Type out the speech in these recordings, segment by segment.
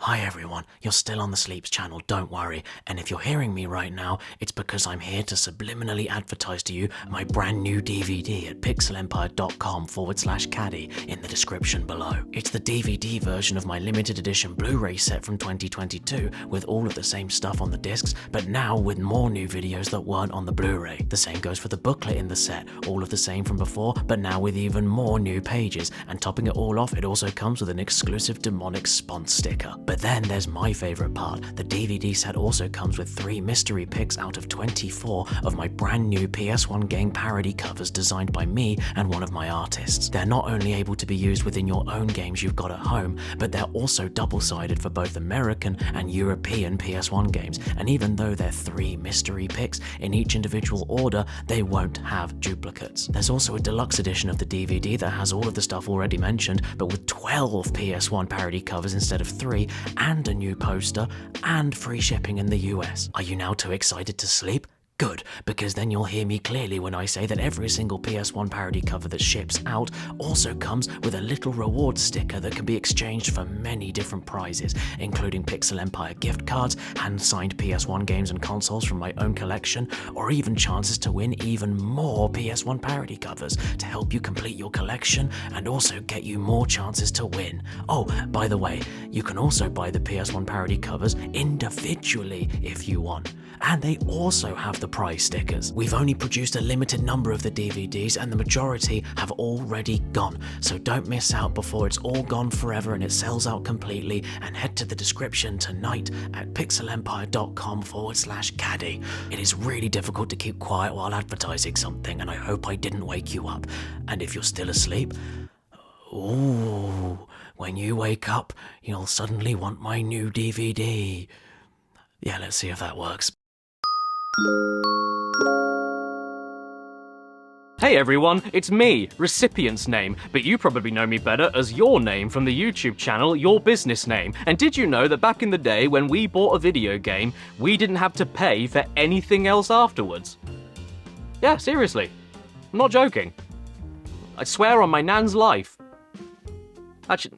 Hi everyone, you're still on the Sleeps channel, don't worry. And if you're hearing me right now, it's because I'm here to subliminally advertise to you my brand new DVD at pixelempire.com/caddy in the description below. It's the DVD version of my limited edition Blu-ray set from 2022 with all of the same stuff on the discs, but now with more new videos that weren't on the Blu-ray. The same goes for the booklet in the set, all of the same from before, but now with even more new pages. And topping it all off, it also comes with an exclusive demonic sponsor sticker. But then there's my favourite part. The DVD set also comes with 3 mystery picks out of 24 of my brand new PS1 game parody covers designed by me and one of my artists. They're not only able to be used within your own games you've got at home, but they're also double-sided for both American and European PS1 games. And even though they're 3 mystery picks in each individual order, they won't have duplicates. There's also a deluxe edition of the DVD that has all of the stuff already mentioned, but with 12 PS1 parody covers instead of 3, and a new poster, and free shipping in the US. Are you now too excited to sleep? Good, because then you'll hear me clearly when I say that every single PS1 parody cover that ships out also comes with a little reward sticker that can be exchanged for many different prizes, including Pixel Empire gift cards, hand-signed PS1 games and consoles from my own collection, or even chances to win even more PS1 parody covers to help you complete your collection and also get you more chances to win. Oh, by the way, you can also buy the PS1 parody covers individually if you want. And they also have the prize stickers. We've only produced a limited number of the DVDs and the majority have already gone, so don't miss out before it's all gone forever and it sells out completely, and head to the description tonight at pixelempire.com/caddy. It is really difficult to keep quiet while advertising something, and I hope I didn't wake you up. And if you're still asleep, ooh, when you wake up, you'll suddenly want my new DVD. Yeah, let's see if that works. Hey everyone, it's me, Recipient's Name, but you probably know me better as Your Name from the YouTube channel Your Business Name. And did you know that back in the day when we bought a video game, we didn't have to pay for anything else afterwards? Yeah, seriously. I'm not joking. I swear on my nan's life.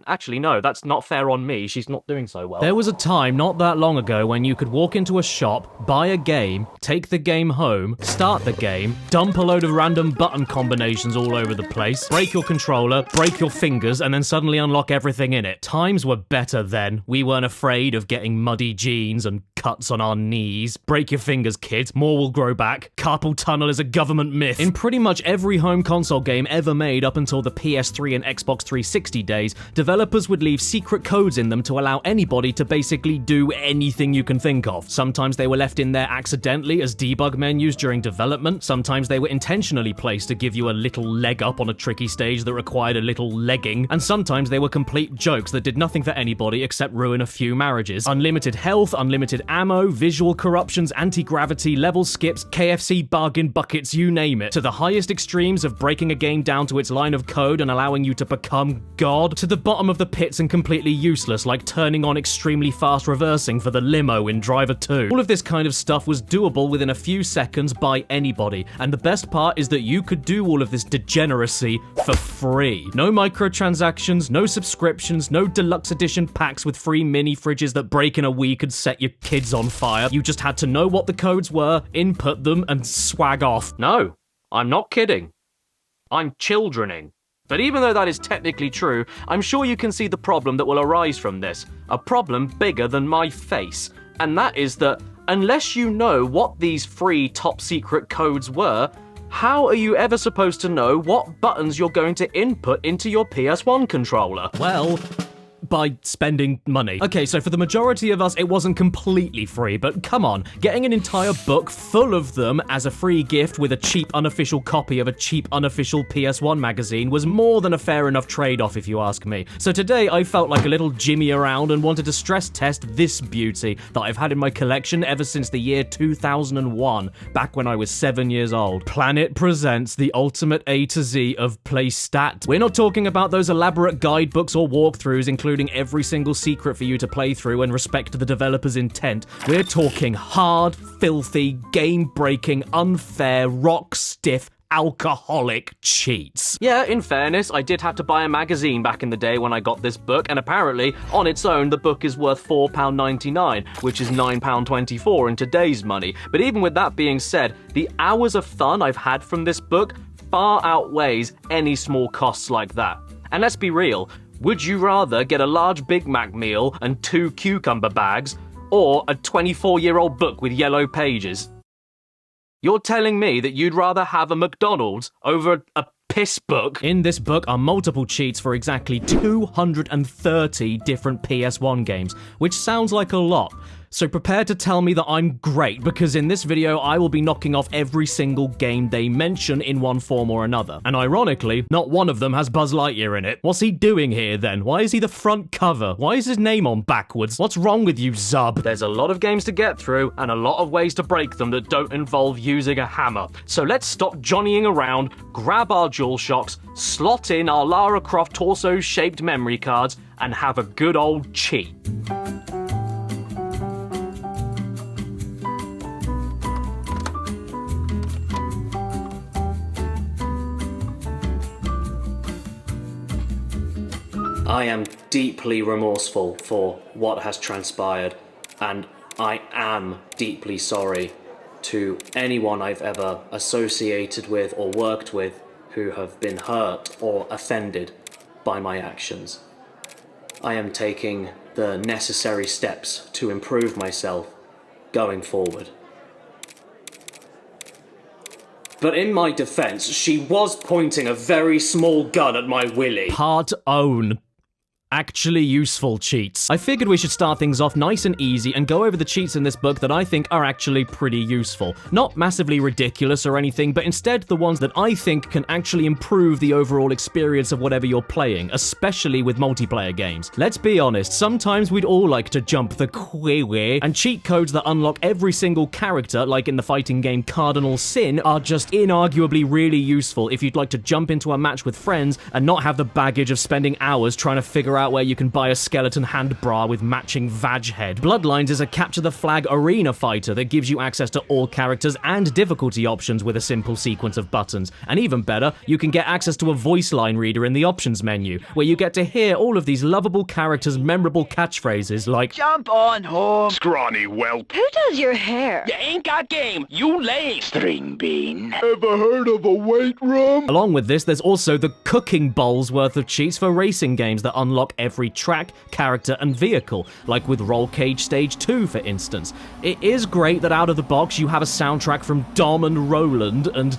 Actually, no, that's not fair on me. She's not doing so well. There was a time not that long ago when you could walk into a shop, buy a game, take the game home, start the game, dump a load of random button combinations all over the place, break your controller, break your fingers, and then suddenly unlock everything in it. Times were better then. We weren't afraid of getting muddy jeans and cuts on our knees. Break your fingers, kids. More will grow back. Carpal tunnel is a government myth. In pretty much every home console game ever made up until the PS3 and Xbox 360 days, developers would leave secret codes in them to allow anybody to basically do anything you can think of. Sometimes they were left in there accidentally as debug menus during development. Sometimes they were intentionally placed to give you a little leg up on a tricky stage that required a little legging. And sometimes they were complete jokes that did nothing for anybody except ruin a few marriages. Unlimited health, unlimited ammo, visual corruptions, anti-gravity, level skips, KFC bargain buckets, you name it. To the highest extremes of breaking a game down to its line of code and allowing you to become God. To the bottom of the pits and completely useless, like turning on extremely fast reversing for the limo in Driver 2. All of this kind of stuff was doable within a few seconds by anybody, and the best part is that you could do all of this degeneracy for free. No microtransactions, no subscriptions, no deluxe edition packs with free mini fridges that break in a week and set your kids on fire. You just had to know what the codes were, input them, and swag off. No, I'm not kidding. I'm childrening. But even though that is technically true, I'm sure you can see the problem that will arise from this. A problem bigger than my face. And that is that unless you know what these free top secret codes were, how are you ever supposed to know what buttons you're going to input into your PS1 controller? Well, by spending money. Okay, so for the majority of us, it wasn't completely free, but come on, getting an entire book full of them as a free gift with a cheap unofficial copy of a cheap unofficial PS1 magazine was more than a fair enough trade-off if you ask me. So today I felt like a little Jimmy around and wanted to stress test this beauty that I've had in my collection ever since the year 2001, back when I was 7 years old. Planet presents the ultimate A to Z of PlayStat. We're not talking about those elaborate guidebooks or walkthroughs including every single secret for you to play through and respect the developer's intent. We're talking hard, filthy, game-breaking, unfair, rock-stiff alcoholic cheats. Yeah, in fairness, I did have to buy a magazine back in the day when I got this book, and apparently, on its own, the book is worth £4.99, which is £9.24 in today's money. But even with that being said, the hours of fun I've had from this book far outweighs any small costs like that. And let's be real, would you rather get a large Big Mac meal and 2 cucumber bags, or a 24-year-old book with yellow pages? You're telling me that you'd rather have a McDonald's over a piss book? In this book are multiple cheats for exactly 230 different PS1 games, which sounds like a lot. So prepare to tell me that I'm great, because in this video I will be knocking off every single game they mention in one form or another. And ironically, not one of them has Buzz Lightyear in it. What's he doing here then? Why is he the front cover? Why is his name on backwards? What's wrong with you, Zub? There's a lot of games to get through, and a lot of ways to break them that don't involve using a hammer. So let's stop johnnying around, grab our DualShocks, slot in our Lara Croft torso-shaped memory cards, and have a good old cheat. I am deeply remorseful for what has transpired, and I am deeply sorry to anyone I've ever associated with or worked with who have been hurt or offended by my actions. I am taking the necessary steps to improve myself going forward. But in my defense, she was pointing a very small gun at my willy. Part own. Actually useful cheats. I figured we should start things off nice and easy and go over the cheats in this book that I think are actually pretty useful. Not massively ridiculous or anything, but instead the ones that I think can actually improve the overall experience of whatever you're playing, especially with multiplayer games. Let's be honest, sometimes we'd all like to jump the queue, and cheat codes that unlock every single character, like in the fighting game Cardinal Sin, are just inarguably really useful if you'd like to jump into a match with friends and not have the baggage of spending hours trying to figure out where you can buy a skeleton hand bra with matching vag head. Bloodlines is a capture the flag arena fighter that gives you access to all characters and difficulty options with a simple sequence of buttons. And even better, you can get access to a voice line reader in the options menu, where you get to hear all of these lovable characters' memorable catchphrases like "Jump on home, Scrawny whelp. who does your hair?" You ain't got game. You lame. String bean. Ever heard of a weight room? Along with this, there's also the cooking bowl's worth of cheats for racing games that unlock every track, character, and vehicle, like with Roll Cage Stage 2, for instance. It is great that out of the box you have a soundtrack from Dom and Roland and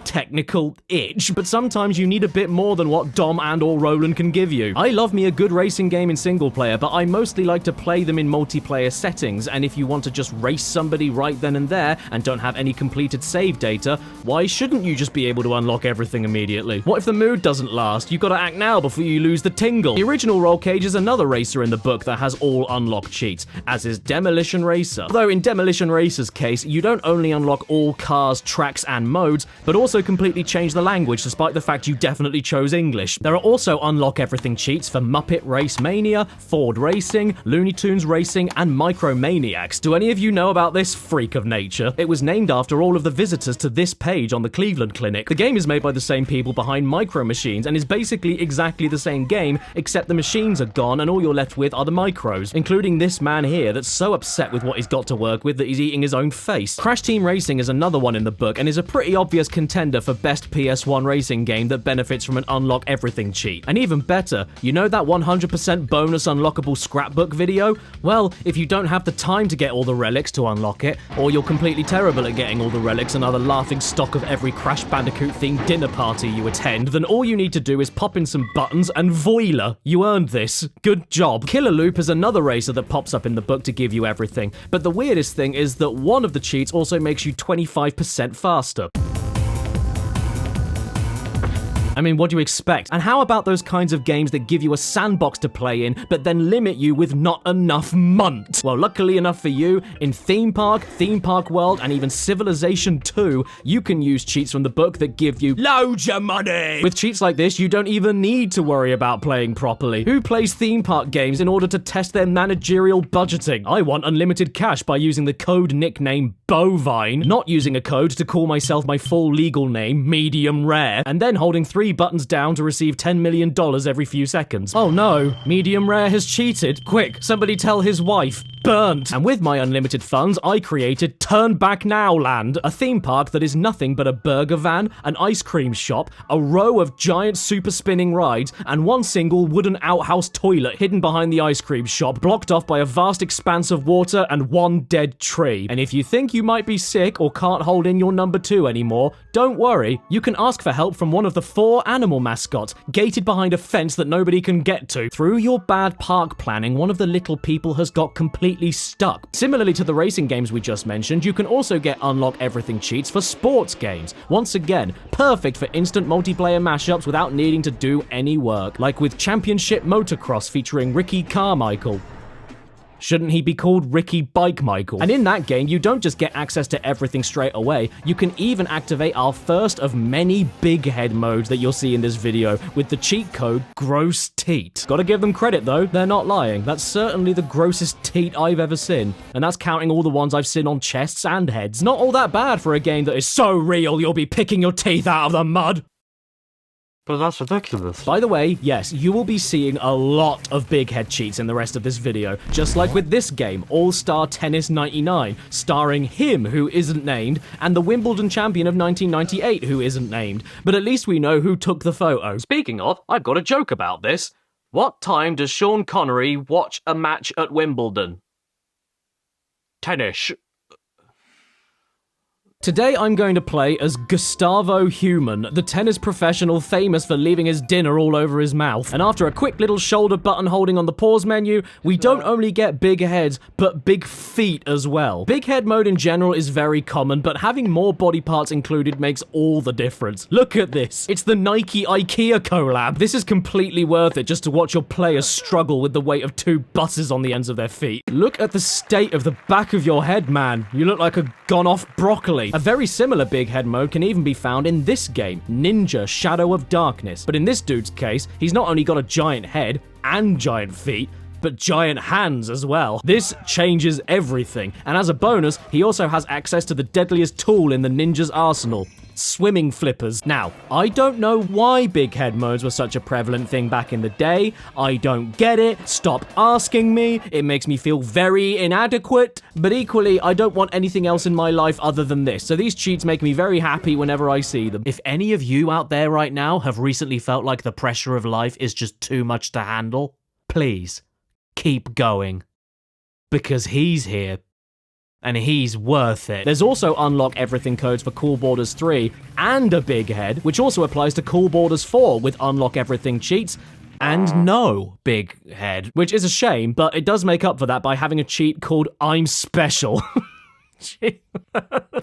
technical itch, but sometimes you need a bit more than what Dom and or Roland can give you. I love me a good racing game in single player, but I mostly like to play them in multiplayer settings, and if you want to just race somebody right then and there and don't have any completed save data, why shouldn't you just be able to unlock everything immediately? What if the mood doesn't last? You gotta act now before you lose the tingle. The original Roll Cage is another racer in the book that has all unlock cheats, as is Demolition Racer. Though in Demolition Racer's case, you don't only unlock all cars, tracks, and modes, but also completely change the language despite the fact you definitely chose English. There are also unlock everything cheats for Muppet Race Mania, Ford Racing, Looney Tunes Racing, and Micromaniacs. Do any of you know about this freak of nature? It was named after all of the visitors to this page on the Cleveland Clinic. The game is made by the same people behind Micro Machines and is basically exactly the same game, except the machines are gone and all you're left with are the micros, including this man here that's so upset with what he's got to work with that he's eating his own face. Crash Team Racing is another one in the book and is a pretty obvious contender for best PS1 racing game that benefits from an unlock everything cheat. And even better, you know that 100% bonus unlockable scrapbook video? Well, if you don't have the time to get all the relics to unlock it, or you're completely terrible at getting all the relics and are the laughing stock of every Crash Bandicoot themed dinner party you attend, then all you need to do is pop in some buttons and voila, you earned this. Good job. Killer Loop is another racer that pops up in the book to give you everything, but the weirdest thing is that one of the cheats also makes you 25% faster. I mean, what do you expect? And how about those kinds of games that give you a sandbox to play in, but then limit you with not enough MUNT? Well, luckily enough for you, in Theme Park World, and even Civilization 2, you can use cheats from the book that give you loads of money! With cheats like this, you don't even need to worry about playing properly. Who plays theme park games in order to test their managerial budgeting? I want unlimited cash by using the code nickname Bovine, not using a code to call myself my full legal name, Medium Rare, and then holding 3 buttons down to receive $10 million every few seconds. Oh no, Medium Rare has cheated. Quick, somebody tell his wife. Burnt. And with my unlimited funds, I created Turn Back Now Land, a theme park that is nothing but a burger van, an ice cream shop, a row of giant super spinning rides, and one single wooden outhouse toilet hidden behind the ice cream shop, blocked off by a vast expanse of water and one dead tree. And if you think you might be sick or can't hold in your number 2 anymore, don't worry, you can ask for help from one of the 4 animal mascots, gated behind a fence that nobody can get to. Through your bad park planning, one of the little people has got completely stuck. Similarly to the racing games we just mentioned, you can also get Unlock Everything cheats for sports games. Once again, perfect for instant multiplayer mashups without needing to do any work, like with Championship Motocross featuring Ricky Carmichael. Shouldn't he be called Ricky Bike Michael? And in that game, you don't just get access to everything straight away, you can even activate our first of many big head modes that you'll see in this video with the cheat code Gross Teat. Gotta give them credit though, they're not lying. That's certainly the grossest teat I've ever seen. And that's counting all the ones I've seen on chests and heads. Not all that bad for a game that is so real you'll be picking your teeth out of the mud. But that's ridiculous. By the way, yes, you will be seeing a lot of big head cheats in the rest of this video, just like with this game, All-Star Tennis 99, starring him who isn't named, and the Wimbledon champion of 1998 who isn't named. But at least we know who took the photo. Speaking of, I've got a joke about this. What time does Sean Connery watch a match at Wimbledon? Tennis. Today I'm going to play as Gustavo Human, the tennis professional famous for leaving his dinner all over his mouth. And after a quick little shoulder button holding on the pause menu, we don't only get big heads, but big feet as well. Big head mode in general is very common, but having more body parts included makes all the difference. Look at this. It's the Nike IKEA collab. This is completely worth it just to watch your players struggle with the weight of 2 buses on the ends of their feet. Look at the state of the back of your head, man. You look like a gone-off broccoli. A very similar big head mode can even be found in this game, Ninja Shadow of Darkness. But in this dude's case, he's not only got a giant head and giant feet, but giant hands as well. This changes everything, and as a bonus, he also has access to the deadliest tool in the ninja's arsenal, swimming flippers. Now, I don't know why big head modes were such a prevalent thing back in the day. I don't get it. Stop asking me. It makes me feel very inadequate. But equally, I don't want anything else in my life other than this. So these cheats make me very happy whenever I see them. If any of you out there right now have recently felt like the pressure of life is just too much to handle, please keep going. Because he's here. And he's worth it. There's also Unlock Everything codes for Cool Borders 3 and a big head, which also applies to Cool Borders 4 with Unlock Everything cheats and no big head, which is a shame, but it does make up for that by having a cheat called I'm Special.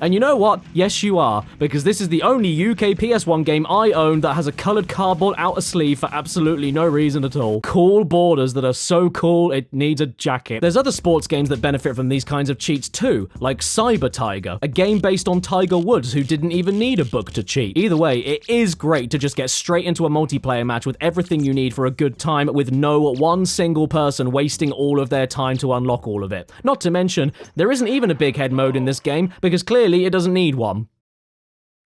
And you know what? Yes, you are, because this is the only UK PS1 game I own that has a coloured cardboard outer sleeve for absolutely no reason at all. Cool borders that are so cool it needs a jacket. There's other sports games that benefit from these kinds of cheats too, like Cyber Tiger, a game based on Tiger Woods who didn't even need a book to cheat. Either way, it is great to just get straight into a multiplayer match with everything you need for a good time with no one single person wasting all of their time to unlock all of it. Not to mention, there isn't even a big head mode in this game because clearly it doesn't need one.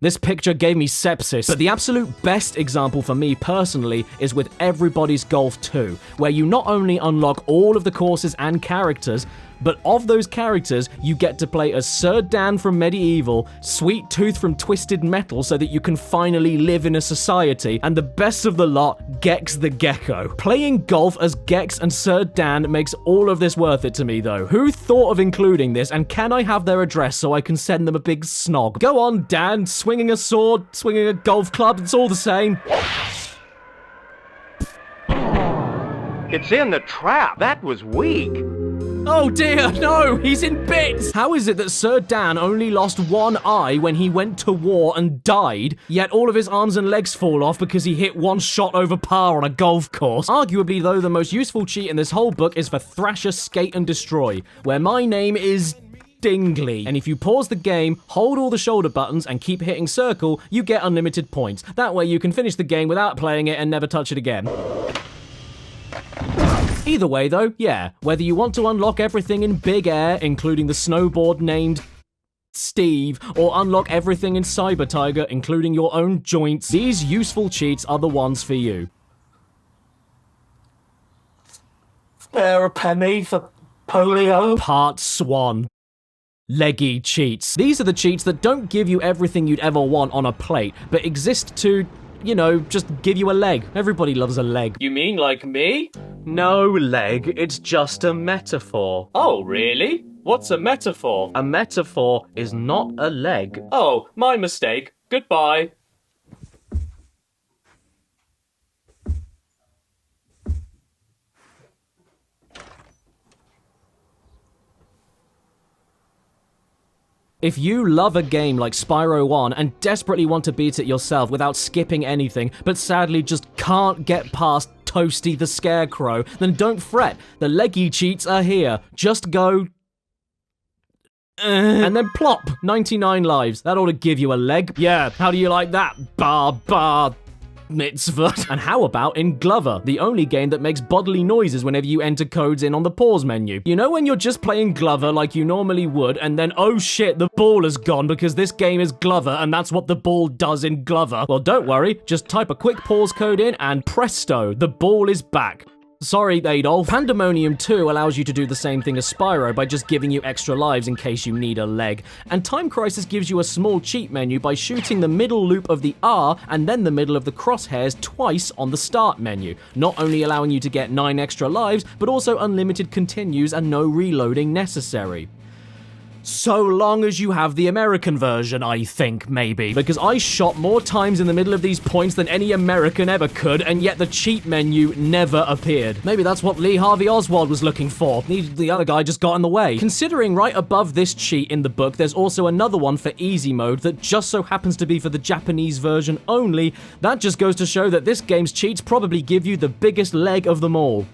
This picture gave me sepsis, but the absolute best example for me personally is with Everybody's Golf 2, where you not only unlock all of the courses and characters, but of those characters, you get to play as Sir Dan from Medieval, Sweet Tooth from Twisted Metal so that you can finally live in a society, and the best of the lot, Gex the Gecko. Playing golf as Gex and Sir Dan makes all of this worth it to me though. Who thought of including this, and can I have their address so I can send them a big snog? Go on, Dan, swinging a sword, swinging a golf club, it's all the same. It's in the trap. That was weak. Oh dear, no, he's in bits! How is it that Sir Dan only lost one eye when he went to war and died, yet all of his arms and legs fall off because he hit one shot over par on a golf course? Arguably, though, the most useful cheat in this whole book is for Thrasher Skate and Destroy, where my name is Dingley. And if you pause the game, hold all the shoulder buttons, and keep hitting circle, you get unlimited points. That way you can finish the game without playing it and never touch it again. Either way though, yeah, whether you want to unlock everything in Big Air, including the snowboard named Steve, or unlock everything in Cyber Tiger, including your own joints, these useful cheats are the ones for you. Spare a penny for polio. Part Swan. Leggy cheats. These are the cheats that don't give you everything you'd ever want on a plate, but exist to, you know, just give you a leg. Everybody loves a leg. You mean like me? No, leg, it's just a metaphor. Oh, really? What's a metaphor? A metaphor is not a leg. Oh, my mistake. Goodbye. If you love a game like Spyro 1 and desperately want to beat it yourself without skipping anything, but sadly just can't get past Toasty the Scarecrow, then don't fret. The Leggy cheats are here. Just go... and then plop! 99 lives. That ought to give you a leg. Yeah, how do you like that? Bar mitzvah. And how about in Glover, the only game that makes bodily noises whenever you enter codes in on the pause menu? You know when you're just playing Glover like you normally would, and then oh shit, the ball is gone because this game is Glover and that's what the ball does in Glover? Well, don't worry, just type a quick pause code in and presto, the ball is back. Sorry, Adolf. Pandemonium 2 allows you to do the same thing as Spyro by just giving you extra lives in case you need a leg. And Time Crisis gives you a small cheat menu by shooting the middle loop of the R and then the middle of the crosshairs twice on the start menu, not only allowing you to get 9 extra lives, but also unlimited continues and no reloading necessary. So long as you have the American version, I think, maybe. Because I shot more times in the middle of these points than any American ever could, and yet the cheat menu never appeared. Maybe that's what Lee Harvey Oswald was looking for. The other guy just got in the way. Considering right above this cheat in the book, there's also another one for easy mode that just so happens to be for the Japanese version only, that just goes to show that this game's cheats probably give you the biggest leg of them all.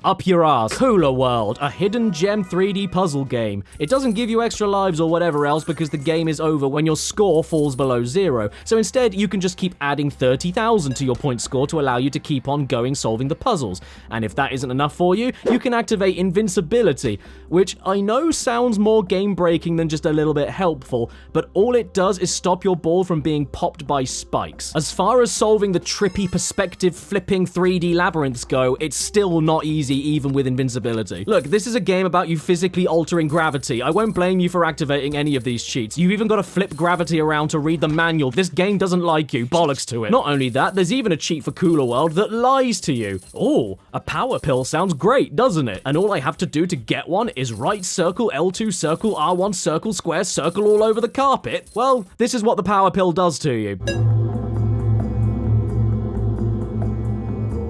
Up your ass. Cooler World, a hidden gem 3D puzzle game. It doesn't give you extra lives or whatever else because the game is over when your score falls below 0. So instead, you can just keep adding 30,000 to your point score to allow you to keep on going solving the puzzles. And if that isn't enough for you, you can activate invincibility, which I know sounds more game-breaking than just a little bit helpful, but all it does is stop your ball from being popped by spikes. As far as solving the trippy perspective flipping 3D labyrinths go, it's still not easy even with invincibility. Look, this is a game about you physically altering gravity. I won't blame you for activating any of these cheats. You've even got to flip gravity around to read the manual. This game doesn't like you. Bollocks to it. Not only that, there's even a cheat for Cooler World that lies to you. Oh, a power pill sounds great, doesn't it? And all I have to do to get one is right circle, L2 circle, R1 circle, square circle all over the carpet. Well, this is what the power pill does to you.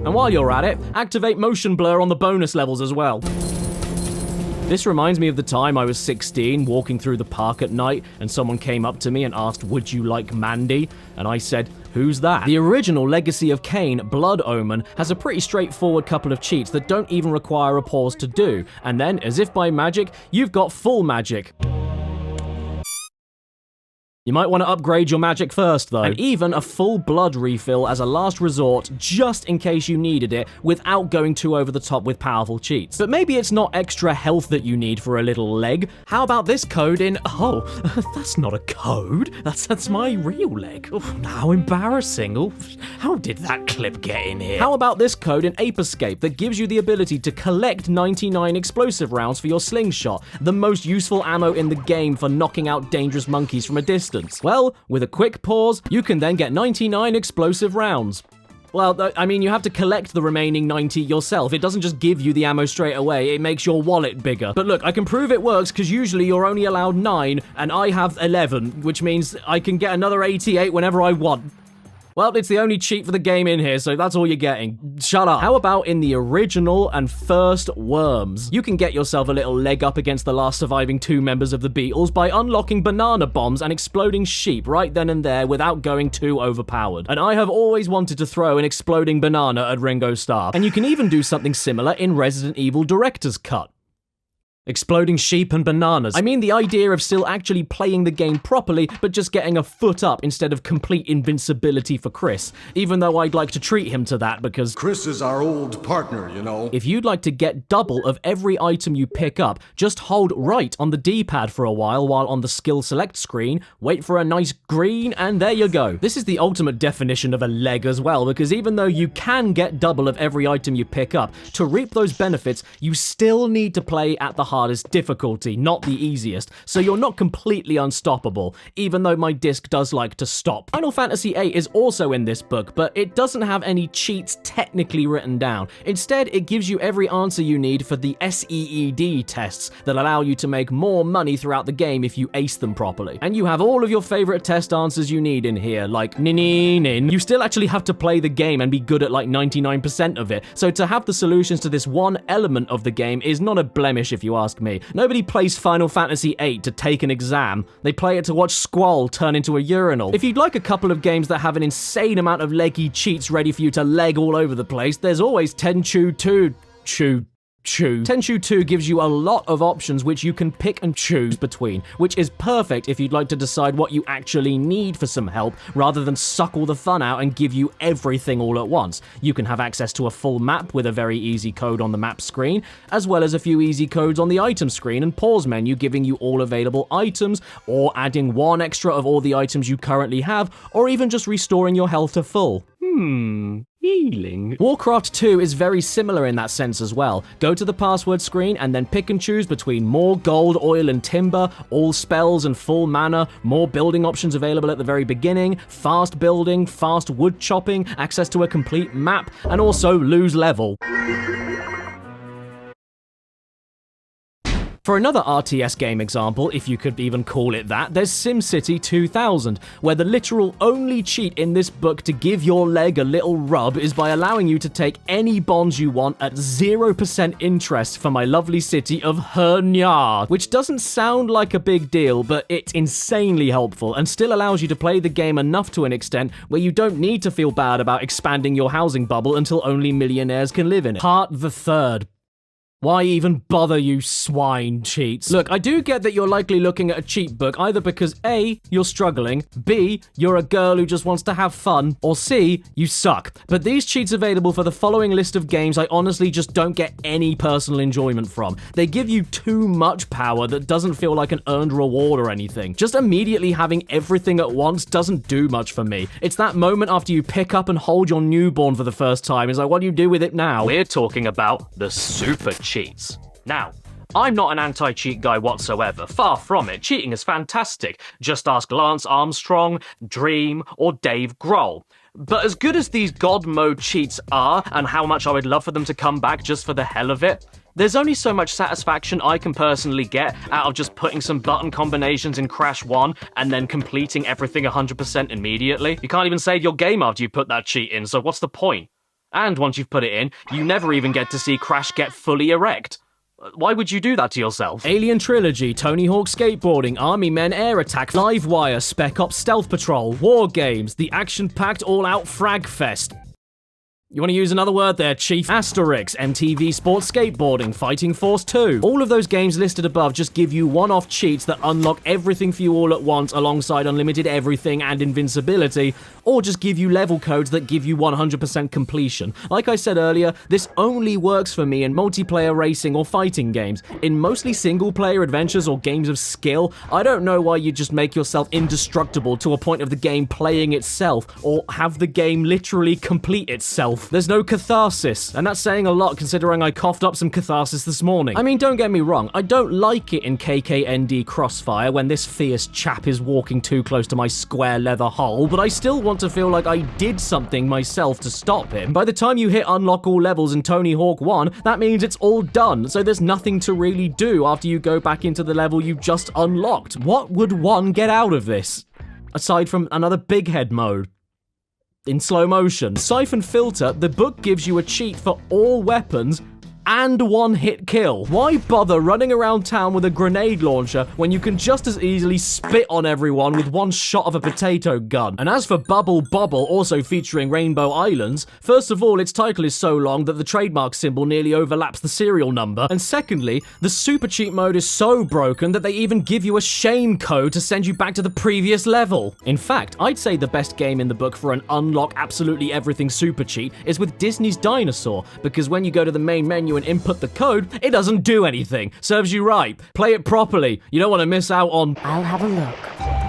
And while you're at it, activate motion blur on the bonus levels as well. This reminds me of the time I was 16, walking through the park at night, and someone came up to me and asked, "Would you like Mandy?" And I said, "Who's that?" The original Legacy of Kain, Blood Omen, has a pretty straightforward couple of cheats that don't even require a pause to do, and then, as if by magic, you've got full magic. You might want to upgrade your magic first, though. And even a full blood refill as a last resort, just in case you needed it, without going too over the top with powerful cheats. But maybe it's not extra health that you need for a little leg. How about this code in... Oh, that's not a code. That's my real leg. Oh, how embarrassing. Oh, how did that clip get in here? How about this code in Ape Escape that gives you the ability to collect 99 explosive rounds for your slingshot, the most useful ammo in the game for knocking out dangerous monkeys from a distance? Well, with a quick pause, you can then get 99 explosive rounds. Well, I mean, you have to collect the remaining 90 yourself. It doesn't just give you the ammo straight away, it makes your wallet bigger. But look, I can prove it works because usually you're only allowed 9, and I have 11, which means I can get another 88 whenever I want. Well, it's the only cheat for the game in here, so that's all you're getting. Shut up. How about in the original and first Worms? You can get yourself a little leg up against the last surviving 2 members of the Beatles by unlocking banana bombs and exploding sheep right then and there without going too overpowered. And I have always wanted to throw an exploding banana at Ringo Starr. And you can even do something similar in Resident Evil Director's Cut. Exploding sheep and bananas. I mean the idea of still actually playing the game properly, but just getting a foot up instead of complete invincibility for Chris. Even though I'd like to treat him to that because Chris is our old partner, you know. if you'd like to get double of every item you pick up, just hold right on the D-pad for a while on the skill select screen, wait for a nice green, and there you go. This is the ultimate definition of a leg as well, because even though you can get double of every item you pick up, to reap those benefits, you still need to play at the hardest difficulty, not the easiest, so you're not completely unstoppable, even though my disc does like to stop. Final Fantasy VIII is also in this book, but it doesn't have any cheats technically written down. Instead, it gives you every answer you need for the SEED tests that allow you to make more money throughout the game if you ace them properly. And you have all of your favorite test answers you need in here, like nin. You still actually have to play the game and be good at like 99% of it, so to have the solutions to this one element of the game is not a blemish if you ask me. Nobody plays Final Fantasy VIII to take an exam. They play it to watch Squall turn into a urinal. If you'd like a couple of games that have an insane amount of leggy cheats ready for you to leg all over the place, there's always Tenchu 2. Tenchu 2 gives you a lot of options which you can pick and choose between, which is perfect if you'd like to decide what you actually need for some help, rather than suck all the fun out and give you everything all at once. You can have access to a full map with a very easy code on the map screen, as well as a few easy codes on the item screen and pause menu giving you all available items, or adding 1 extra of all the items you currently have, or even just restoring your health to full. Healing. Warcraft 2 is very similar in that sense as well. Go to the password screen and then pick and choose between more gold, oil, and timber, all spells and full mana, more building options available at the very beginning, fast building, fast wood chopping, access to a complete map, and also lose level. For another RTS game example, if you could even call it that, there's SimCity 2000, where the literal only cheat in this book to give your leg a little rub is by allowing you to take any bonds you want at 0% interest for my lovely city of Hernyard, which doesn't sound like a big deal, but it's insanely helpful and still allows you to play the game enough to an extent where you don't need to feel bad about expanding your housing bubble until only millionaires can live in it. Part the third. Why even bother, you swine cheats? Look, I do get that you're likely looking at a cheat book either because A, you're struggling, B, you're a girl who just wants to have fun, or C, you suck. But these cheats available for the following list of games I honestly just don't get any personal enjoyment from. They give you too much power that doesn't feel like an earned reward or anything. Just immediately having everything at once doesn't do much for me. It's that moment after you pick up and hold your newborn for the first time. It's like, what do you do with it now? We're talking about the super cheats. Now, I'm not an anti-cheat guy whatsoever, far from it. Cheating is fantastic. Just ask Lance Armstrong, Dream, or Dave Grohl. But as good as these God mode cheats are, and how much I would love for them to come back just for the hell of it, there's only so much satisfaction I can personally get out of just putting some button combinations in Crash 1 and then completing everything 100% immediately. You can't even save your game after you put that cheat in, so what's the point? And once you've put it in, you never even get to see Crash get fully erect. Why would you do that to yourself? Alien Trilogy, Tony Hawk Skateboarding, Army Men Air Attack, Livewire, Spec Ops Stealth Patrol, War Games, the action-packed all-out Frag Fest. You want to use another word there, Chief? Asterix, MTV Sports Skateboarding, Fighting Force 2. All of those games listed above just give you one-off cheats that unlock everything for you all at once alongside unlimited everything and invincibility, or just give you level codes that give you 100% completion. Like I said earlier, this only works for me in multiplayer racing or fighting games. In mostly single-player adventures or games of skill, I don't know why you just make yourself indestructible to a point of the game playing itself, or have the game literally complete itself. There's no catharsis, and that's saying a lot considering I coughed up some catharsis this morning. I mean, don't get me wrong, I don't like it in KKND Crossfire when this fierce chap is walking too close to my square leather hole, but I still want to feel like I did something myself to stop him. By the time you hit unlock all levels in Tony Hawk 1, that means it's all done, so there's nothing to really do after you go back into the level you just unlocked. What would one get out of this? Aside from another big head mode? in slow motion. Siphon Filter, the book gives you a cheat for all weapons and one-hit kill. Why bother running around town with a grenade launcher when you can just as easily spit on everyone with one shot of a potato gun? And as for Bubble Bobble, also featuring Rainbow Islands, first of all, its title is so long that the trademark symbol nearly overlaps the serial number, and secondly, the super cheat mode is so broken that they even give you a shame code to send you back to the previous level. In fact, I'd say the best game in the book for an unlock absolutely everything super cheat is with Disney's Dinosaur, because when you go to the main menu and input the code, it doesn't do anything. Serves you right. Play it properly. You don't want to miss out on... I'll have a look.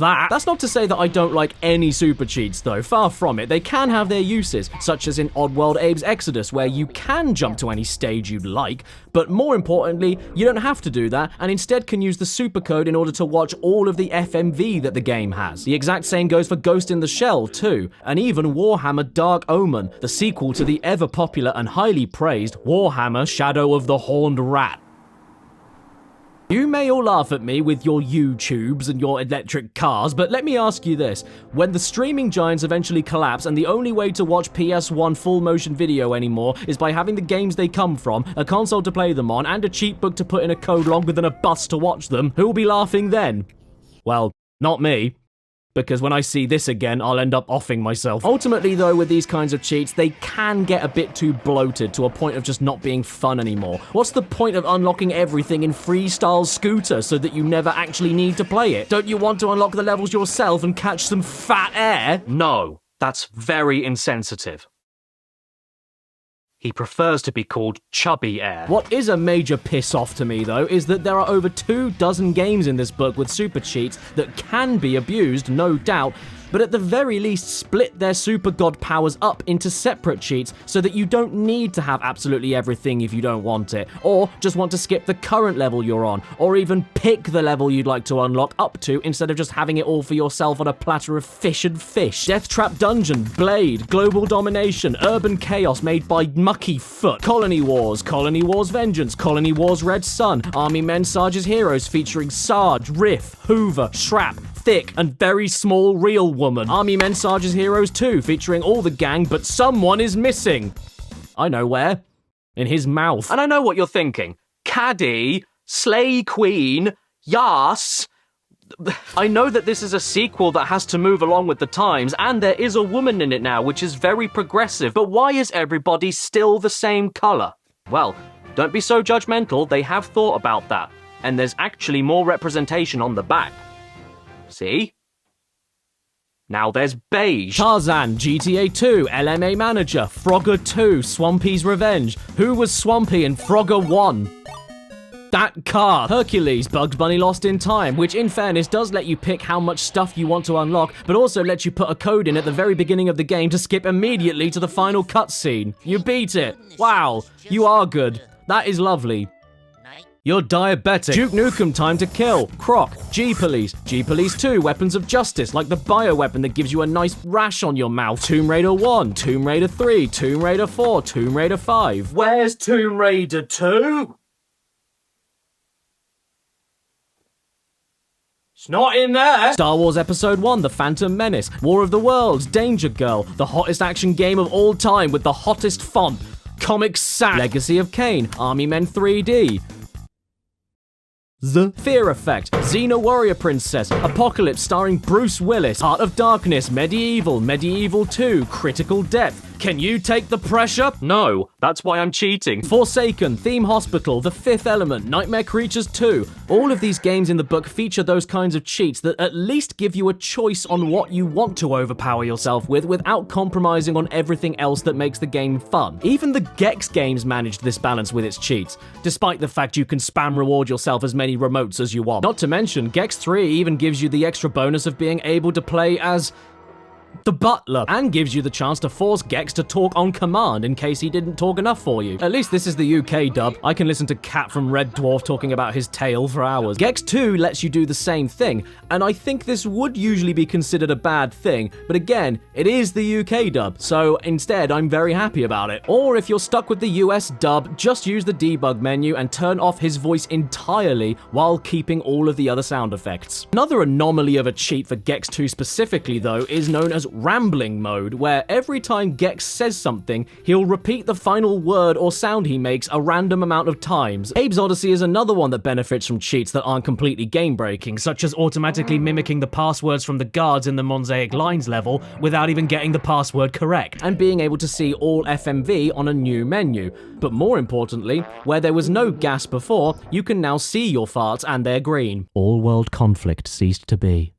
That's not to say that I don't like any super cheats though, far from it. They can have their uses, such as in Oddworld Abe's Exodus, where you can jump to any stage you'd like, but more importantly, you don't have to do that, and instead can use the super code in order to watch all of the FMV that the game has. The exact same goes for Ghost in the Shell too, and even Warhammer Dark Omen, the sequel to the ever popular and highly praised Warhammer Shadow of the Horned Rat. You may all laugh at me with your YouTubes and your electric cars, but let me ask you this. When the streaming giants eventually collapse and the only way to watch PS1 full motion video anymore is by having the games they come from, a console to play them on, and a cheat book to put in a code longer than a bus to watch them, who'll be laughing then? Well, not me. Because when I see this again, I'll end up offing myself. Ultimately though, with these kinds of cheats, they can get a bit too bloated to a point of just not being fun anymore. What's the point of unlocking everything in Freestyle Scooter so that you never actually need to play it? Don't you want to unlock the levels yourself and catch some fat air? No, that's very insensitive. He prefers to be called Chubby Air. What is a major piss off to me though is that there are over 24 games in this book with super cheats that can be abused, no doubt, but at the very least split their super god powers up into separate cheats so that you don't need to have absolutely everything if you don't want it, or just want to skip the current level you're on, or even pick the level you'd like to unlock up to instead of just having it all for yourself on a platter of fish and fish. Death Trap Dungeon, Blade, Global Domination, Urban Chaos made by Mucky Foot, Colony Wars Vengeance, Colony Wars Red Sun, Army Men Sarge's Heroes featuring Sarge, Riff, Hoover, Shrap, Thick, and Very Small Real Woman. Army Men Sarge's Heroes 2, featuring all the gang, but someone is missing. I know where. In his mouth. And I know what you're thinking. Caddy, Slay Queen, Yas. I know that this is a sequel that has to move along with the times, and there is a woman in it now, which is very progressive, but why is everybody still the same colour? Well, don't be so judgmental, they have thought about that, and there's actually more representation on the back. See? Now there's beige. Tarzan, GTA 2, LMA Manager, Frogger 2, Swampy's Revenge. Who was Swampy in Frogger 1? That car. Hercules, Bugs Bunny Lost in Time, which in fairness does let you pick how much stuff you want to unlock, but also lets you put a code in at the very beginning of the game to skip immediately to the final cutscene. You beat it. Wow, you are good. That is lovely. You're diabetic. Duke Nukem Time to Kill. Croc. G-Police. G-Police 2, Weapons of Justice, like the bioweapon that gives you a nice rash on your mouth. Tomb Raider 1, Tomb Raider 3, Tomb Raider 4, Tomb Raider 5. Where's Tomb Raider 2? It's not in there. Star Wars Episode 1, The Phantom Menace. War of the Worlds, Danger Girl. The hottest action game of all time with the hottest font. Comic Sans. Legacy of Kain. Army Men 3D. The Fear Effect, Xena Warrior Princess, Apocalypse starring Bruce Willis, Heart of Darkness, Medieval, Medieval 2, Critical Depth. Can you take the pressure? No, that's why I'm cheating. Forsaken, Theme Hospital, The Fifth Element, Nightmare Creatures 2. All of these games in the book feature those kinds of cheats that at least give you a choice on what you want to overpower yourself with without compromising on everything else that makes the game fun. Even the Gex games managed this balance with its cheats, despite the fact you can spam reward yourself as many remotes as you want. Not to mention, Gex 3 even gives you the extra bonus of being able to play as the butler, and gives you the chance to force Gex to talk on command in case he didn't talk enough for you. At least this is the UK dub. I can listen to Cat from Red Dwarf talking about his tail for hours. Gex 2 lets you do the same thing, and I think this would usually be considered a bad thing, but again, it is the UK dub, so instead I'm very happy about it. Or if you're stuck with the US dub, just use the debug menu and turn off his voice entirely while keeping all of the other sound effects. Another anomaly of a cheat for Gex 2 specifically though is known as rambling mode, where every time Gex says something, he'll repeat the final word or sound he makes a random amount of times. Abe's Odyssey is another one that benefits from cheats that aren't completely game-breaking, such as automatically mimicking the passwords from the guards in the Mosaic Lines level without even getting the password correct, and being able to see all FMV on a new menu. But more importantly, where there was no gas before, you can now see your farts and they're green. All world conflict ceased to be.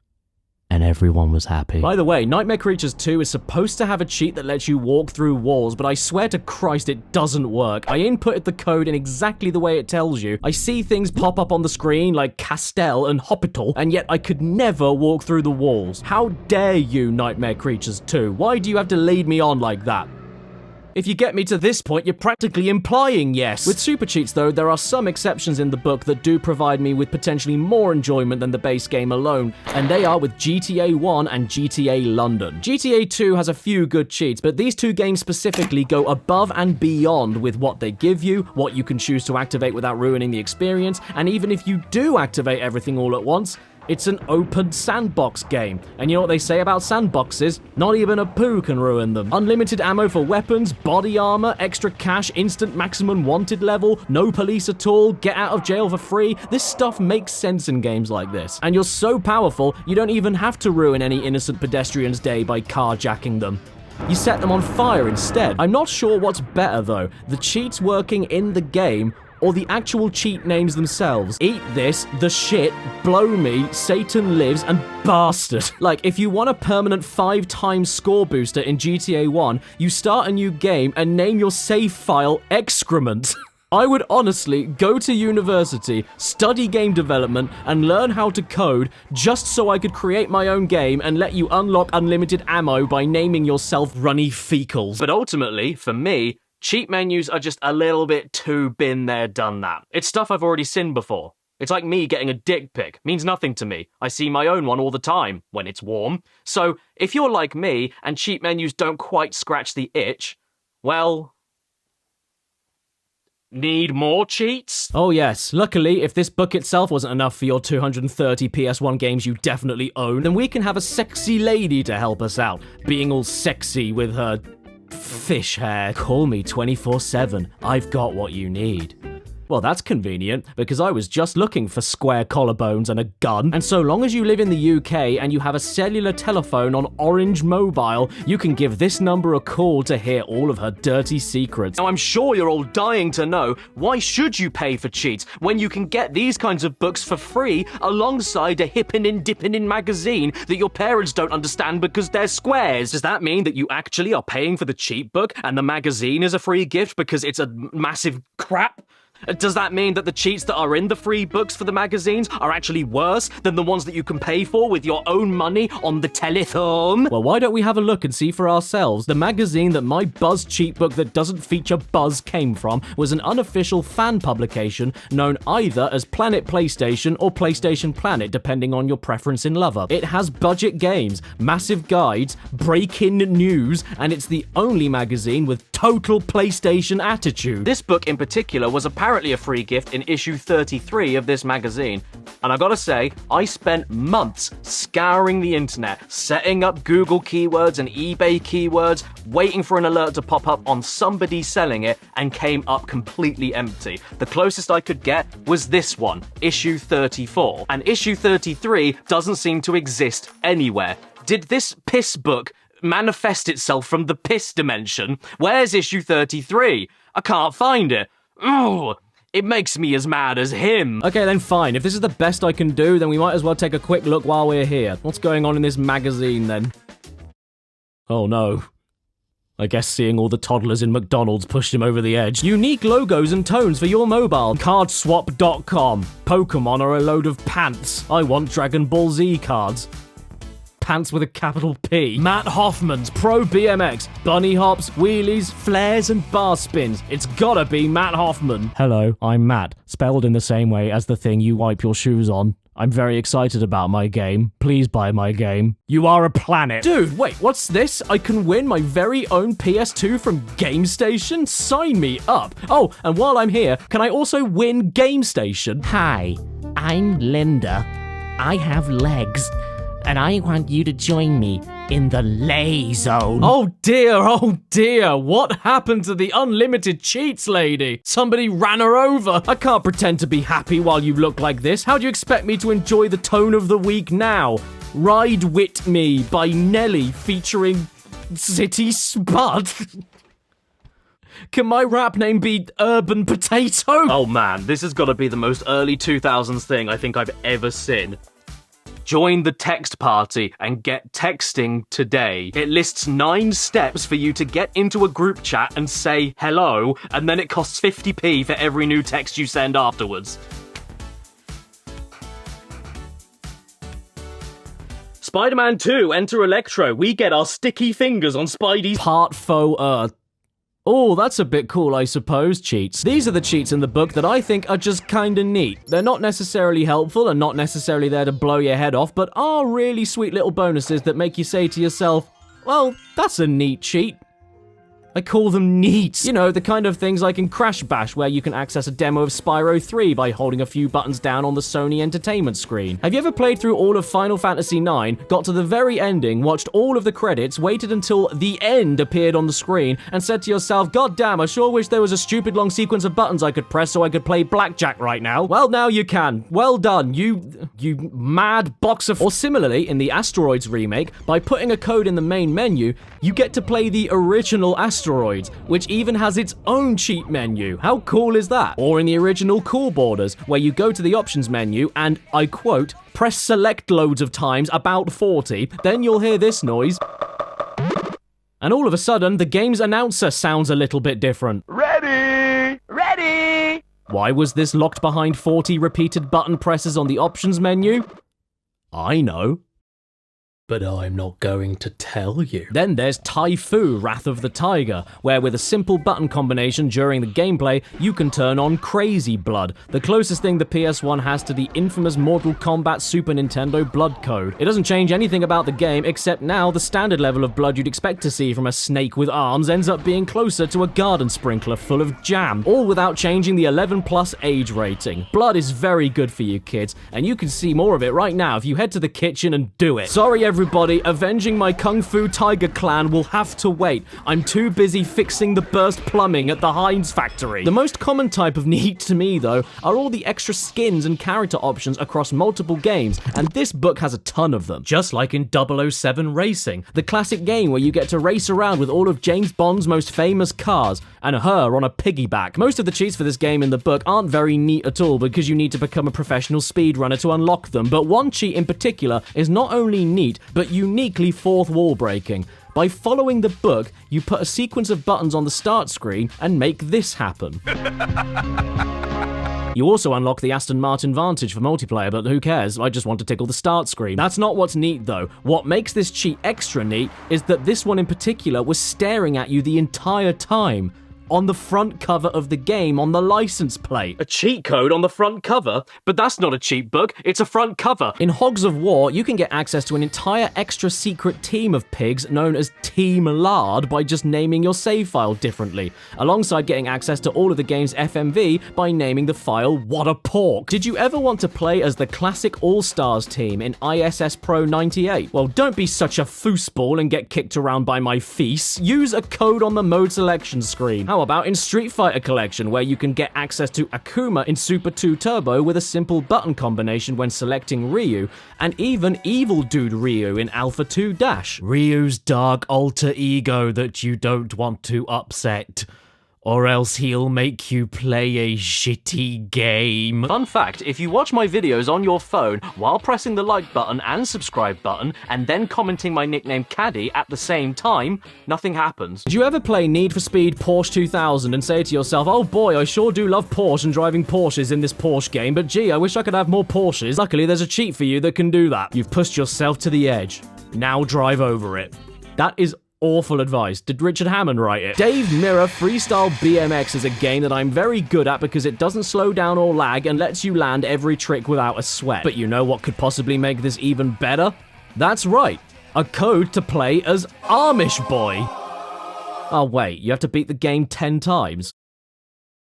And everyone was happy. By the way, Nightmare Creatures 2 is supposed to have a cheat that lets you walk through walls, but I swear to Christ it doesn't work. I inputted the code in exactly the way it tells you. I see things pop up on the screen like Castell and Hospital, and yet I could never walk through the walls. How dare you, Nightmare Creatures 2? Why do you have to lead me on like that? If you get me to this point, you're practically implying yes. With super cheats though, there are some exceptions in the book that do provide me with potentially more enjoyment than the base game alone, and they are with GTA 1 and GTA London. GTA 2 has a few good cheats, but these two games specifically go above and beyond with what they give you, what you can choose to activate without ruining the experience, and even if you do activate everything all at once, it's an open sandbox game. And you know what they say about sandboxes? Not even a poo can ruin them. Unlimited ammo for weapons, body armor, extra cash, instant maximum wanted level, no police at all, get out of jail for free. This stuff makes sense in games like this. And you're so powerful, you don't even have to ruin any innocent pedestrian's day by carjacking them. You set them on fire instead. I'm not sure what's better though, the cheats working in the game or the actual cheat names themselves. Eat this, the shit, blow me, Satan lives, and bastard. Like, if you want a permanent 5-time score booster in GTA 1, you start a new game and name your save file excrement. I would honestly go to university, study game development, and learn how to code just so I could create my own game and let you unlock unlimited ammo by naming yourself Runny Fecals. But ultimately, for me, cheat menus are just a little bit too been there, done that. It's stuff I've already seen before. It's like me getting a dick pic. Means nothing to me. I see my own one all the time, when it's warm. So, if you're like me, and cheat menus don't quite scratch the itch, well, need more cheats? Oh yes, luckily, if this book itself wasn't enough for your 230 PS1 games you definitely own, then we can have a sexy lady to help us out, being all sexy with her fish hair. Call me 24/7. I've got what you need. Well, that's convenient, because I was just looking for square collarbones and a gun. And so long as you live in the UK and you have a cellular telephone on Orange Mobile, you can give this number a call to hear all of her dirty secrets. Now, I'm sure you're all dying to know, why should you pay for cheats when you can get these kinds of books for free alongside a hippin' dippin' magazine that your parents don't understand because they're squares? Does that mean that you actually are paying for the cheat book and the magazine is a free gift because it's a massive crap? Does that mean that the cheats that are in the free books for the magazines are actually worse than the ones that you can pay for with your own money on the telephone? Well, why don't we have a look and see for ourselves? The magazine that my Buzz cheat book that doesn't feature Buzz came from was an unofficial fan publication known either as Planet PlayStation or PlayStation Planet, depending on your preference in lover. It has budget games, massive guides, break-in news, and it's the only magazine with total PlayStation attitude. This book in particular was apparently a free gift in issue 33 of this magazine. And I gotta say, I spent months scouring the internet, setting up Google keywords and eBay keywords, waiting for an alert to pop up on somebody selling it, and came up completely empty. The closest I could get was this one, issue 34. And issue 33 doesn't seem to exist anywhere. Did this piss book manifest itself from the piss dimension? Where's issue 33? I can't find it. Oh, it makes me as mad as him. Okay, then fine. If this is the best I can do, then we might as well take a quick look while we're here. What's going on in this magazine, then? Oh, no. I guess seeing all the toddlers in McDonald's pushed him over the edge. Unique logos and tones for your mobile. Cardswap.com. Pokemon are a load of pants. I want Dragon Ball Z cards. pants with a capital P. Matt Hoffman's Pro BMX, bunny hops, wheelies, flares, and bar spins. It's gotta be Matt Hoffman. Hello, I'm Matt, spelled in the same way as the thing you wipe your shoes on. I'm very excited about my game. Please buy my game. You are a planet. Dude, wait, what's this? I can win my very own PS2 from GameStation? Sign me up. Oh, and while I'm here, can I also win GameStation? Hi, I'm Linda. I have legs, and I want you to join me in the lay zone. Oh dear, what happened to the unlimited cheats lady? Somebody ran her over. I can't pretend to be happy while you look like this. How do you expect me to enjoy the tone of the week now? Ride Wit Me by Nelly featuring City Spud. Can my rap name be Urban Potato? Oh man, this has got to be the most early 2000s thing I think I've ever seen. Join the text party and get texting today. It lists 9 steps for you to get into a group chat and say hello, and then it costs 50p for every new text you send afterwards. Spider-Man 2, Enter Electro. We get our sticky fingers on Spidey's Part faux Earth. Oh, that's a bit cool, I suppose, cheats. These are the cheats in the book that I think are just kinda neat. They're not necessarily helpful and not necessarily there to blow your head off, but are really sweet little bonuses that make you say to yourself, well, that's a neat cheat. I call them neats. You know, the kind of things like in Crash Bash where you can access a demo of Spyro 3 by holding a few buttons down on the Sony Entertainment screen. Have you ever played through all of Final Fantasy IX, got to the very ending, watched all of the credits, waited until the end appeared on the screen, and said to yourself, God damn, I sure wish there was a stupid long sequence of buttons I could press so I could play blackjack right now? Well, now you can. Well done, you mad box of... Or similarly, in the Asteroids remake, by putting a code in the main menu, you get to play the original Asteroids, which even has its own cheat menu. How cool is that? Or in the original Cool Borders, where you go to the options menu and, I quote, press select loads of times, about 40, then you'll hear this noise. And all of a sudden, the game's announcer sounds a little bit different. Ready! Ready! Why was this locked behind 40 repeated button presses on the options menu? I know. But I'm not going to tell you. Then there's Taifu, Wrath of the Tiger, where with a simple button combination during the gameplay, you can turn on Crazy Blood, the closest thing the PS1 has to the infamous Mortal Kombat Super Nintendo blood code. It doesn't change anything about the game, except now the standard level of blood you'd expect to see from a snake with arms ends up being closer to a garden sprinkler full of jam, all without changing the 11+ age rating. Blood is very good for you kids, and you can see more of it right now if you head to the kitchen and do it. Sorry everybody, avenging my Kung Fu Tiger clan will have to wait. I'm too busy fixing the burst plumbing at the Heinz factory. The most common type of neat to me, though, are all the extra skins and character options across multiple games, and this book has a ton of them. Just like in 007 Racing, the classic game where you get to race around with all of James Bond's most famous cars, and her on a piggyback. Most of the cheats for this game in the book aren't very neat at all because you need to become a professional speedrunner to unlock them, but one cheat in particular is not only neat, but uniquely fourth wall breaking. By following the book, you put a sequence of buttons on the start screen and make this happen. You also unlock the Aston Martin Vantage for multiplayer, but who cares? I just want to tickle the start screen. That's not what's neat though. What makes this cheat extra neat is that this one in particular was staring at you the entire time. On the front cover of the game on the license plate. A cheat code on the front cover? But that's not a cheat book, it's a front cover. In Hogs of War, you can get access to an entire extra secret team of pigs known as Team Lard by just naming your save file differently, alongside getting access to all of the game's FMV by naming the file What a Pork. Did you ever want to play as the classic All-Stars team in ISS Pro 98? Well, don't be such a foosball and get kicked around by my feasts. Use a code on the mode selection screen. How about in Street Fighter Collection, where you can get access to Akuma in Super 2 Turbo with a simple button combination when selecting Ryu, and even Evil Dude Ryu in Alpha 2 Dash. Ryu's dark alter ego that you don't want to upset, or else he'll make you play a shitty game. Fun fact, if you watch my videos on your phone while pressing the like button and subscribe button, and then commenting my nickname Caddy at the same time, nothing happens. Did you ever play Need for Speed Porsche 2000 and say to yourself, oh boy, I sure do love Porsche and driving Porsches in this Porsche game, but gee, I wish I could have more Porsches. Luckily, there's a cheat for you that can do that. You've pushed yourself to the edge. Now drive over it. That is awful advice. Did Richard Hammond write it? Dave Mirror Freestyle BMX is a game that I'm very good at because it doesn't slow down or lag and lets you land every trick without a sweat. But you know what could possibly make this even better? That's right, a code to play as Amish Boy. Oh wait, you have to beat the game 10 times?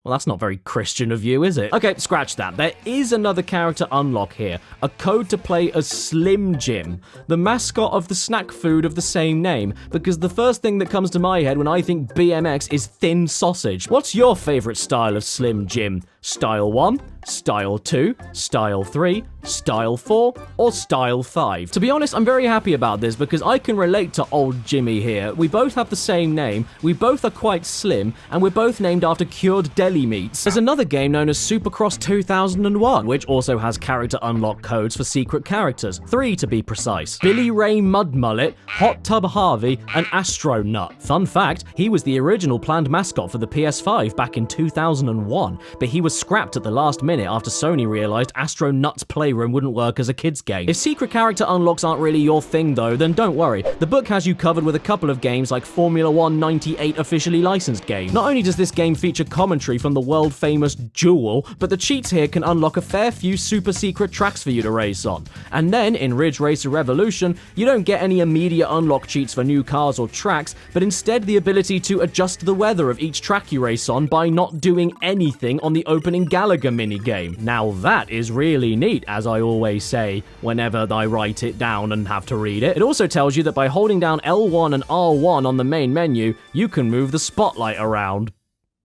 Well, that's not very Christian of you, is it? Okay, scratch that. There is another character unlock here. A code to play as Slim Jim, the mascot of the snack food of the same name, because the first thing that comes to my head when I think BMX is thin sausage. What's your favorite style of Slim Jim? Style 1, Style 2, Style 3, Style 4, or Style 5? To be honest, I'm very happy about this because I can relate to old Jimmy here. We both have the same name, we both are quite slim, and we're both named after cured deli meats. There's another game known as Supercross 2001, which also has character unlock codes for secret characters, 3 to be precise. Billy Ray Mud Mullet, Hot Tub Harvey, and Astro Nut. Fun fact, he was the original planned mascot for the PS5 back in 2001, but he was scrapped at the last minute after Sony realized Astro Nut's Playroom wouldn't work as a kids game. If secret character unlocks aren't really your thing though, then don't worry. The book has you covered with a couple of games like Formula 1 98 officially licensed game. Not only does this game feature commentary from the world famous Jewel, but the cheats here can unlock a fair few super secret tracks for you to race on. And then in Ridge Racer Revolution, you don't get any immediate unlock cheats for new cars or tracks, but instead the ability to adjust the weather of each track you race on by not doing anything on the opening Gallagher minigame. Now that is really neat, as I always say whenever I write it down and have to read it. It also tells you that by holding down L1 and R1 on the main menu, you can move the spotlight around.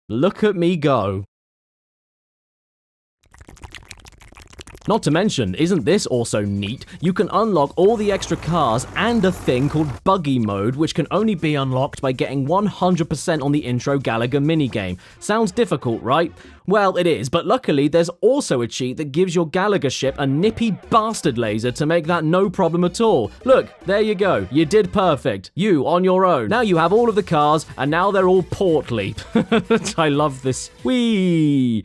Look at me go. Not to mention, isn't this also neat? You can unlock all the extra cars and a thing called Buggy Mode, which can only be unlocked by getting 100% on the intro Gallagher minigame. Sounds difficult, right? Well, it is, but luckily there's also a cheat that gives your Gallagher ship a nippy bastard laser to make that no problem at all. Look, there you go. You did perfect. You on your own. Now you have all of the cars, and now they're all portly. I love this. Wee.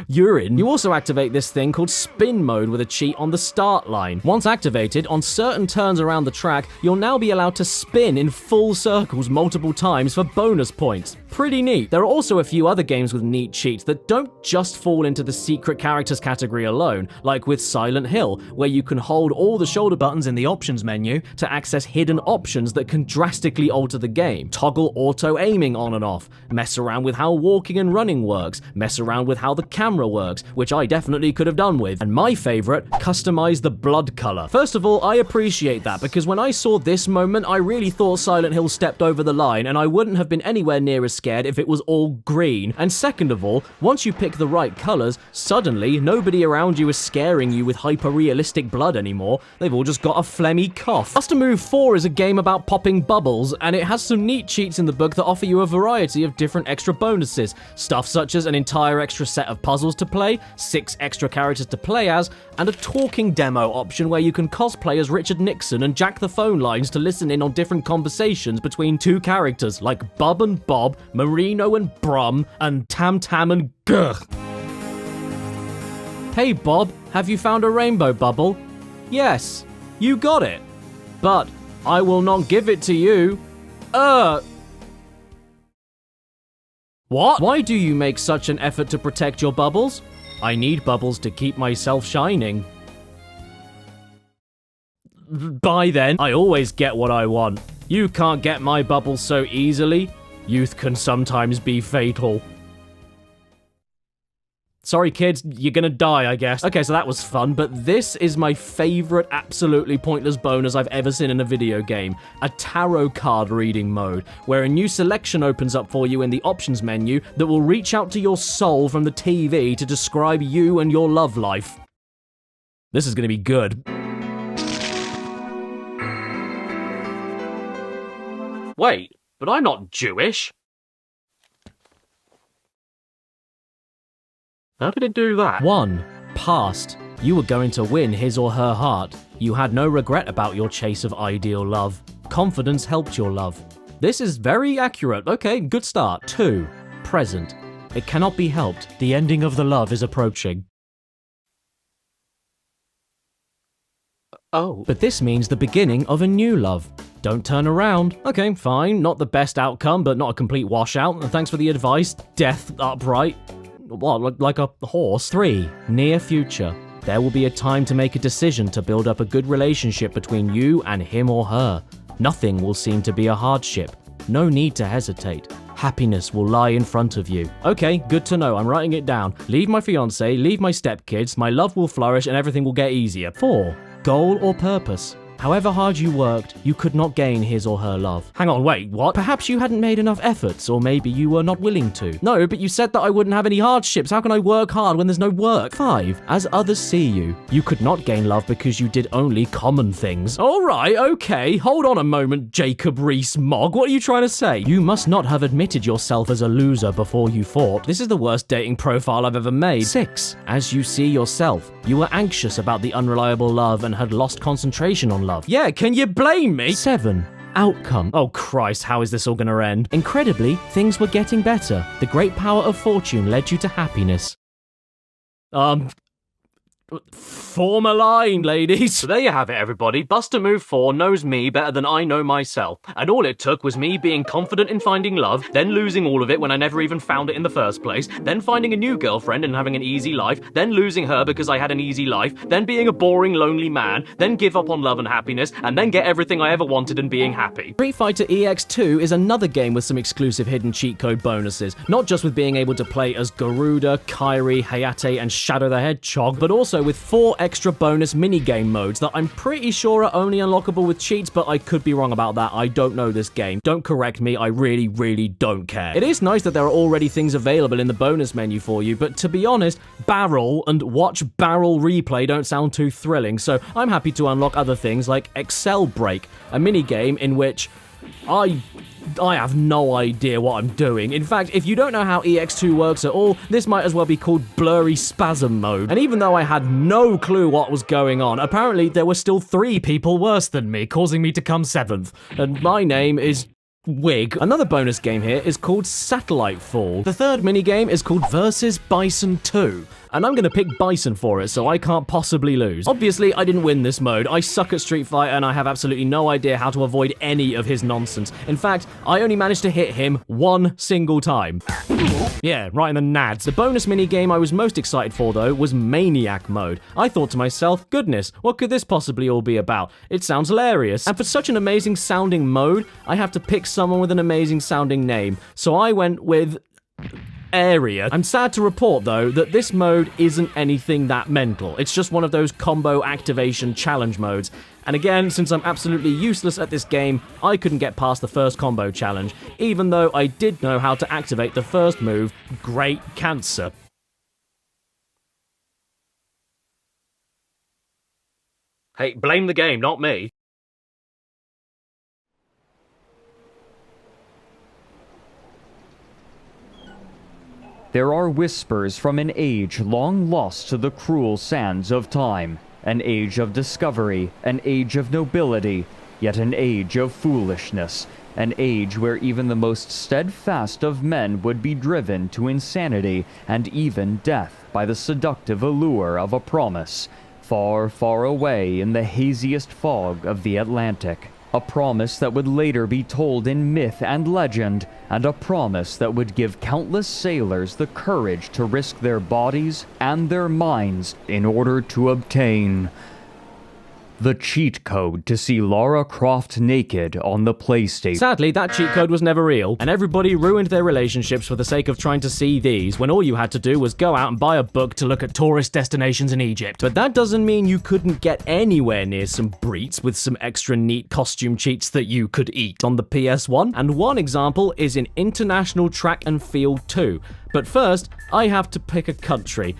You're in. You also activate this thing called Spin Mode with a cheat on the start line. Once activated, on certain turns around the track, you'll now be allowed to spin in full circles multiple times for bonus points. Pretty neat. There are also a few other games with neat cheats that don't just fall into the secret characters category alone, like with Silent Hill, where you can hold all the shoulder buttons in the options menu to access hidden options that can drastically alter the game. Toggle auto aiming on and off, mess around with how walking and running works, mess around with how the camera works, which I definitely could have done with. And my favorite, customize the blood color. First of all, I appreciate that because when I saw this moment, I really thought Silent Hill stepped over the line and I wouldn't have been anywhere near as scared if it was all green. And second of all, once you pick the right colors, suddenly nobody around you is scaring you with hyper-realistic blood anymore. They've all just got a phlegmy cough. Bust a Move 4 is a game about popping bubbles, and it has some neat cheats in the book that offer you a variety of different extra bonuses. Stuff such as an entire extra set of puzzles to play, 6 extra characters to play as, and a talking demo option where you can cosplay as Richard Nixon and jack the phone lines to listen in on different conversations between 2 characters like Bub and Bob, Marino and Brum, and Tam Tam and Gurgh. Hey Bob, have you found a rainbow bubble? Yes, you got it. But I will not give it to you. What? Why do you make such an effort to protect your bubbles? I need bubbles to keep myself shining. Bye then. I always get what I want. You can't get my bubbles so easily. Youth can sometimes be fatal. Sorry kids, you're gonna die, I guess. Okay, so that was fun, but this is my favorite absolutely pointless bonus I've ever seen in a video game. A tarot card reading mode, where a new selection opens up for you in the options menu that will reach out to your soul from the TV to describe you and your love life. This is gonna be good. Wait, but I'm not Jewish. How did it do that? 1. Past. You were going to win his or her heart. You had no regret about your chase of ideal love. Confidence helped your love. This is very accurate. Okay, good start. 2. Present. It cannot be helped. The ending of the love is approaching. Oh. But this means the beginning of a new love. Don't turn around. Okay, fine. Not the best outcome, but not a complete washout. Thanks for the advice. Death upright. What, like a horse? 3. Near future. There will be a time to make a decision to build up a good relationship between you and him or her. Nothing will seem to be a hardship. No need to hesitate. Happiness will lie in front of you. Okay, good to know. I'm writing it down. Leave my fiancé, leave my stepkids, my love will flourish and everything will get easier. 4. Goal or purpose. However hard you worked, you could not gain his or her love. Hang on, wait, what? Perhaps you hadn't made enough efforts, or maybe you were not willing to. No, but you said that I wouldn't have any hardships. How can I work hard when there's no work? 5. As others see you. You could not gain love because you did only common things. All right, okay. Hold on a moment, Jacob Rees-Mogg. What are you trying to say? You must not have admitted yourself as a loser before you fought. This is the worst dating profile I've ever made. 6. As you see yourself. You were anxious about the unreliable love and had lost concentration on love. Yeah, can you blame me? 7. Outcome. Oh Christ, how is this all gonna end? Incredibly, things were getting better. The great power of fortune led you to happiness. Form a line, ladies. So there you have it, everybody. Buster Move 4 knows me better than I know myself. And all it took was me being confident in finding love, then losing all of it when I never even found it in the first place, then finding a new girlfriend and having an easy life, then losing her because I had an easy life, then being a boring, lonely man, then give up on love and happiness, and then get everything I ever wanted and being happy. Street Fighter EX2 is another game with some exclusive hidden cheat code bonuses, not just with being able to play as Garuda, Kairi, Hayate, and Shadow the Hedgehog, but also with 4 extra bonus minigame modes that I'm pretty sure are only unlockable with cheats, but I could be wrong about that. I don't know this game. Don't correct me, I really don't care. It is nice that there are already things available in the bonus menu for you, but to be honest, barrel and watch barrel replay don't sound too thrilling, so I'm happy to unlock other things like Excel Break, a minigame in which I have no idea what I'm doing. In fact, if you don't know how EX2 works at all, this might as well be called Blurry Spasm Mode. And even though I had no clue what was going on, apparently there were still 3 people worse than me, causing me to come 7th. And my name is Wig. Another bonus game here is called Satellite Fall. The third minigame is called Versus Bison 2. And I'm gonna pick Bison for it, so I can't possibly lose. Obviously, I didn't win this mode. I suck at Street Fighter and I have absolutely no idea how to avoid any of his nonsense. In fact, I only managed to hit him 1 single time. Yeah, right in the nads. The bonus minigame I was most excited for, though, was Maniac Mode. I thought to myself, goodness, what could this possibly all be about? It sounds hilarious. And for such an amazing sounding mode, I have to pick someone with an amazing sounding name. So I went with Area. I'm sad to report, though, that this mode isn't anything that mental. It's just one of those combo activation challenge modes. And again, since I'm absolutely useless at this game, I couldn't get past the first combo challenge, even though I did know how to activate the first move, Great Cancer. Hey, blame the game, not me. There are whispers from an age long lost to the cruel sands of time, an age of discovery, an age of nobility, yet an age of foolishness, an age where even the most steadfast of men would be driven to insanity and even death by the seductive allure of a promise, far, far away in the haziest fog of the Atlantic. A promise that would later be told in myth and legend, and a promise that would give countless sailors the courage to risk their bodies and their minds in order to obtain the cheat code to see Lara Croft naked on the PlayStation. Sadly, that cheat code was never real, and everybody ruined their relationships for the sake of trying to see these, when all you had to do was go out and buy a book to look at tourist destinations in Egypt. But that doesn't mean you couldn't get anywhere near some breets with some extra neat costume cheats that you could eat on the PS1, and one example is in International Track and Field 2. But first, I have to pick a country.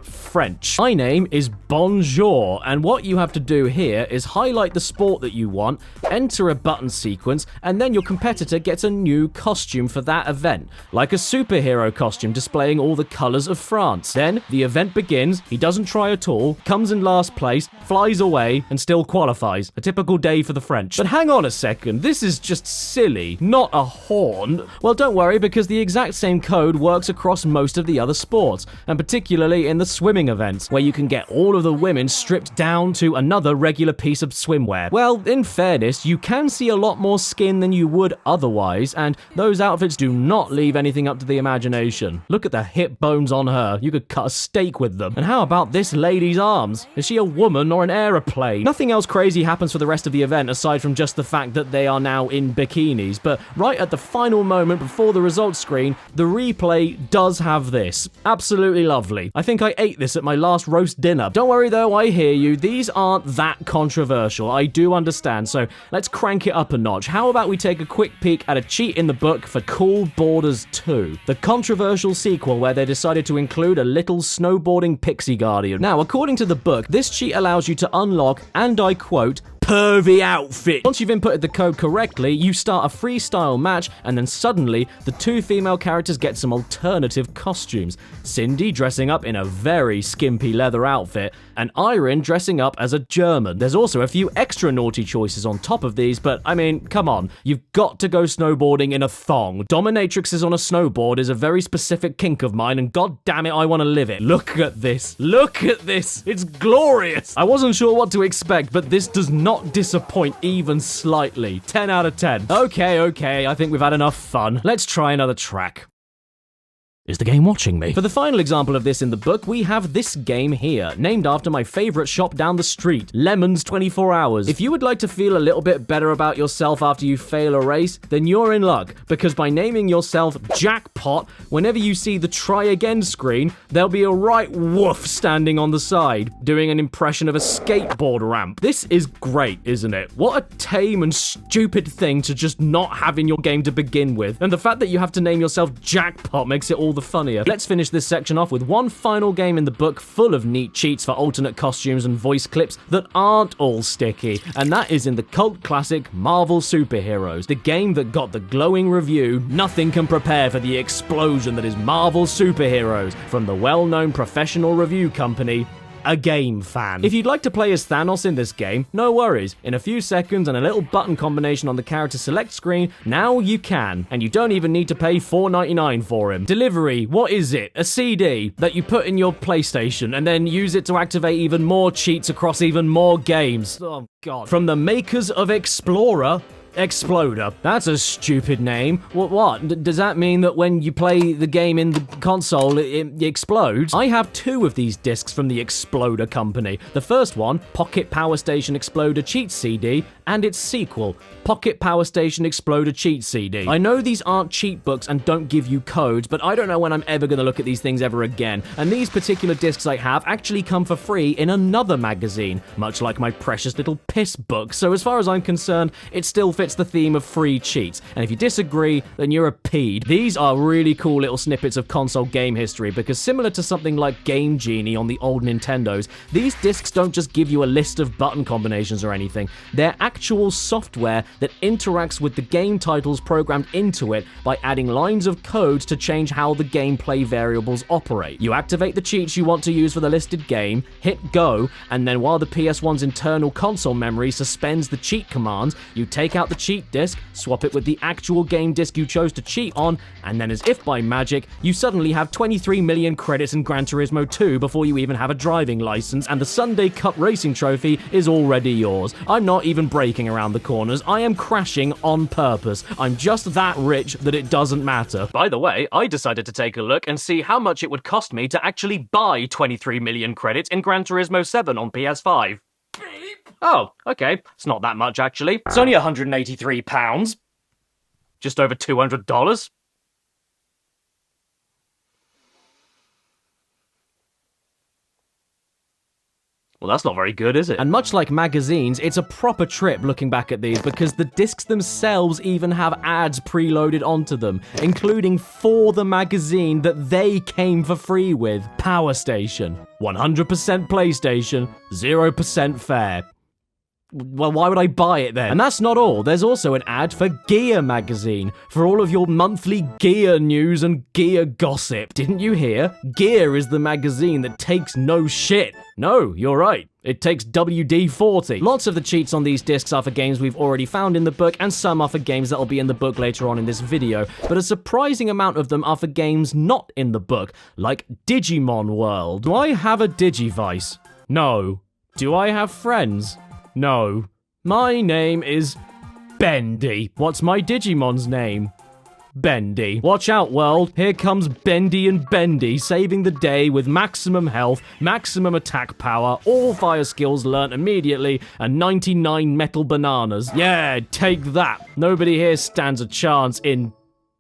French. My name is Bonjour, and what you have to do here is highlight the sport that you want, enter a button sequence, and then your competitor gets a new costume for that event, like a superhero costume displaying all the colors of France. Then the event begins, he doesn't try at all, comes in last place, flies away, and still qualifies. A typical day for the French. But hang on a second, this is just silly, not a horn. Well, don't worry, because the exact same code works across most of the other sports, and particularly in the swimming events, where you can get all of the women stripped down to another regular piece of swimwear. Well, in fairness, you can see a lot more skin than you would otherwise, and those outfits do not leave anything up to the imagination. Look at the hip bones on her. You could cut a steak with them. And how about this lady's arms? Is she a woman or an aeroplane? Nothing else crazy happens for the rest of the event aside from just the fact that they are now in bikinis, but right at the final moment before the results screen, the replay does have this. Absolutely lovely. I think I ate this at my last roast dinner. Don't worry though, I hear you. These aren't that controversial. I do understand, so let's crank it up a notch. How about we take a quick peek at a cheat in the book for Cool Borders 2, the controversial sequel where they decided to include a little snowboarding pixie guardian. Now, according to the book, this cheat allows you to unlock, and I quote, pervy outfit. Once you've inputted the code correctly, you start a freestyle match, and then suddenly, the two female characters get some alternative costumes. Cindy dressing up in a very skimpy leather outfit, and Irene dressing up as a German. There's also a few extra naughty choices on top of these, but I mean, come on, you've got to go snowboarding in a thong. Dominatrixes on a snowboard is a very specific kink of mine, and god damn it, I want to live it. Look at this. Look at this. It's glorious. I wasn't sure what to expect, but this does not disappoint even slightly. 10 out of 10. Okay, I think we've had enough fun. Let's try another track. Is the game watching me? For the final example of this in the book, we have this game here, named after my favorite shop down the street, Lemon's 24 Hours. If you would like to feel a little bit better about yourself after you fail a race, then you're in luck, because by naming yourself Jackpot, whenever you see the try again screen, there'll be a right woof standing on the side, doing an impression of a skateboard ramp. This is great, isn't it? What a tame and stupid thing to just not have in your game to begin with. And the fact that you have to name yourself Jackpot makes it all the funnier. Let's finish this section off with one final game in the book full of neat cheats for alternate costumes and voice clips that aren't all sticky, and that is in the cult classic Marvel Superheroes, the game that got the glowing review, "Nothing can prepare for the explosion that is Marvel Superheroes," from the well-known professional review company, A Game Fan. If you'd like to play as Thanos in this game, no worries. In a few seconds and a little button combination on the character select screen, now you can. And you don't even need to pay $4.99 for him. Delivery, what is it? A CD that you put in your PlayStation and then use it to activate even more cheats across even more games. Oh god. From the makers of Exploder. That's a stupid name. What? Does that mean that when you play the game in the console, it explodes? I have two of these discs from the Exploder company. The first one, Pocket Power Station Exploder Cheat CD, and its sequel, Pocket Power Station Exploder Cheat CD. I know these aren't cheat books and don't give you codes, but I don't know when I'm ever going to look at these things ever again. And these particular discs I have actually come for free in another magazine, much like my precious little piss book. So as far as I'm concerned, it still fits the theme of free cheats. And if you disagree, then you're a peed. These are really cool little snippets of console game history, because similar to something like Game Genie on the old Nintendos, these discs don't just give you a list of button combinations or anything. They're actual software that interacts with the game titles programmed into it by adding lines of code to change how the gameplay variables operate. You activate the cheats you want to use for the listed game, hit go, and then while the PS1's internal console memory suspends the cheat commands, you take out the cheat disk, swap it with the actual game disk you chose to cheat on, and then as if by magic, you suddenly have 23 million credits in Gran Turismo 2 before you even have a driving license, and the Sunday Cup Racing Trophy is already yours. I'm not even braking around the corners, I am crashing on purpose. I'm just that rich that it doesn't matter. By the way, I decided to take a look and see how much it would cost me to actually buy 23 million credits in Gran Turismo 7 on PS5. Oh, okay. It's not that much, actually. It's only £183. Just over $200. Well, that's not very good, is it? And much like magazines, it's a proper trip looking back at these, because the discs themselves even have ads preloaded onto them, including for the magazine that they came for free with, Power Station. 100% PlayStation, 0% fair. Well, why would I buy it then? And that's not all. There's also an ad for Gear magazine, for all of your monthly gear news and gear gossip. Didn't you hear? Gear is the magazine that takes no shit. No, you're right. It takes WD-40. Lots of the cheats on these discs are for games we've already found in the book, and some are for games that'll be in the book later on in this video, but a surprising amount of them are for games not in the book, like Digimon World. Do I have a Digivice? No. Do I have friends? No. My name is Bendy. What's my Digimon's name? Bendy. Watch out, world. Here comes Bendy and Bendy, saving the day with maximum health, maximum attack power, all fire skills learnt immediately, and 99 metal bananas. Yeah, take that. Nobody here stands a chance in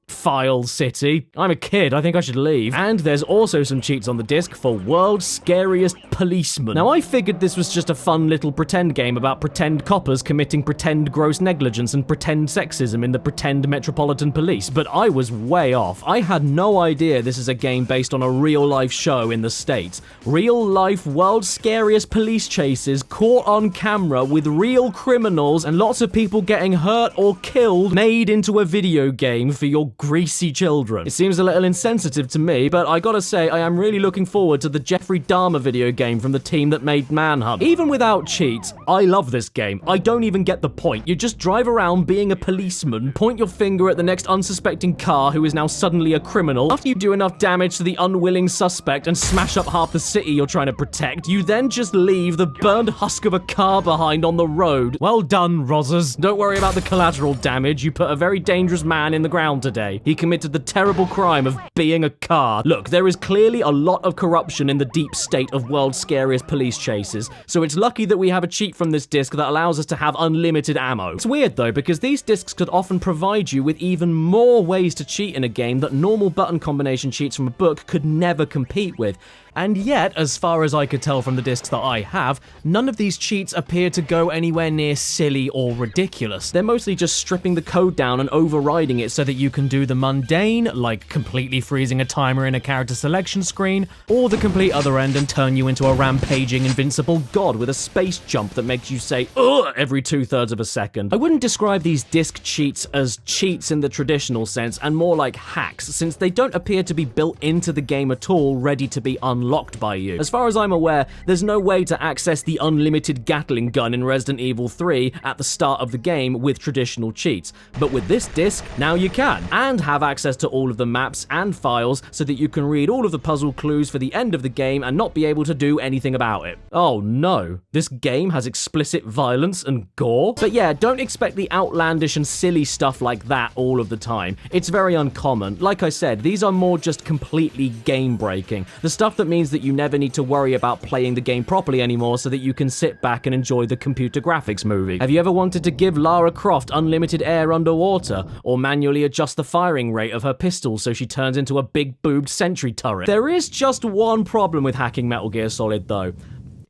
File City. I'm a kid, I think I should leave. And there's also some cheats on the disc for World's Scariest Policeman. Now, I figured this was just a fun little pretend game about pretend coppers committing pretend gross negligence and pretend sexism in the pretend Metropolitan Police, but I was way off. I had no idea this is a game based on a real-life show in the States. Real-life World's Scariest Police chases caught on camera with real criminals and lots of people getting hurt or killed made into a video game for your greasy children. It seems a little insensitive to me, but I gotta say, I am really looking forward to the Jeffrey Dahmer video game from the team that made Manhunt. Even without cheats, I love this game. I don't even get the point. You just drive around being a policeman, point your finger at the next unsuspecting car who is now suddenly a criminal. After you do enough damage to the unwilling suspect and smash up half the city you're trying to protect, you then just leave the burned husk of a car behind on the road. Well done, Rozzers. Don't worry about the collateral damage. You put a very dangerous man in the ground today. He committed the terrible crime of being a car. Look, there is clearly a lot of corruption in the deep state of World's Scariest Police chases, so it's lucky that we have a cheat from this disc that allows us to have unlimited ammo. It's weird though, because these discs could often provide you with even more ways to cheat in a game that normal button combination cheats from a book could never compete with. And yet, as far as I could tell from the discs that I have, none of these cheats appear to go anywhere near silly or ridiculous. They're mostly just stripping the code down and overriding it so that you can do the mundane, like completely freezing a timer in a character selection screen, or the complete other end and turn you into a rampaging invincible god with a space jump that makes you say ugh every 2/3 of a second. I wouldn't describe these disc cheats as cheats in the traditional sense, and more like hacks, since they don't appear to be built into the game at all, ready to be unlocked by you. As far as I'm aware, there's no way to access the unlimited Gatling gun in Resident Evil 3 at the start of the game with traditional cheats, but with this disc, now you can, and have access to all of the maps and files so that you can read all of the puzzle clues for the end of the game and not be able to do anything about it. Oh no, this game has explicit violence and gore? But yeah, don't expect the outlandish and silly stuff like that all of the time. It's very uncommon. Like I said, these are more just completely game-breaking. The stuff that means that you never need to worry about playing the game properly anymore so that you can sit back and enjoy the computer graphics movie. Have you ever wanted to give Lara Croft unlimited air underwater, or manually adjust the firing rate of her pistol so she turns into a big-boobed sentry turret? There is just one problem with hacking Metal Gear Solid though.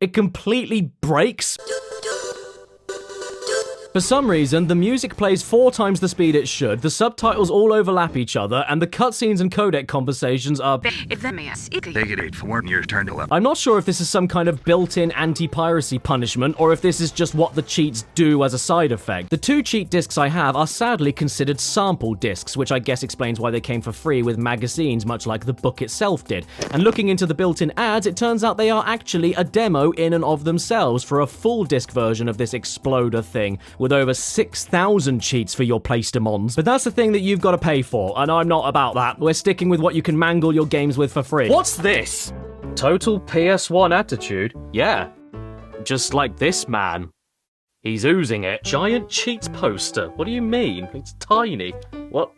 It completely breaks. For some reason, the music plays 4 times the speed it should, the subtitles all overlap each other, and the cutscenes and codec conversations are... Negative 4 years turned 11. I'm not sure if this is some kind of built-in anti-piracy punishment, or if this is just what the cheats do as a side effect. The 2 cheat discs I have are sadly considered sample discs, which I guess explains why they came for free with magazines, much like the book itself did. And looking into the built-in ads, it turns out they are actually a demo in and of themselves for a full disc version of this exploder thing, with over 6,000 cheats for your Playstamons. But that's the thing that you've got to pay for, and I'm not about that. We're sticking with what you can mangle your games with for free. What's this? Total PS1 attitude? Yeah. Just like this man. He's oozing it. Giant cheats poster. What do you mean? It's tiny. What?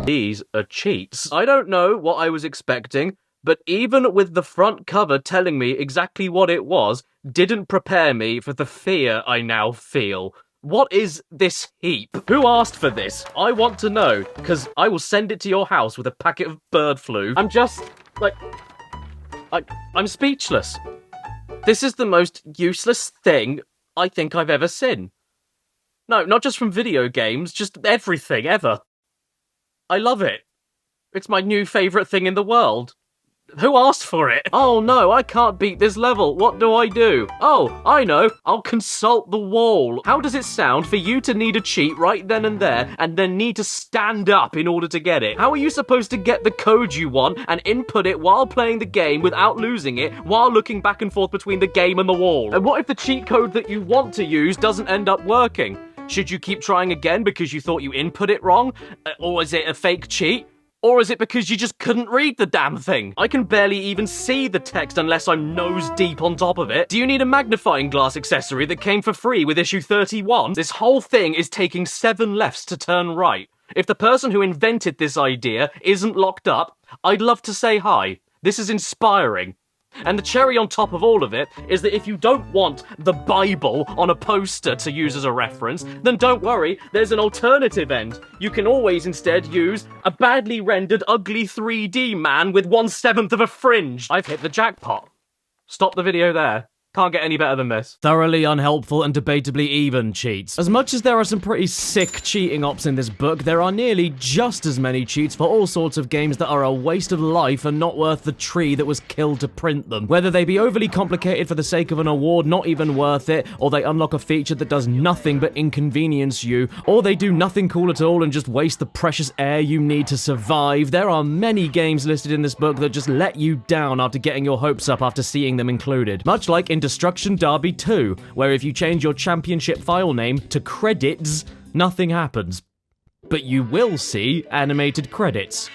These are cheats. I don't know what I was expecting, but even with the front cover telling me exactly what it was, didn't prepare me for the fear I now feel. What is this heap? Who asked for this? I want to know, because I will send it to your house with a packet of bird flu. I'm just, like... I'm speechless. This is the most useless thing I think I've ever seen. No, not just from video games, just everything, ever. I love it. It's my new favourite thing in the world. Who asked for it? Oh no, I can't beat this level. What do I do? Oh, I know. I'll consult the wall. How does it sound for you to need a cheat right then and there and then need to stand up in order to get it? How are you supposed to get the code you want and input it while playing the game without losing it while looking back and forth between the game and the wall? And what if the cheat code that you want to use doesn't end up working? Should you keep trying again because you thought you input it wrong? Or is it a fake cheat? Or is it because you just couldn't read the damn thing? I can barely even see the text unless I'm nose deep on top of it. Do you need a magnifying glass accessory that came for free with issue 31? This whole thing is taking 7 lefts to turn right. If the person who invented this idea isn't locked up, I'd love to say hi. This is inspiring. And the cherry on top of all of it is that if you don't want the Bible on a poster to use as a reference, then don't worry, there's an alternative end. You can always instead use a badly rendered ugly 3D man with 1/7 of a fringe. I've hit the jackpot. Stop the video there. Can't get any better than this. Thoroughly unhelpful and debatably even cheats. As much as there are some pretty sick cheating ops in this book, there are nearly just as many cheats for all sorts of games that are a waste of life and not worth the tree that was killed to print them. Whether they be overly complicated for the sake of an award not even worth it, or they unlock a feature that does nothing but inconvenience you, or they do nothing cool at all and just waste the precious air you need to survive, there are many games listed in this book that just let you down after getting your hopes up after seeing them included. Much like in Destruction Derby 2, where if you change your championship file name to credits, nothing happens. But you will see animated credits.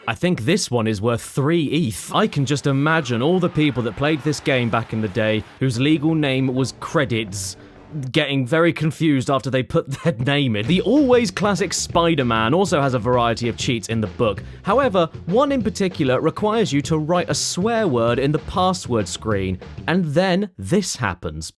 I think this one is worth 3 ETH. I can just imagine all the people that played this game back in the day, whose legal name was Credits, getting very confused after they put their name in. The always classic Spider-Man also has a variety of cheats in the book. However, one in particular requires you to write a swear word in the password screen, and then this happens.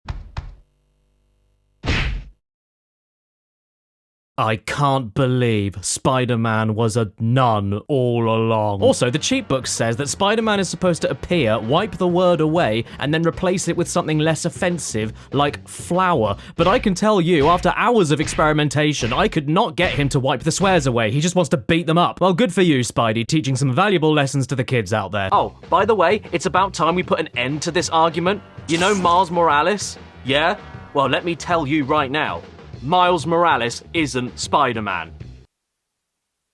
I can't believe Spider-Man was a nun all along. Also, the cheat book says that Spider-Man is supposed to appear, wipe the word away, and then replace it with something less offensive, like flower. But I can tell you, after hours of experimentation, I could not get him to wipe the swears away. He just wants to beat them up. Well, good for you, Spidey, teaching some valuable lessons to the kids out there. Oh, by the way, it's about time we put an end to this argument. You know Miles Morales? Yeah? Well, let me tell you right now. Miles Morales isn't Spider-Man.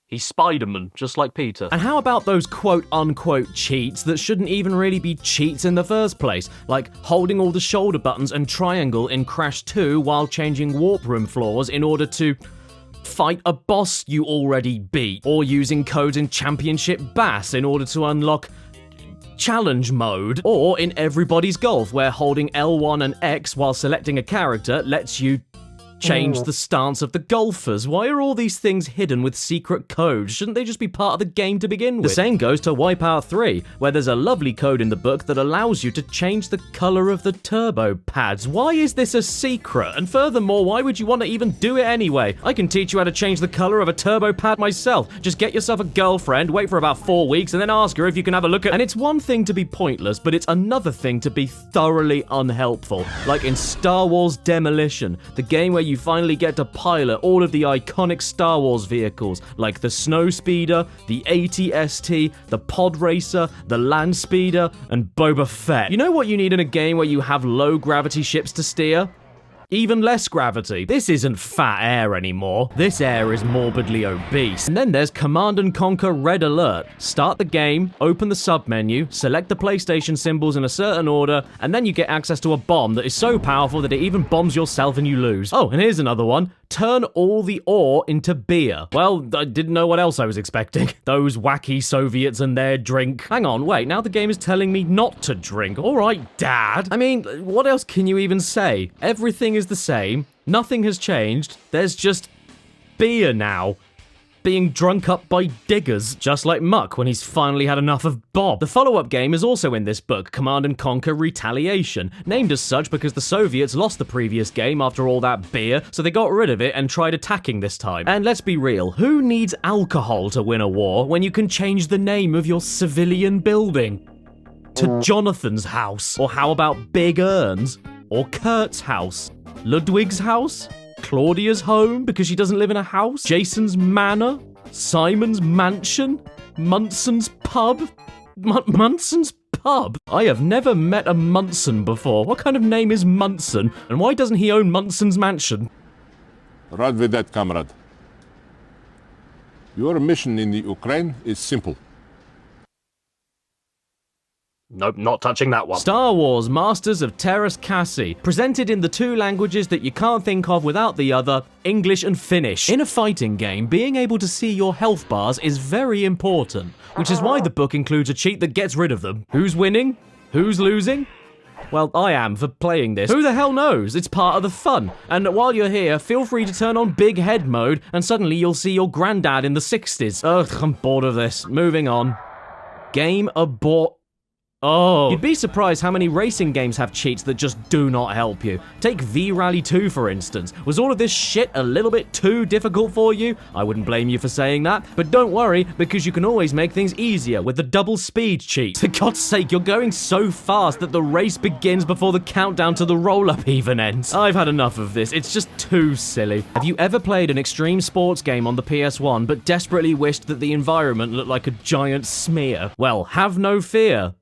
He's Spider-Man, just like Peter. And how about those quote-unquote cheats that shouldn't even really be cheats in the first place? Like holding all the shoulder buttons and triangle in Crash 2 while changing warp room floors in order to fight a boss you already beat. Or using codes in Championship Bass in order to unlock challenge mode. Or in Everybody's Golf, where holding L1 and X while selecting a character lets you change the stance of the golfers. Why are all these things hidden with secret codes? Shouldn't they just be part of the game to begin with? The same goes to Wipeout 3, where there's a lovely code in the book that allows you to change the color of the turbo pads. Why is this a secret? And furthermore, why would you want to even do it anyway? I can teach you how to change the color of a turbo pad myself. Just get yourself a girlfriend, wait for about 4 weeks, and then ask her if you can have a look at. And it's one thing to be pointless, but it's another thing to be thoroughly unhelpful. Like in Star Wars Demolition, the game where you finally get to pilot all of the iconic Star Wars vehicles, like the Snowspeeder, the AT-ST, the Pod Racer, the Land Speeder, and Boba Fett. You know what you need in a game where you have low gravity ships to steer? Even less gravity. This isn't fat air anymore. This air is morbidly obese. And then there's Command & Conquer Red Alert. Start the game, open the submenu, select the PlayStation symbols in a certain order, and then you get access to a bomb that is so powerful that it even bombs yourself and you lose. Oh, and here's another one. Turn all the ore into beer. Well, I didn't know what else I was expecting. Those wacky Soviets and their drink. Hang on, wait, now the game is telling me not to drink. All right, Dad. I mean, what else can you even say? Everything is the same. Nothing has changed. There's just beer now. Being drunk up by diggers, just like Muck when he's finally had enough of Bob. The follow-up game is also in this book, Command & Conquer Retaliation, named as such because the Soviets lost the previous game after all that beer, so they got rid of it and tried attacking this time. And let's be real, who needs alcohol to win a war when you can change the name of your civilian building to Jonathan's house? Or how about Big Ern's? Or Kurt's house? Ludwig's house? Claudia's home because she doesn't live in a house? Jason's manor? Simon's mansion? Munson's pub? Munson's pub? I have never met a Munson before. What kind of name is Munson? And why doesn't he own Munson's mansion? Rad with that, comrade. Your mission in the Ukraine is simple. Nope, not touching that one. Star Wars Masters of Terras Cassi, presented in the two languages that you can't think of without the other, English and Finnish. In a fighting game, being able to see your health bars is very important, which is why the book includes a cheat that gets rid of them. Who's winning? Who's losing? Well, I am for playing this. Who the hell knows? It's part of the fun. And while you're here, feel free to turn on big head mode, and suddenly you'll see your granddad in the 60s. Ugh, I'm bored of this. Moving on. Game abort. Oh. You'd be surprised how many racing games have cheats that just do not help you. Take V-Rally 2 for instance. Was all of this shit a little bit too difficult for you? I wouldn't blame you for saying that, but don't worry, because you can always make things easier with the double speed cheat. For God's sake, you're going so fast that the race begins before the countdown to the roll-up even ends. I've had enough of this, it's just too silly. Have you ever played an extreme sports game on the PS1 but desperately wished that the environment looked like a giant smear? Well, have no fear.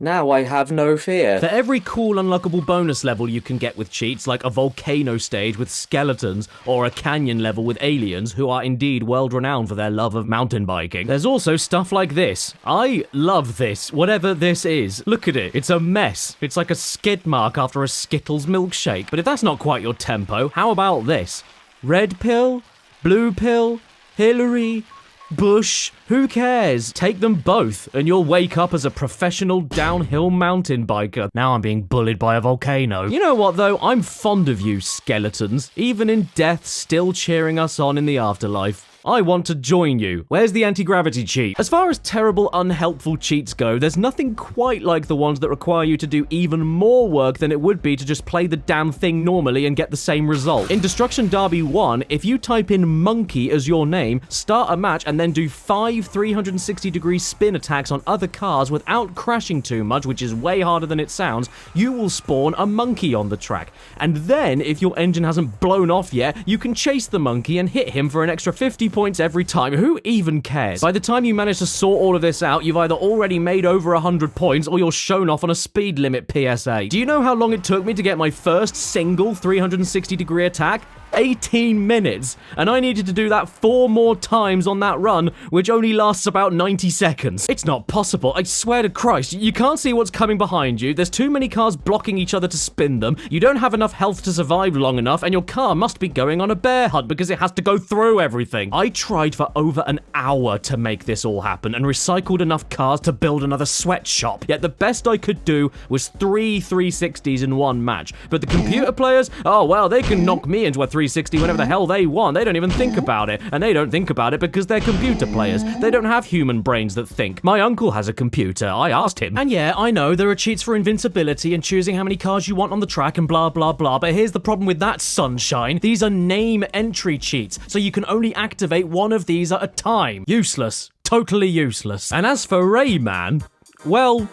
Now I have no fear. For every cool unlockable bonus level you can get with cheats, like a volcano stage with skeletons, or a canyon level with aliens, who are indeed world-renowned for their love of mountain biking, there's also stuff like this. I love this, whatever this is. Look at it, it's a mess. It's like a skid mark after a Skittles milkshake. But if that's not quite your tempo, how about this? Red pill? Blue pill? Hillary? Bush, who cares? Take them both, and you'll wake up as a professional downhill mountain biker. Now I'm being bullied by a volcano. You know what though? I'm fond of you, skeletons. Even in death, still cheering us on in the afterlife. I want to join you. Where's the anti-gravity cheat? As far as terrible, unhelpful cheats go, there's nothing quite like the ones that require you to do even more work than it would be to just play the damn thing normally and get the same result. In Destruction Derby 1, if you type in monkey as your name, start a match, and then do 5 360-degree spin attacks on other cars without crashing too much, which is way harder than it sounds, you will spawn a monkey on the track. And then, if your engine hasn't blown off yet, you can chase the monkey and hit him for an extra 50 points every time. Who even cares? By the time you manage to sort all of this out, you've either already made over 100 points or you're shown off on a speed limit PSA. Do you know how long it took me to get my first single 360-degree attack? 18 minutes, and I needed to do that 4 more times on that run, which only lasts about 90 seconds. It's not possible, I swear to Christ. You can't see what's coming behind you, there's too many cars blocking each other to spin them, you don't have enough health to survive long enough, and your car must be going on a bear hunt because it has to go through everything. I tried for over an hour to make this all happen, and recycled enough cars to build another sweatshop, yet the best I could do was 3 360s in one match. But the computer players, oh well, they can knock me into a 360 whenever the hell they want. They don't even think about it. And they don't think about it because they're computer players. They don't have human brains that think. My uncle has a computer. I asked him. And yeah, I know there are cheats for invincibility and choosing how many cars you want on the track and blah blah blah, but here's the problem with that, sunshine. These are name entry cheats, so you can only activate one of these at a time. Useless. Totally useless. And as for Rayman, well,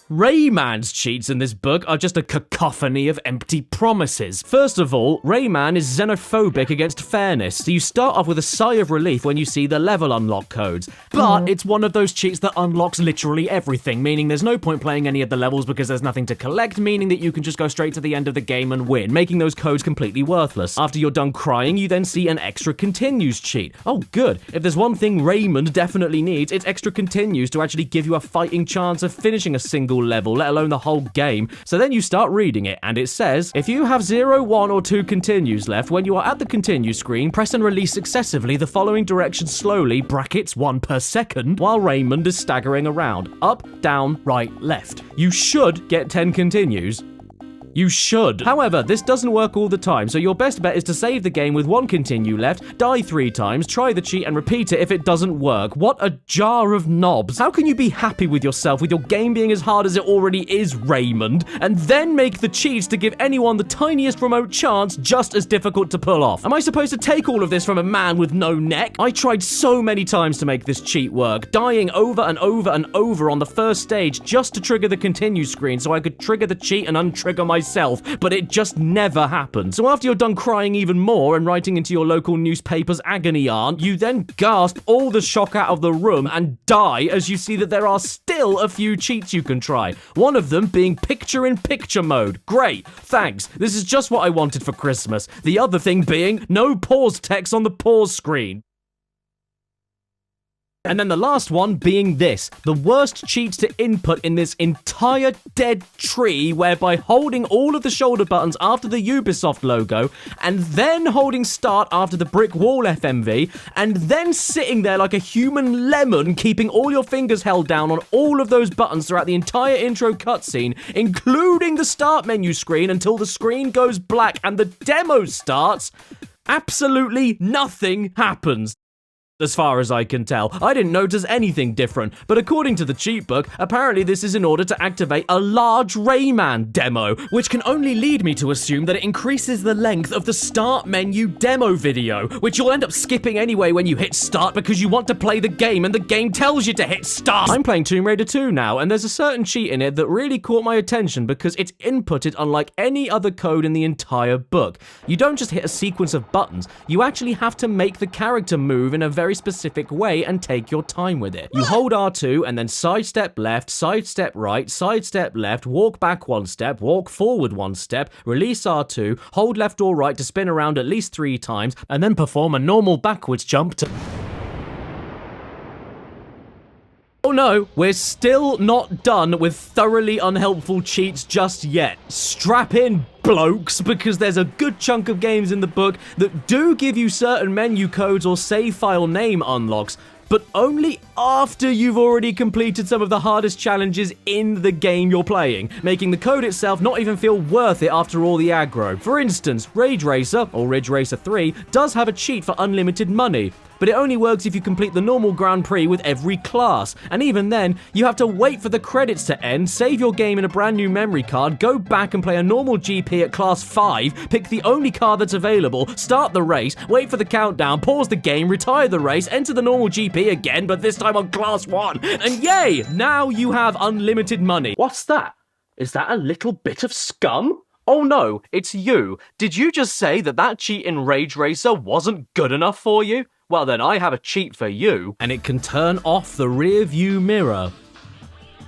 Rayman's cheats in this book are just a cacophony of empty promises. First of all, Rayman is xenophobic against fairness, so you start off with a sigh of relief when you see the level unlock codes. But it's one of those cheats that unlocks literally everything, meaning there's no point playing any of the levels because there's nothing to collect, meaning that you can just go straight to the end of the game and win, making those codes completely worthless. After you're done crying, you then see an extra continues cheat. Oh good, if there's one thing Raymond definitely needs, it's extra continues to actually give you a fighting chance of finishing a single level, let alone the whole game. So then you start reading it, and it says, if you have 0, 1, or 2 continues left, when you are at the continue screen, press and release successively the following directions slowly, brackets 1 per second, while Raymond is staggering around. Up, down, right, left. You should get 10 continues. You should. However, this doesn't work all the time, so your best bet is to save the game with 1 continue left, die 3 times, try the cheat, and repeat it if it doesn't work. What a jar of knobs. How can you be happy with yourself with your game being as hard as it already is, Raymond, and then make the cheats to give anyone the tiniest remote chance just as difficult to pull off? Am I supposed to take all of this from a man with no neck? I tried so many times to make this cheat work, dying over and over and over on the first stage just to trigger the continue screen so I could trigger the cheat and untrigger myself. myself, but it just never happened. So after you're done crying even more and writing into your local newspaper's agony aunt, you then gasp all the shock out of the room and die as you see that there are still a few cheats you can try. One of them being picture-in-picture mode. Great, thanks. This is just what I wanted for Christmas. The other thing being no pause text on the pause screen. And then the last one being this, the worst cheats to input in this entire dead tree, whereby holding all of the shoulder buttons after the Ubisoft logo, and then holding start after the brick wall FMV, and then sitting there like a human lemon, keeping all your fingers held down on all of those buttons throughout the entire intro cutscene, including the start menu screen until the screen goes black and the demo starts. Absolutely nothing happens. As far as I can tell, I didn't notice anything different, but according to the cheat book, apparently this is in order to activate a large Rayman demo, which can only lead me to assume that it increases the length of the start menu demo video, which you'll end up skipping anyway when you hit start because you want to play the game and the game tells you to hit start. I'm playing Tomb Raider 2 now, and there's a certain cheat in it that really caught my attention because it's inputted unlike any other code in the entire book. You don't just hit a sequence of buttons, you actually have to make the character move in a very specific way and take your time with it. You hold R2 and then sidestep left, sidestep right, sidestep left, walk back one step, walk forward one step, release R2, hold left or right to spin around at least 3 times, and then perform a normal backwards jump to... Oh no, we're still not done with thoroughly unhelpful cheats just yet. Strap in, blokes, because there's a good chunk of games in the book that do give you certain menu codes or save file name unlocks, but only after you've already completed some of the hardest challenges in the game you're playing, making the code itself not even feel worth it after all the aggro. For instance, Rage Racer, or Ridge Racer 3, does have a cheat for unlimited money, but it only works if you complete the normal Grand Prix with every class, and even then, you have to wait for the credits to end, save your game in a brand new memory card, go back and play a normal GP at class 5, pick the only car that's available, start the race, wait for the countdown, pause the game, retire the race, enter the normal GP again, but this time on class 1, and yay, now you have unlimited money. What's that? Is that a little bit of scum? Oh no, it's you. Did you just say that that cheat in Rage Racer wasn't good enough for you? Well then, I have a cheat for you. And it can turn off the rear view mirror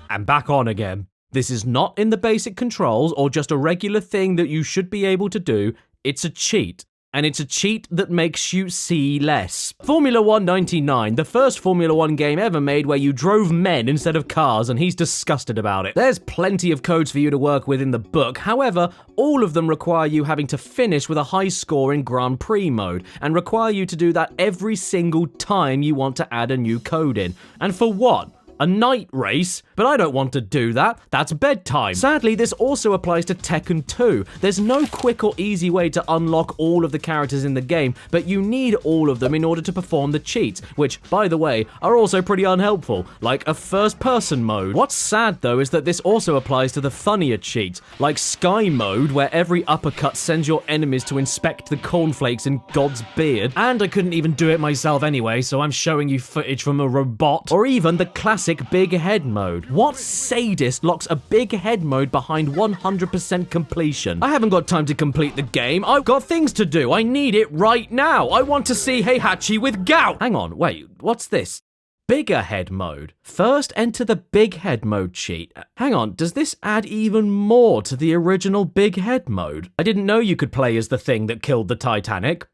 and back on again. This is not in the basic controls or just a regular thing that you should be able to do. It's a cheat. And it's a cheat that makes you see less. Formula 1 99, the first Formula 1 game ever made where you drove men instead of cars, and he's disgusted about it. There's plenty of codes for you to work with in the book, however, all of them require you having to finish with a high score in Grand Prix mode, and require you to do that every single time you want to add a new code in. And for what? A night race? But I don't want to do that. That's bedtime. Sadly, this also applies to Tekken 2. There's no quick or easy way to unlock all of the characters in the game, but you need all of them in order to perform the cheats, which, by the way, are also pretty unhelpful, like a first-person mode. What's sad, though, is that this also applies to the funnier cheats, like Sky mode, where every uppercut sends your enemies to inspect the cornflakes in God's beard, and I couldn't even do it myself anyway, so I'm showing you footage from a robot, or even the classic big head mode. What sadist locks a big head mode behind 100% completion? I haven't got time to complete the game. I've got things to do. I need it right now. I want to see Heihachi with gout. Hang on, wait, what's this? Bigger head mode. First enter the big head mode cheat. Hang on, does this add even more to the original big head mode? I didn't know you could play as the thing that killed the Titanic.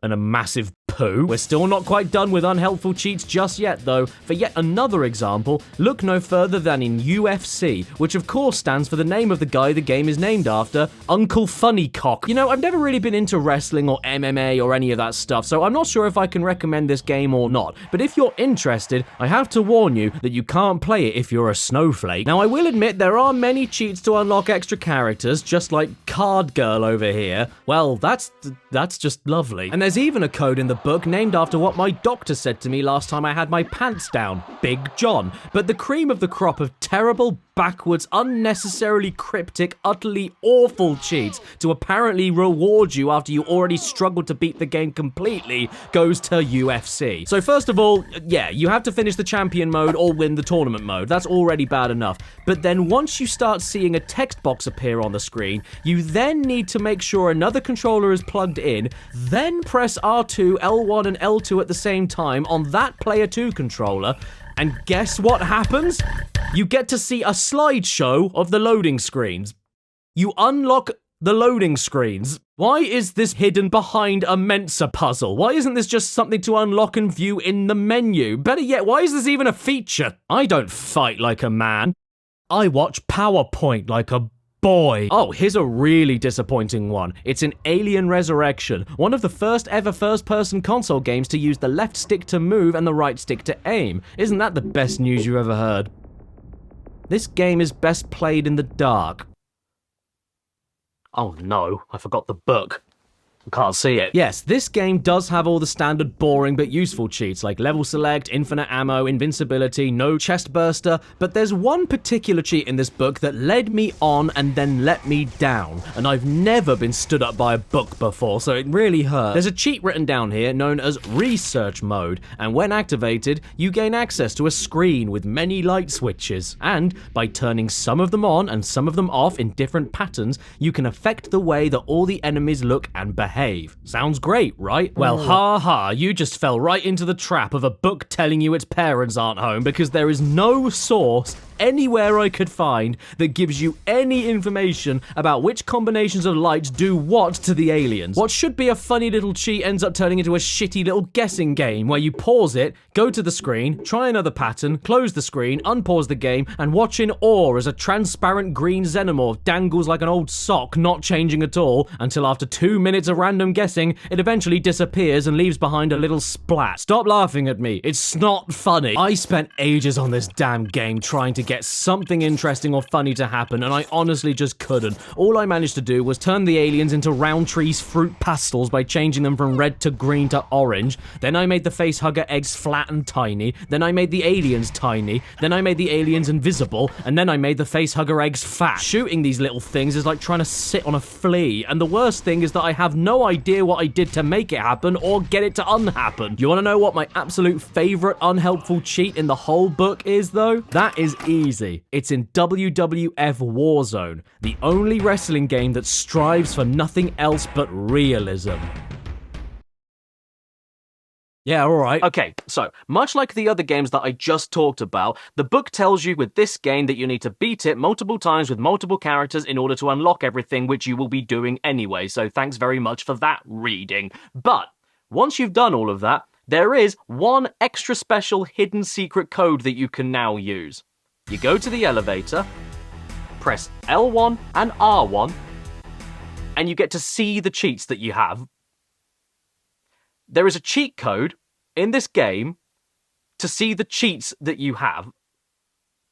And a massive poo. We're still not quite done with unhelpful cheats just yet, though. For yet another example, look no further than in UFC, which of course stands for the name of the guy the game is named after, Uncle Funnycock. You know, I've never really been into wrestling or MMA or any of that stuff, so I'm not sure if I can recommend this game or not. But if you're interested, I have to warn you that you can't play it if you're a snowflake. Now, I will admit there are many cheats to unlock extra characters, just like Card Girl over here. Well, that's just lovely. And there's even a code in the book named after what my doctor said to me last time I had my pants down, Big John. But the cream of the crop of terrible, backwards, unnecessarily cryptic, utterly awful cheats to apparently reward you after you already struggled to beat the game completely goes to UFC. So first of all, yeah, you have to finish the champion mode or win the tournament mode. That's already bad enough. But then once you start seeing a text box appear on the screen, you then need to make sure another controller is plugged in, then press R2, L1 and L2 at the same time on that Player 2 controller, and guess what happens? You get to see a slideshow of the loading screens. You unlock the loading screens. Why is this hidden behind a Mensa puzzle? Why isn't this just something to unlock and view in the menu? Better yet, why is this even a feature? I don't fight like a man. I watch PowerPoint like a boy. Oh, here's a really disappointing one. It's in Alien Resurrection, one of the first ever first-person console games to use the left stick to move and the right stick to aim. Isn't that the best news you've ever heard? This game is best played in the dark. Oh no, I forgot the book. I can't see it. Yes, this game does have all the standard boring but useful cheats like level select, infinite ammo, invincibility, no chest burster, but there's one particular cheat in this book that led me on and then let me down, and I've never been stood up by a book before, so it really hurt. There's a cheat written down here known as research mode, and when activated, you gain access to a screen with many light switches, and by turning some of them on and some of them off in different patterns, you can affect the way that all the enemies look and behave. Sounds great, right? Well, ha, you just fell right into the trap of a book telling you its parents aren't home, because there is no source anywhere I could find that gives you any information about which combinations of lights do what to the aliens. What should be a funny little cheat ends up turning into a shitty little guessing game where you pause it, go to the screen, try another pattern, close the screen, unpause the game, and watch in awe as a transparent green xenomorph dangles like an old sock, not changing at all, until after 2 minutes of random guessing, it eventually disappears and leaves behind a little splat. Stop laughing at me. It's not funny. I spent ages on this damn game trying to get something interesting or funny to happen, and I honestly just couldn't. All I managed to do was turn the aliens into Roundtree's fruit pastels by changing them from red to green to orange. Then I made the facehugger eggs flat and tiny. Then I made the aliens tiny. Then I made the aliens invisible. And then I made the facehugger eggs fat. Shooting these little things is like trying to sit on a flea, and the worst thing is that I have no idea what I did to make it happen or get it to unhappen. You want to know what my absolute favorite unhelpful cheat in the whole book is, though? That is easy. It's in WWF Warzone, the only wrestling game that strives for nothing else but realism. Yeah, alright. Okay, so, much like the other games that I just talked about, the book tells you with this game that you need to beat it multiple times with multiple characters in order to unlock everything, which you will be doing anyway, so thanks very much for that reading. But, once you've done all of that, there is one extra special hidden secret code that you can now use. You go to the elevator, press L1 and R1, and you get to see the cheats that you have. There is a cheat code in this game to see the cheats that you have.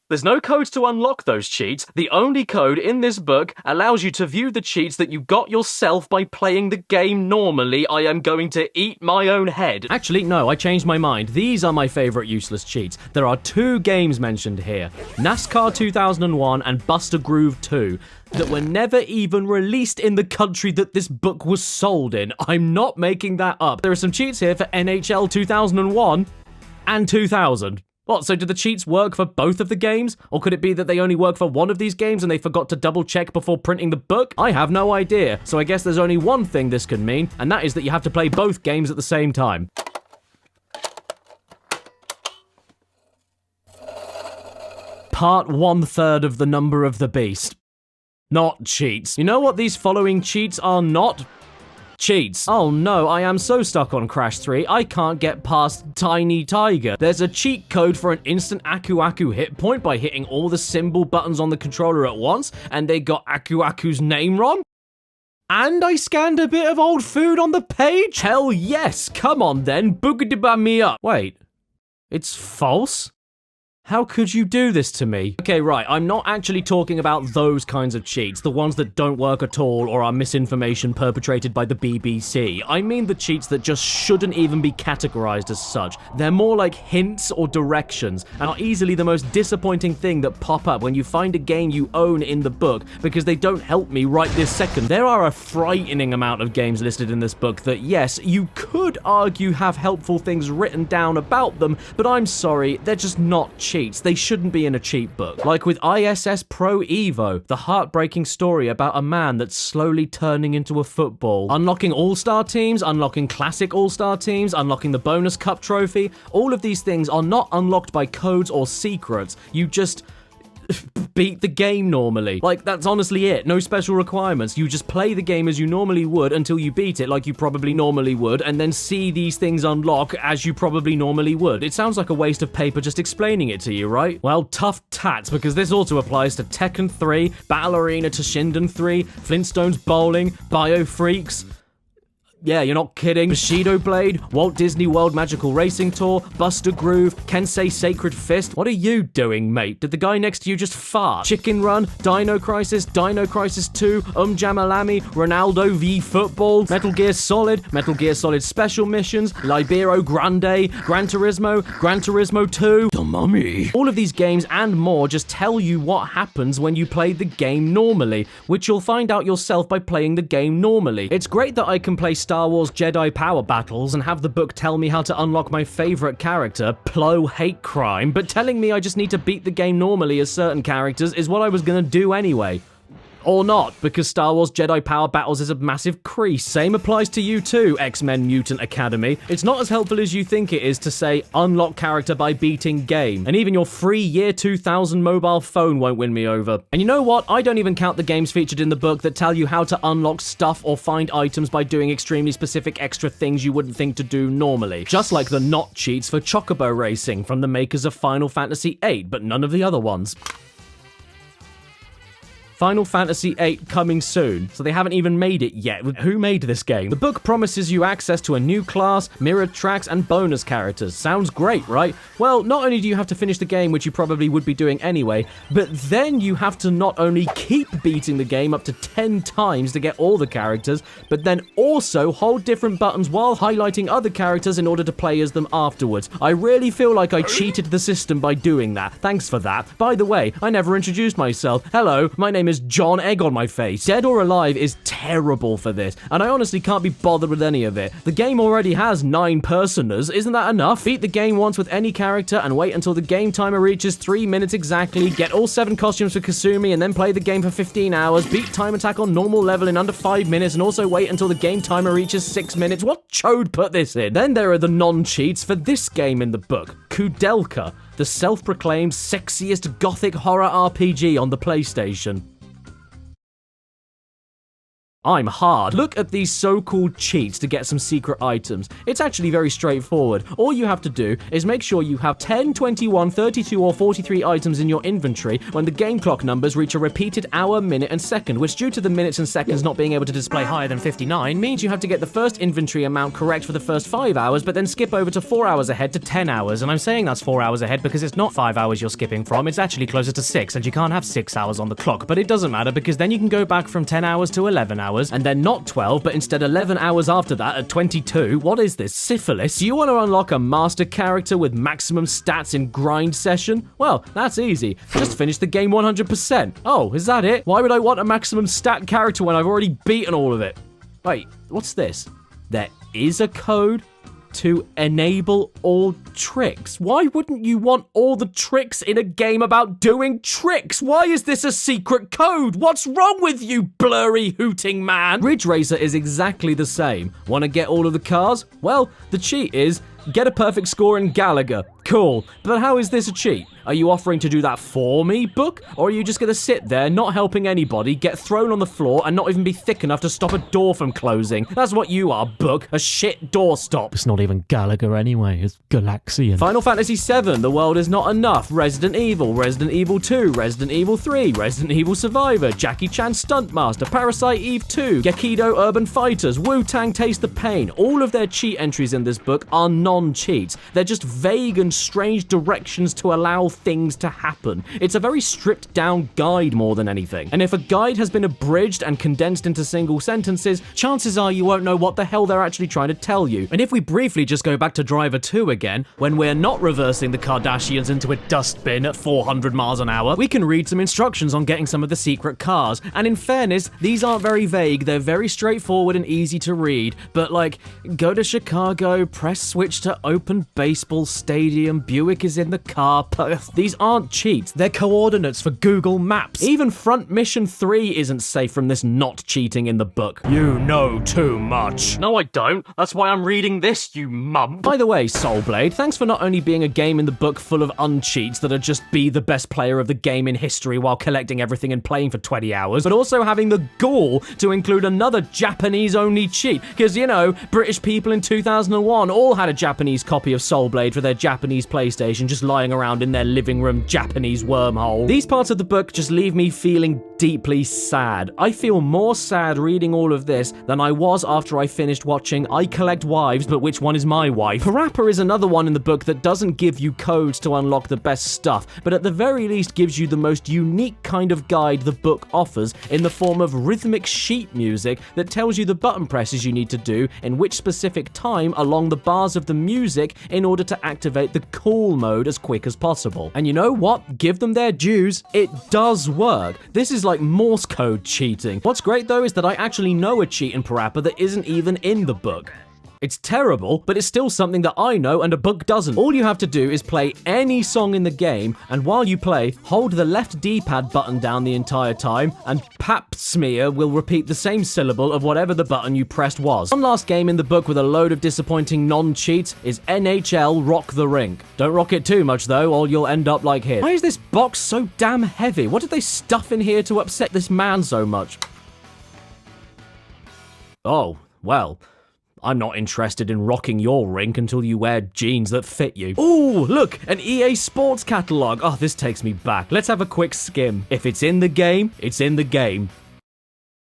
There's no codes to unlock those cheats. The only code in this book allows you to view the cheats that you got yourself by playing the game normally. I am going to eat my own head. Actually, no, I changed my mind. These are my favorite useless cheats. There are 2 games mentioned here, NASCAR 2001 and Buster Groove 2, that were never even released in the country that this book was sold in. I'm not making that up. There are some cheats here for NHL 2001 and 2000. What, so do the cheats work for both of the games? Or could it be that they only work for one of these games and they forgot to double check before printing the book? I have no idea, so I guess there's only one thing this could mean, and that is that you have to play both games at the same time. Part 1/3 of the number of the beast. Not cheats. You know what these following cheats are not? Cheats. Oh no, I am so stuck on Crash 3, I can't get past Tiny Tiger. There's a cheat code for an instant Aku Aku hit point by hitting all the symbol buttons on the controller at once, and they got Aku Aku's name wrong? And I scanned a bit of old food on the page? Hell yes, come on then, boogadiba me up. Wait, it's false? How could you do this to me? Okay, right, I'm not actually talking about those kinds of cheats, the ones that don't work at all or are misinformation perpetrated by the BBC. I mean the cheats that just shouldn't even be categorized as such. They're more like hints or directions, and are easily the most disappointing thing that pop up when you find a game you own in the book, because they don't help me right this second. There are a frightening amount of games listed in this book that, yes, you could argue have helpful things written down about them, but I'm sorry, they're just not cheats. They shouldn't be in a cheat book. Like with ISS Pro Evo, the heartbreaking story about a man that's slowly turning into a football. Unlocking all-star teams, unlocking classic all-star teams, unlocking the bonus cup trophy. All of these things are not unlocked by codes or secrets. You just beat the game normally. Like, that's honestly it. No special requirements. You just play the game as you normally would until you beat it like you probably normally would, and then see these things unlock as you probably normally would. It sounds like a waste of paper just explaining it to you, right? Well, tough tats, because this also applies to Tekken 3, Battle Arena Toshinden 3, Flintstones Bowling, Bio Freaks. Yeah, you're not kidding. Bushido Blade, Walt Disney World Magical Racing Tour, Buster Groove, Kensei Sacred Fist. What are you doing, mate? Did the guy next to you just fart? Chicken Run, Dino Crisis 2, Jamalami, Ronaldo v Football, Metal Gear Solid Special Missions, Libero Grande, Gran Turismo 2, The Mummy. All of these games and more just tell you what happens when you play the game normally, which you'll find out yourself by playing the game normally. It's great that I can play Star Wars Jedi Power Battles and have the book tell me how to unlock my favorite character, Plo Hate Crime, but telling me I just need to beat the game normally as certain characters is what I was gonna do anyway. Or not, because Star Wars Jedi Power Battles is a massive crease. Same applies to you too, X-Men Mutant Academy. It's not as helpful as you think it is to say, unlock character by beating game. And even your free year 2000 mobile phone won't win me over. And you know what? I don't even count the games featured in the book that tell you how to unlock stuff or find items by doing extremely specific extra things you wouldn't think to do normally. Just like the not cheats for Chocobo Racing from the makers of Final Fantasy VIII, but none of the other ones. Final Fantasy VIII coming soon, so they haven't even made it yet. Who made this game? The book promises you access to a new class, mirrored tracks, and bonus characters. Sounds great, right? Well, not only do you have to finish the game, which you probably would be doing anyway, but then you have to not only keep beating the game up to 10 times to get all the characters, but then also hold different buttons while highlighting other characters in order to play as them afterwards. I really feel like I cheated the system by doing that. Thanks for that. By the way, I never introduced myself. Hello, my name is John Egg on my face. Dead or Alive is terrible for this, and I honestly can't be bothered with any of it. The game already has 9 personas, isn't that enough? Beat the game once with any character and wait until the game timer reaches 3 minutes exactly, get all 7 costumes for Kasumi and then play the game for 15 hours, beat time attack on normal level in under 5 minutes and also wait until the game timer reaches 6 minutes. What chode put this in? Then there are the non-cheats for this game in the book, Kudelka, the self-proclaimed sexiest gothic horror RPG on the PlayStation. I'm hard. Look at these so-called cheats to get some secret items. It's actually very straightforward. All you have to do is make sure you have 10, 21, 32, or 43 items in your inventory when the game clock numbers reach a repeated hour, minute, and second, which due to the minutes and seconds not being able to display higher than 59, means you have to get the first inventory amount correct for the first 5 hours, but then skip over to 4 hours ahead to 10 hours. And I'm saying that's 4 hours ahead because it's not 5 hours you're skipping from, it's actually closer to 6, and you can't have 6 hours on the clock. But it doesn't matter because then you can go back from 10 hours to 11 hours, and then not 12, but instead 11 hours after that at 22. What is this, syphilis? Do you want to unlock a master character with maximum stats in grind session? Well, that's easy. Just finish the game 100%. Oh, is that it? Why would I want a maximum stat character when I've already beaten all of it? Wait, what's this? There is a code to enable all tricks. Why wouldn't you want all the tricks in a game about doing tricks? Why is this a secret code? What's wrong with you, blurry hooting man? Ridge Racer is exactly the same. Want to get all of the cars? Well, the cheat is get a perfect score in Gallagher. Cool. But how is this a cheat? Are you offering to do that for me, book? Or are you just going to sit there, not helping anybody, get thrown on the floor, and not even be thick enough to stop a door from closing? That's what you are, book. A shit doorstop. It's not even Gallagher anyway. It's was Galaxian. Final Fantasy VII, The World Is Not Enough, Resident Evil 2, Resident Evil 3, Resident Evil Survivor, Jackie Chan Stuntmaster, Parasite Eve 2, Gekido Urban Fighters, Wu-Tang Taste the Pain. All of their cheat entries in this book are non-cheats. They're just vague and strange directions to allow things to happen. It's a very stripped down guide more than anything. And if a guide has been abridged and condensed into single sentences, chances are you won't know what the hell they're actually trying to tell you. And if we briefly just go back to Driver 2 again, when we're not reversing the Kardashians into a dustbin at 400 miles an hour, we can read some instructions on getting some of the secret cars. And in fairness, these aren't very vague, they're very straightforward and easy to read. But like, go to Chicago, press switch to open baseball stadium, Buick is in the car. These aren't cheats, they're coordinates for Google Maps. Even Front Mission 3 isn't safe from this not cheating in the book. You know too much. No, I don't. That's why I'm reading this, you mum. By the way, Soulblade, thanks for not only being a game in the book full of uncheats that'll just be the best player of the game in history while collecting everything and playing for 20 hours, but also having the gall to include another Japanese-only cheat. Because, you know, British people in 2001 all had a Japanese copy of Soulblade for their Japanese PlayStation just lying around in their living room Japanese wormhole. These parts of the book just leave me feeling deeply sad. I feel more sad reading all of this than I was after I finished watching I Collect Wives, but which one is my wife? Parappa is another one in the book that doesn't give you codes to unlock the best stuff, but at the very least gives you the most unique kind of guide the book offers in the form of rhythmic sheet music that tells you the button presses you need to do in which specific time along the bars of the music in order to activate the cool mode as quick as possible. And you know what? Give them their dues. It does work. This is like Morse code cheating. What's great though is that I actually know a cheat in Parappa that isn't even in the book. It's terrible, but it's still something that I know and a book doesn't. All you have to do is play any song in the game, and while you play, hold the left D-pad button down the entire time, and Pap Smear will repeat the same syllable of whatever the button you pressed was. One last game in the book with a load of disappointing non-cheats is NHL Rock the Rink. Don't rock it too much though, or you'll end up like here. Why is this box so damn heavy? What did they stuff in here to upset this man so much? Oh, well, I'm not interested in rocking your rink until you wear jeans that fit you. Ooh, look, an EA Sports catalog. Oh, this takes me back. Let's have a quick skim. If it's in the game, it's in the game.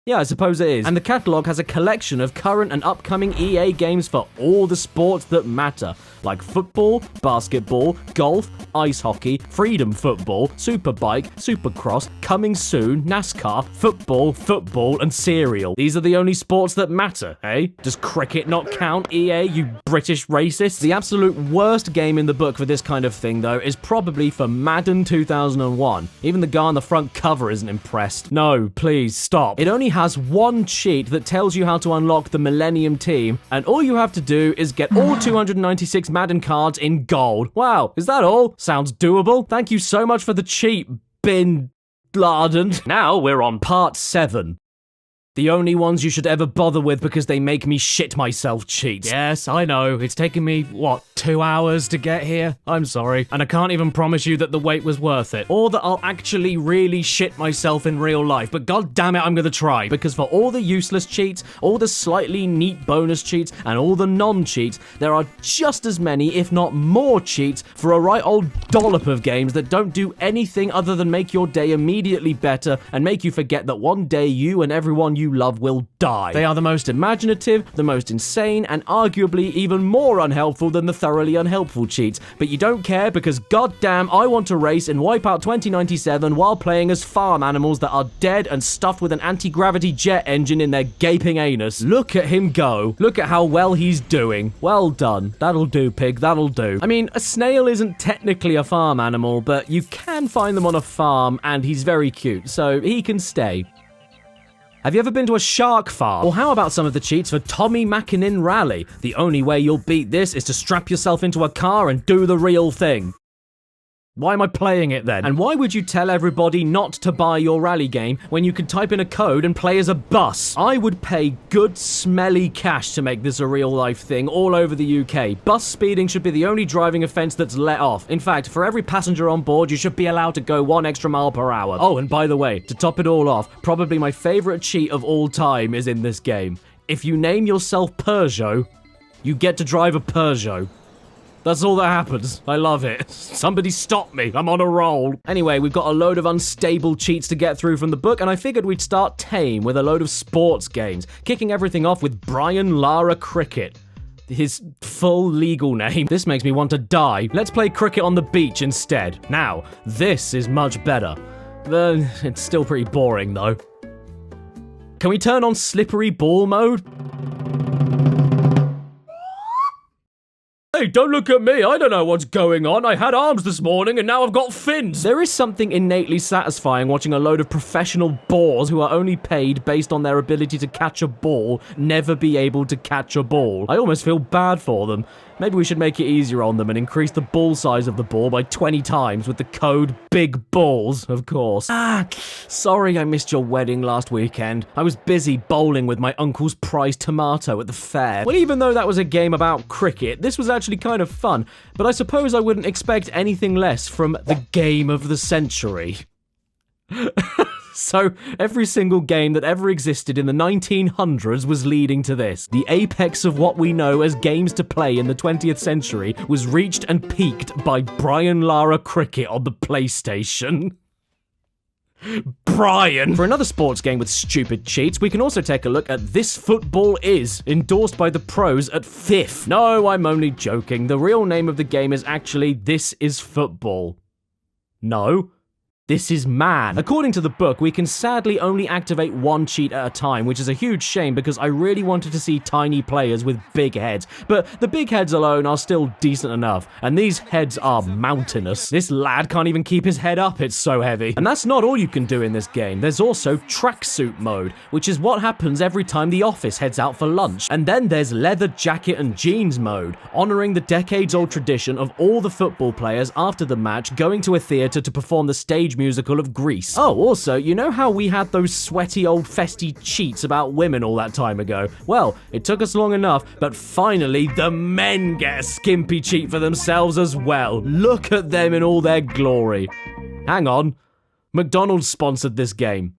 Yeah, I suppose it is. And the catalog has a collection of current and upcoming EA games for all the sports that matter, like football, basketball, golf, ice hockey, freedom football, superbike, supercross, coming soon, NASCAR, football, and cereal. These are the only sports that matter, eh? Does cricket not count, EA, you British racists? The absolute worst game in the book for this kind of thing, though, is probably for Madden 2001. Even the guy on the front cover isn't impressed. No, please, stop. It only has one cheat that tells you how to unlock the Millennium Team, and all you have to do is get all 296 Madden cards in gold. Wow, is that all? Sounds doable. Thank you so much for the cheat, Bin Laden. Now we're on Part 7. The only ones you should ever bother with because they make me shit myself cheats. Yes, I know. It's taken me, 2 hours to get here? I'm sorry. And I can't even promise you that the wait was worth it. Or that I'll actually really shit myself in real life. But god damn it, I'm gonna try. Because for all the useless cheats, all the slightly neat bonus cheats, and all the non-cheats, there are just as many, if not more cheats, for a right old dollop of games that don't do anything other than make your day immediately better and make you forget that one day you and everyone you love will die. They are the most imaginative, the most insane, and arguably even more unhelpful than the thoroughly unhelpful cheats. But you don't care because goddamn I want to race in Wipeout 2097 while playing as farm animals that are dead and stuffed with an anti-gravity jet engine in their gaping anus. Look at him go. Look at how well he's doing. Well done. That'll do, pig. That'll do. I mean, a snail isn't technically a farm animal, but you can find them on a farm and he's very cute, so he can stay. Have you ever been to a shark farm? Or how about some of the cheats for Tommy Mackinnon Rally? The only way you'll beat this is to strap yourself into a car and do the real thing. Why am I playing it then? And why would you tell everybody not to buy your rally game when you could type in a code and play as a bus? I would pay good smelly cash to make this a real life thing all over the UK. Bus speeding should be the only driving offence that's let off. In fact, for every passenger on board, you should be allowed to go 1 extra mile per hour. Oh, and by the way, to top it all off, probably my favourite cheat of all time is in this game. If you name yourself Peugeot, you get to drive a Peugeot. That's all that happens. I love it. Somebody stop me. I'm on a roll. Anyway, we've got a load of unstable cheats to get through from the book, and I figured we'd start tame with a load of sports games, kicking everything off with Brian Lara Cricket. His full legal name. This makes me want to die. Let's play cricket on the beach instead. Now, this is much better. It's still pretty boring, though. Can we turn on slippery ball mode? Hey, don't look at me. I don't know what's going on. I had arms this morning and now I've got fins. There is something innately satisfying watching a load of professional bores who are only paid based on their ability to catch a ball never be able to catch a ball. I almost feel bad for them. Maybe we should make it easier on them and increase the ball size of the ball by 20 times with the code Big Balls, of course. Sorry I missed your wedding last weekend. I was busy bowling with my uncle's prize tomato at the fair. Well, even though that was a game about cricket, this was actually kind of fun, but I suppose I wouldn't expect anything less from the game of the century. So, every single game that ever existed in the 1900s was leading to this. The apex of what we know as games to play in the 20th century was reached and peaked by Brian Lara Cricket on the PlayStation. Brian! For another sports game with stupid cheats, we can also take a look at This Football Is, endorsed by the pros at FIF. No, I'm only joking. The real name of the game is actually This Is Football. No. This is man. According to the book, we can sadly only activate one cheat at a time, which is a huge shame because I really wanted to see tiny players with big heads. But the big heads alone are still decent enough, and these heads are mountainous. This lad can't even keep his head up, it's so heavy. And that's not all you can do in this game. There's also tracksuit mode, which is what happens every time the office heads out for lunch. And then there's leather jacket and jeans mode, honoring the decades-old tradition of all the football players after the match going to a theatre to perform the stage musical of Grease. Oh, also, you know how we had those sweaty old festy cheats about women all that time ago? Well, it took us long enough, but finally the men get a skimpy cheat for themselves as well. Look at them in all their glory. Hang on. McDonald's sponsored this game.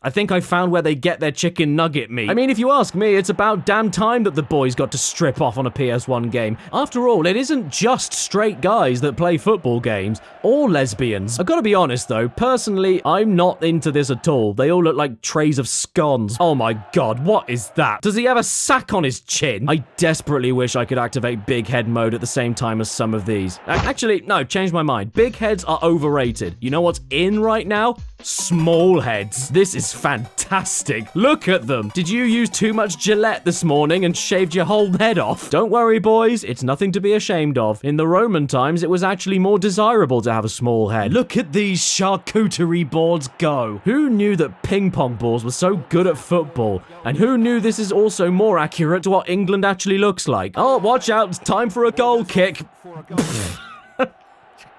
I think I found where they get their chicken nugget meat. I mean, if you ask me, it's about damn time that the boys got to strip off on a PS1 game. After all, it isn't just straight guys that play football games, or lesbians. I've got to be honest though, personally, I'm not into this at all. They all look like trays of scones. Oh my god, what is that? Does he have a sack on his chin? I desperately wish I could activate big head mode at the same time as some of these. Actually, no, changed my mind. Big heads are overrated. You know what's in right now? Small heads. This is fantastic. Look at them. Did you use too much Gillette this morning and shaved your whole head off? Don't worry, boys. It's nothing to be ashamed of. In the Roman times, it was actually more desirable to have a small head. Look at these charcuterie boards go. Who knew that ping pong balls were so good at football? And who knew this is also more accurate to what England actually looks like? Oh, watch out. It's time for a goal kick.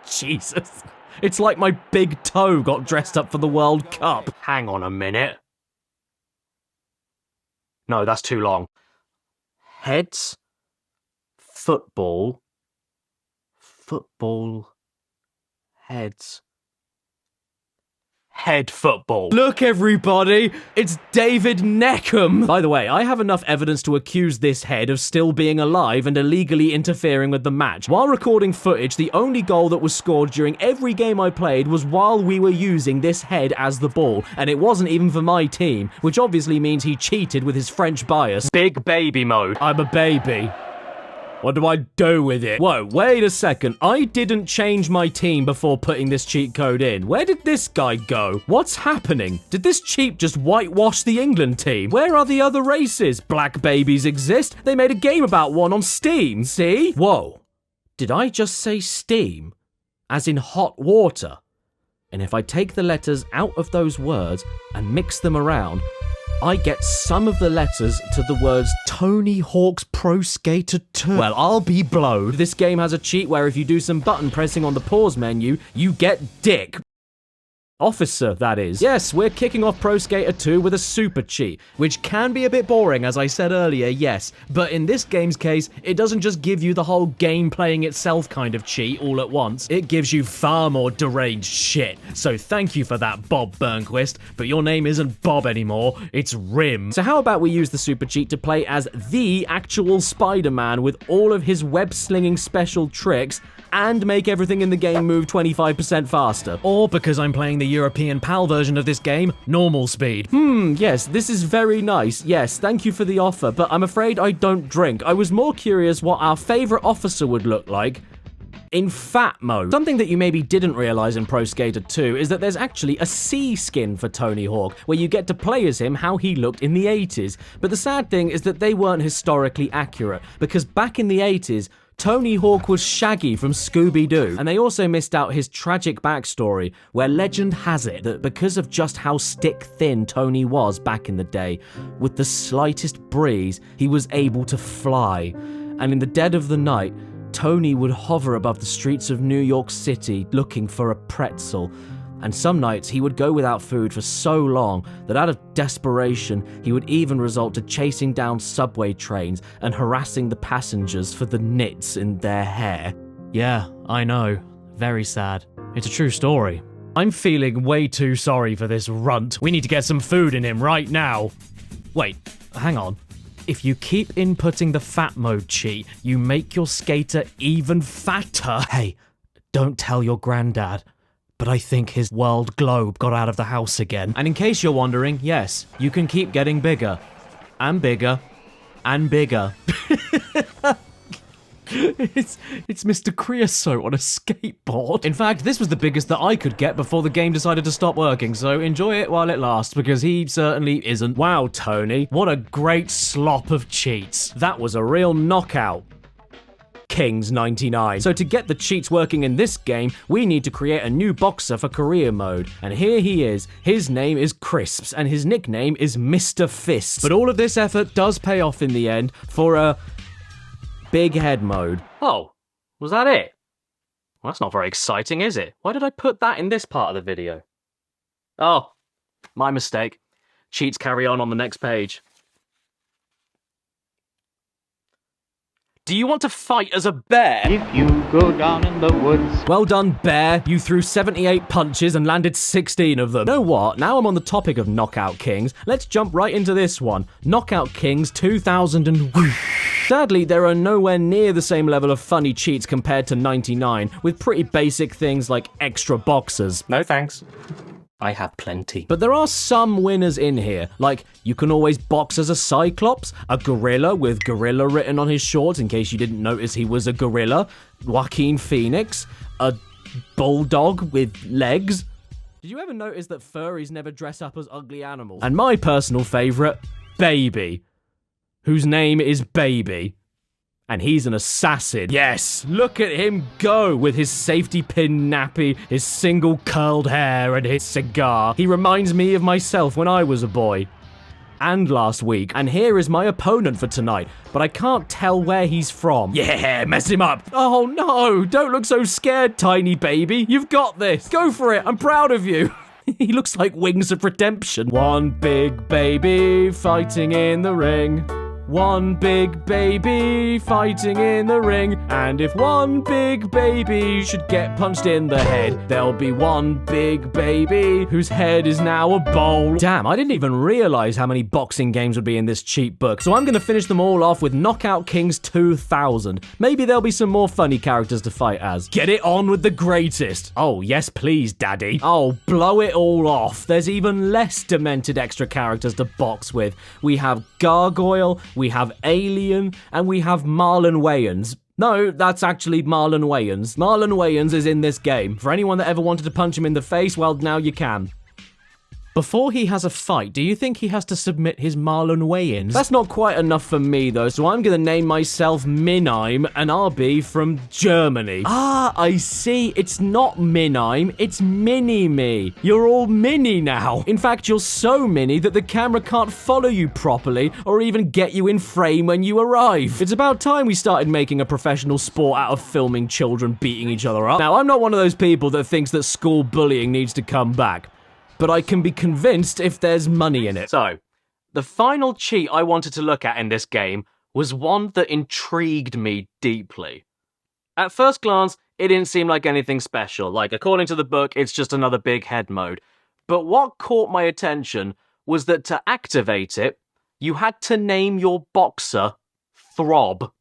Jesus. It's like my big toe got dressed up for the World Cup. Hang on a minute. No, that's too long. Heads, football, heads. Head football. Look, everybody, it's David Neckham. By the way, I have enough evidence to accuse this head of still being alive and illegally interfering with the match. While recording footage, the only goal that was scored during every game I played was while we were using this head as the ball, and it wasn't even for my team, which obviously means he cheated with his French bias. Big baby mode. I'm a baby. What do I do with it? Whoa, wait a second. I didn't change my team before putting this cheat code in. Where did this guy go? What's happening? Did this cheat just whitewash the England team? Where are the other races? Black babies exist. They made a game about one on Steam, see? Whoa. Did I just say Steam? As in hot water? And if I take the letters out of those words and mix them around, I get some of the letters to the words Tony Hawk's Pro Skater 2. Well, I'll be blowed. This game has a cheat where if you do some button pressing on the pause menu, you get dick. Officer, that is. Yes, we're kicking off Pro Skater 2 with a super cheat, which can be a bit boring, as I said earlier, yes. But in this game's case, it doesn't just give you the whole game playing itself kind of cheat all at once. It gives you far more deranged shit. So thank you for that, Bob Burnquist. But your name isn't Bob anymore, it's Rim. So how about we use the super cheat to play as the actual Spider-Man with all of his web-slinging special tricks and make everything in the game move 25% faster. Or, because I'm playing the European PAL version of this game, normal speed. Yes, this is very nice. Yes, thank you for the offer, but I'm afraid I don't drink. I was more curious what our favorite officer would look like in fat mode. Something that you maybe didn't realize in Pro Skater 2 is that there's actually a C skin for Tony Hawk, where you get to play as him how he looked in the 80s. But the sad thing is that they weren't historically accurate, because back in the 80s, Tony Hawk was Shaggy from Scooby-Doo, and they also missed out his tragic backstory, where legend has it that because of just how stick-thin Tony was back in the day, with the slightest breeze, he was able to fly. And in the dead of the night, Tony would hover above the streets of New York City looking for a pretzel. And some nights he would go without food for so long that out of desperation, he would even resort to chasing down subway trains and harassing the passengers for the nits in their hair. Yeah, I know. Very sad. It's a true story. I'm feeling way too sorry for this runt. We need to get some food in him right now. Wait, hang on. If you keep inputting the fat mode cheat, you make your skater even fatter. Hey, don't tell your granddad. But I think his world globe got out of the house again. And in case you're wondering, yes, you can keep getting bigger. And bigger. And bigger. It's Mr. Creosote on a skateboard. In fact, this was the biggest that I could get before the game decided to stop working, so enjoy it while it lasts, because he certainly isn't. Wow, Tony, what a great slop of cheats. That was a real knockout. Kings 99. So to get the cheats working in this game, we need to create a new boxer for career mode. And here he is. His name is Crisps, and his nickname is Mr. Fist. But all of this effort does pay off in the end for a big head mode. Oh, was that it? Well, that's not very exciting, is it? Why did I put that in this part of the video? Oh, my mistake. Cheats carry on the next page. Do you want to fight as a bear? If you go down in the woods. Well done, bear. You threw 78 punches and landed 16 of them. You know what? Now I'm on the topic of Knockout Kings, let's jump right into this one. Knockout Kings 2000 and... Sadly, there are nowhere near the same level of funny cheats compared to 99, with pretty basic things like extra boxers. No thanks. I have plenty. But there are some winners in here, like you can always box as a Cyclops, a gorilla with gorilla written on his shorts in case you didn't notice he was a gorilla, Joaquin Phoenix, a bulldog with legs. Did you ever notice that furries never dress up as ugly animals? And my personal favourite, Baby, whose name is Baby. And he's an assassin. Yes, look at him go with his safety pin nappy, his single curled hair, and his cigar. He reminds me of myself when I was a boy. And last week. And here is my opponent for tonight, but I can't tell where he's from. Yeah, mess him up. Oh no, don't look so scared, tiny baby. You've got this. Go for it, I'm proud of you. He looks like Wings of Redemption. One big baby fighting in the ring. One big baby fighting in the ring. And if one big baby should get punched in the head, there'll be one big baby whose head is now a bowl. Damn, I didn't even realize how many boxing games would be in this cheat book. So I'm gonna finish them all off with Knockout Kings 2000. Maybe there'll be some more funny characters to fight as. Get it on with the greatest. Oh, yes please, daddy. Oh, blow it all off. There's even less demented extra characters to box with. We have Gargoyle, we have Alien, and we have Marlon Wayans. No, that's actually Marlon Wayans. Marlon Wayans is in this game. For anyone that ever wanted to punch him in the face, well, now you can. Before he has a fight, do you think he has to submit his Marlon Wayans? That's not quite enough for me, though, so I'm gonna name myself Minheim, and I'll be from Germany. Ah, I see. It's not Minheim, it's Mini-Me. You're all mini now. In fact, you're so mini that the camera can't follow you properly, or even get you in frame when you arrive. It's about time we started making a professional sport out of filming children beating each other up. Now, I'm not one of those people that thinks that school bullying needs to come back. but I can be convinced if there's money in it. So, the final cheat I wanted to look at in this game was one that intrigued me deeply. At first glance, it didn't seem like anything special. Like, according to the book, it's just another big head mode. But what caught my attention was that to activate it, you had to name your boxer Throb.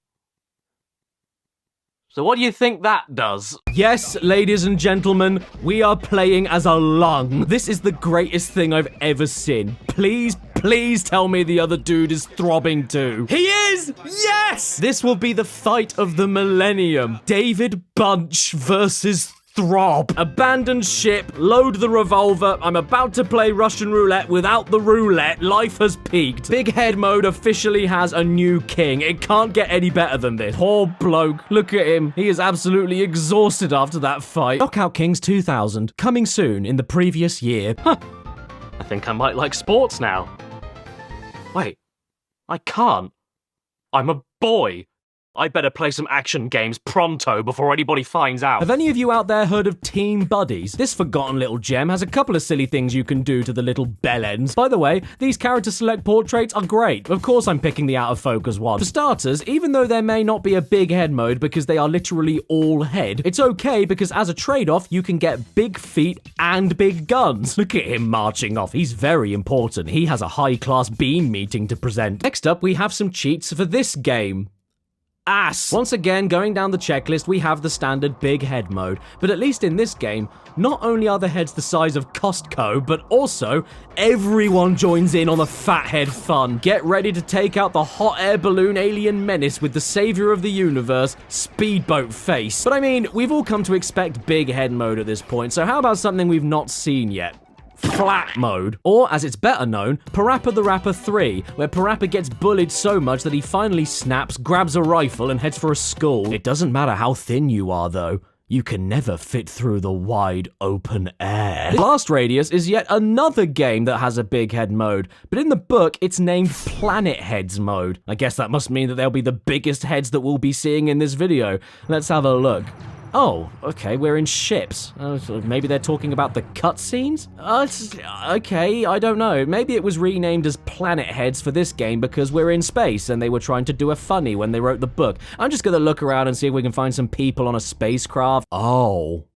So what do you think that does? Yes, ladies and gentlemen, we are playing as a lung. This is the greatest thing I've ever seen. Please, please tell me the other dude is throbbing too. He is! Yes! This will be the fight of the millennium. David Bunch versus Throb. Abandon ship, load the revolver. I'm about to play Russian roulette without the roulette. Life has peaked. Big head mode officially has a new king. It can't get any better than this. Poor bloke. Look at him. He is absolutely exhausted after that fight. Knockout Kings 2000. Coming soon in the previous year. Huh. I think I might like sports now. Wait. I can't. I'm a boy. I better play some action games pronto before anybody finds out. Have any of you out there heard of Team Buddies? This forgotten little gem has a couple of silly things you can do to the little bellends. By the way, these character select portraits are great. Of course I'm picking the out of focus one. For starters, even though there may not be a big head mode because they are literally all head, it's okay because as a trade-off, you can get big feet and big guns. Look at him marching off. He's very important. He has a high-class bean meeting to present. Next up, we have some cheats for this game. Ass! Once again, going down the checklist, we have the standard big head mode, but at least in this game, not only are the heads the size of Costco, but also everyone joins in on the fat head fun. Get ready to take out the hot air balloon alien menace with the savior of the universe, Speedboat Face. But I mean, we've all come to expect big head mode at this point, so how about something we've not seen yet? Flat mode, or as it's better known, Parappa the Rapper 3, where Parappa gets bullied so much that he finally snaps, grabs a rifle, and heads for a school. It doesn't matter how thin you are, though. You can never fit through the wide open air. Blast Radius is yet another game that has a big head mode, but in the book, it's named Planet Heads mode. I guess that must mean that they'll be the biggest heads that we'll be seeing in this video. Let's have a look. Oh, okay, we're in ships. So maybe they're talking about the cutscenes? Okay, I don't know. Maybe it was renamed as Planet Heads for this game because we're in space and they were trying to do a funny when they wrote the book. I'm just gonna look around and see if we can find some people on a spacecraft. Oh,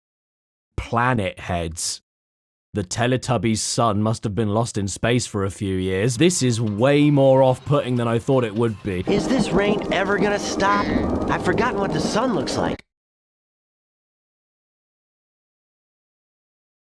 Planet Heads. The Teletubbies' son must have been lost in space for a few years. This is way more off-putting than I thought it would be. Is this rain ever gonna stop? I've forgotten what the sun looks like.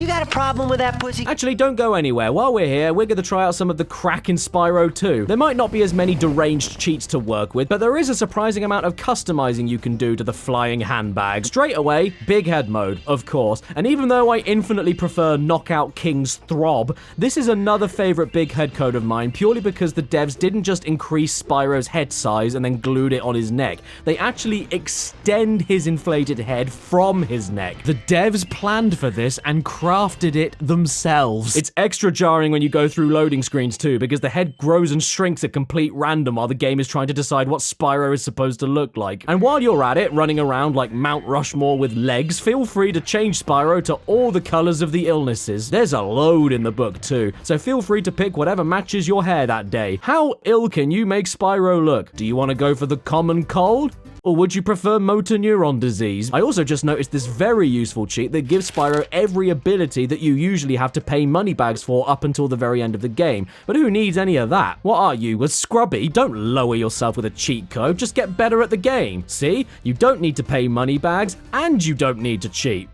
You got a problem with that, pussy? Actually, don't go anywhere. While we're here, we're going to try out some of the crack in Spyro 2. There might not be as many deranged cheats to work with, but there is a surprising amount of customizing you can do to the flying handbag. Straight away, big head mode, of course. And even though I infinitely prefer Knockout King's Throb, this is another favorite big head code of mine, purely because the devs didn't just increase Spyro's head size and then glued it on his neck. They actually extend his inflated head from his neck. The devs planned for this and crafted it themselves. It's extra jarring when you go through loading screens too, because the head grows and shrinks at complete random while the game is trying to decide what Spyro is supposed to look like. And while you're at it, running around like Mount Rushmore with legs, feel free to change Spyro to all the colors of the illnesses. There's a load in the book too, so feel free to pick whatever matches your hair that day. How ill can you make Spyro look? Do you want to go for the common cold? Or would you prefer motor neuron disease? I also just noticed this very useful cheat that gives Spyro every ability that you usually have to pay moneybags for up until the very end of the game. But who needs any of that? What are you, a scrubby? Don't lower yourself with a cheat code, just get better at the game. See? You don't need to pay moneybags, and you don't need to cheat.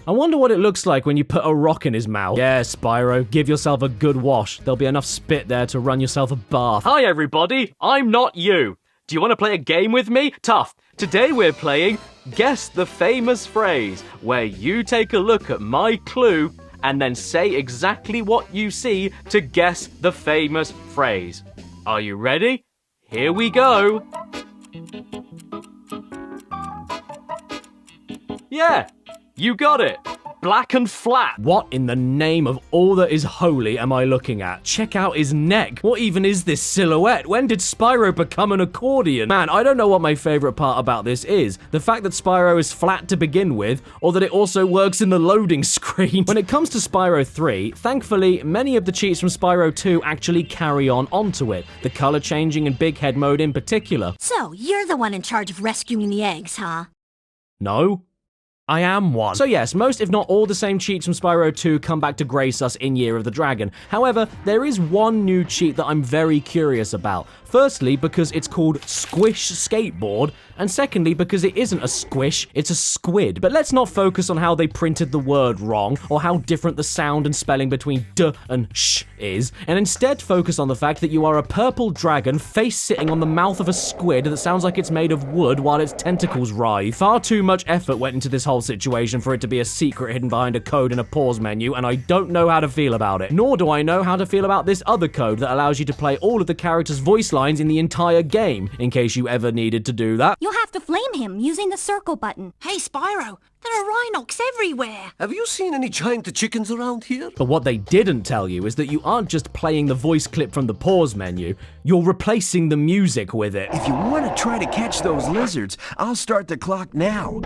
I wonder what it looks like when you put a rock in his mouth. Yeah, Spyro, give yourself a good wash. There'll be enough spit there to run yourself a bath. Hi everybody, I'm not you. Do you want to play a game with me? Tough. Today we're playing Guess the Famous Phrase, where you take a look at my clue and then say exactly what you see to guess the famous phrase. Are you ready? Here we go. Yeah, you got it. black and flat. What in the name of all that is holy am I looking at? Check out his neck. What even is this silhouette? When did Spyro become an accordion? Man, I don't know what my favorite part about this is. The fact that Spyro is flat to begin with, or that it also works in the loading screen. When it comes to Spyro 3, thankfully, many of the cheats from Spyro 2 actually carry on onto it. The color changing and big head mode in particular. So, you're the one in charge of rescuing the eggs, huh? No. I am one. So yes, most if not all the same cheats from Spyro 2 come back to grace us in Year of the Dragon. However, there is one new cheat that I'm very curious about. Firstly, because it's called Squish Skateboard, and secondly, because it isn't a squish, it's a squid. But let's not focus on how they printed the word wrong, or how different the sound and spelling between d and sh is, and instead focus on the fact that you are a purple dragon face-sitting on the mouth of a squid that sounds like it's made of wood while its tentacles writhe. Far too much effort went into this whole situation for it to be a secret hidden behind a code in a pause menu, and I don't know how to feel about it. Nor do I know how to feel about this other code that allows you to play all of the characters' voice lines in the entire game, in case you ever needed to do that. You'll have to flame him using the circle button. Hey, Spyro, there are rhinocs everywhere. Have you seen any giant chickens around here? But what they didn't tell you is that you aren't just playing the voice clip from the pause menu, you're replacing the music with it. If you want to try to catch those lizards, I'll start the clock now.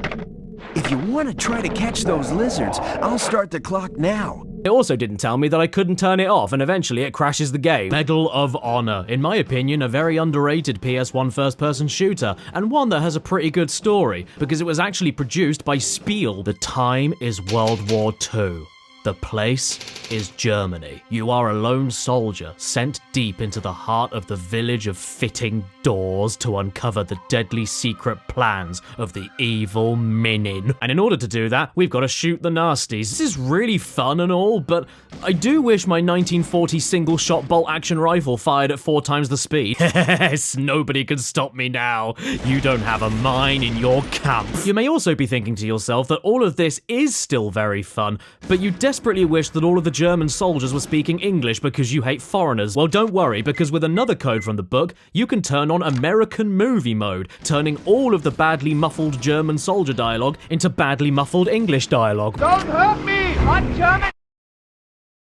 If you want to try to catch those lizards, I'll start the clock now. It also didn't tell me that I couldn't turn it off, and eventually it crashes the game. Medal of Honor. In my opinion, a very underrated PS1 first-person shooter, and one that has a pretty good story, because it was actually produced by Spiel. The time is World War II. The place is Germany. You are a lone soldier sent deep into the heart of the village of fitting doors to uncover the deadly secret plans of the evil Minin. And in order to do that, we've got to shoot the nasties. This is really fun and all, but I do wish my 1940 single-shot bolt-action rifle fired at 4 times the speed. Yes, nobody can stop me now. You don't have a mine in your camp. You may also be thinking to yourself that all of this is still very fun, but you desperately wish that all of the German soldiers were speaking English because you hate foreigners. Well, don't worry, because with another code from the book, you can turn on American movie mode, turning all of the badly muffled German soldier dialogue into badly muffled English dialogue. Don't hurt me! I'm German!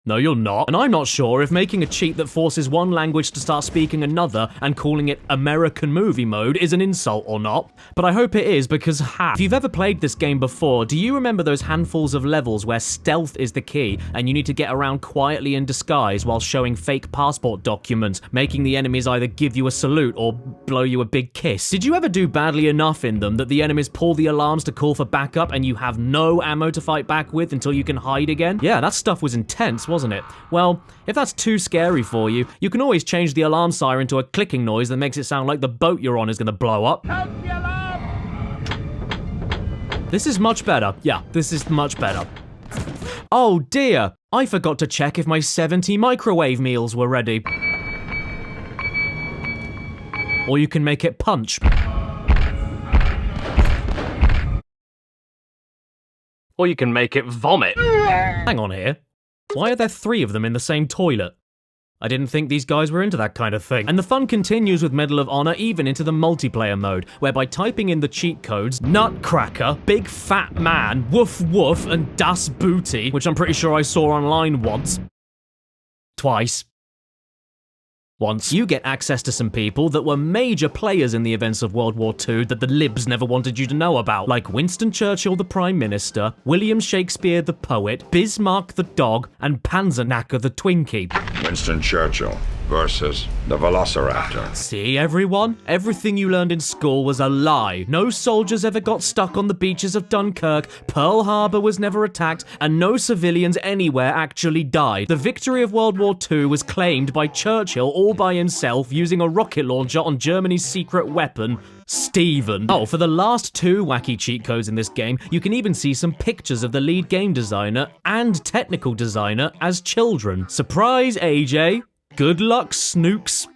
No, you're not. And I'm not sure if making a cheat that forces one language to start speaking another and calling it American movie mode is an insult or not. But I hope it is, because if you've ever played this game before, do you remember those handfuls of levels where stealth is the key and you need to get around quietly in disguise while showing fake passport documents, making the enemies either give you a salute or blow you a big kiss? Did you ever do badly enough in them that the enemies pull the alarms to call for backup and you have no ammo to fight back with until you can hide again? Yeah, that stuff was intense, wasn't it? Well, if that's too scary for you, you can always change the alarm siren to a clicking noise that makes it sound like the boat you're on is going to blow up. This is much better. Yeah, this is much better. Oh dear, I forgot to check if my 70 microwave meals were ready. Or you can make it punch. Or you can make it vomit. Hang on here. Why are there 3 of them in the same toilet? I didn't think these guys were into that kind of thing. And the fun continues with Medal of Honor even into the multiplayer mode, where by typing in the cheat codes Nutcracker, Big Fat Man, Woof Woof, and Das Booty, which I'm pretty sure I saw online once. Twice. Once, you get access to some people that were major players in the events of World War II that the libs never wanted you to know about, like Winston Churchill the Prime Minister, William Shakespeare the poet, Bismarck the dog, and Panzerknacker the Twinkie. Winston Churchill versus the Velociraptor. See, everyone? Everything you learned in school was a lie. No soldiers ever got stuck on the beaches of Dunkirk, Pearl Harbor was never attacked, and no civilians anywhere actually died. The victory of World War II was claimed by Churchill all by himself using a rocket launcher on Germany's secret weapon, Stephen. Oh, for the last 2 wacky cheat codes in this game, you can even see some pictures of the lead game designer and technical designer as children. Surprise, AJ. Good luck, Snooks.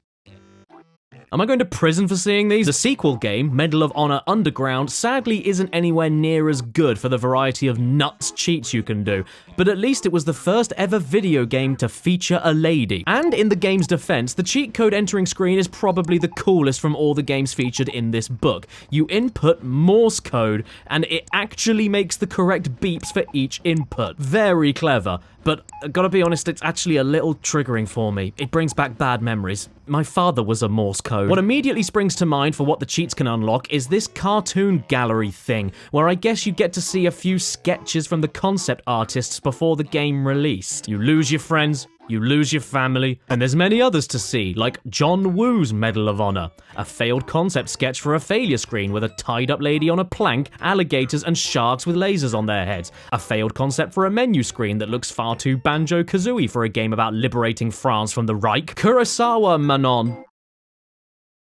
Am I going to prison for seeing these? The sequel game, Medal of Honor Underground, sadly isn't anywhere near as good for the variety of nuts cheats you can do, but at least it was the first ever video game to feature a lady. And in the game's defense, the cheat code entering screen is probably the coolest from all the games featured in this book. You input Morse code, and it actually makes the correct beeps for each input. Very clever. But I gotta be honest, it's actually a little triggering for me. It brings back bad memories. My father was a Morse code. What immediately springs to mind for what the cheats can unlock is this cartoon gallery thing, where I guess you get to see a few sketches from the concept artists before the game released. You lose your friends, you lose your family, and there's many others to see, like John Woo's Medal of Honor, a failed concept sketch for a failure screen with a tied-up lady on a plank, alligators and sharks with lasers on their heads, a failed concept for a menu screen that looks far too Banjo-Kazooie for a game about liberating France from the Reich, Kurosawa Manon.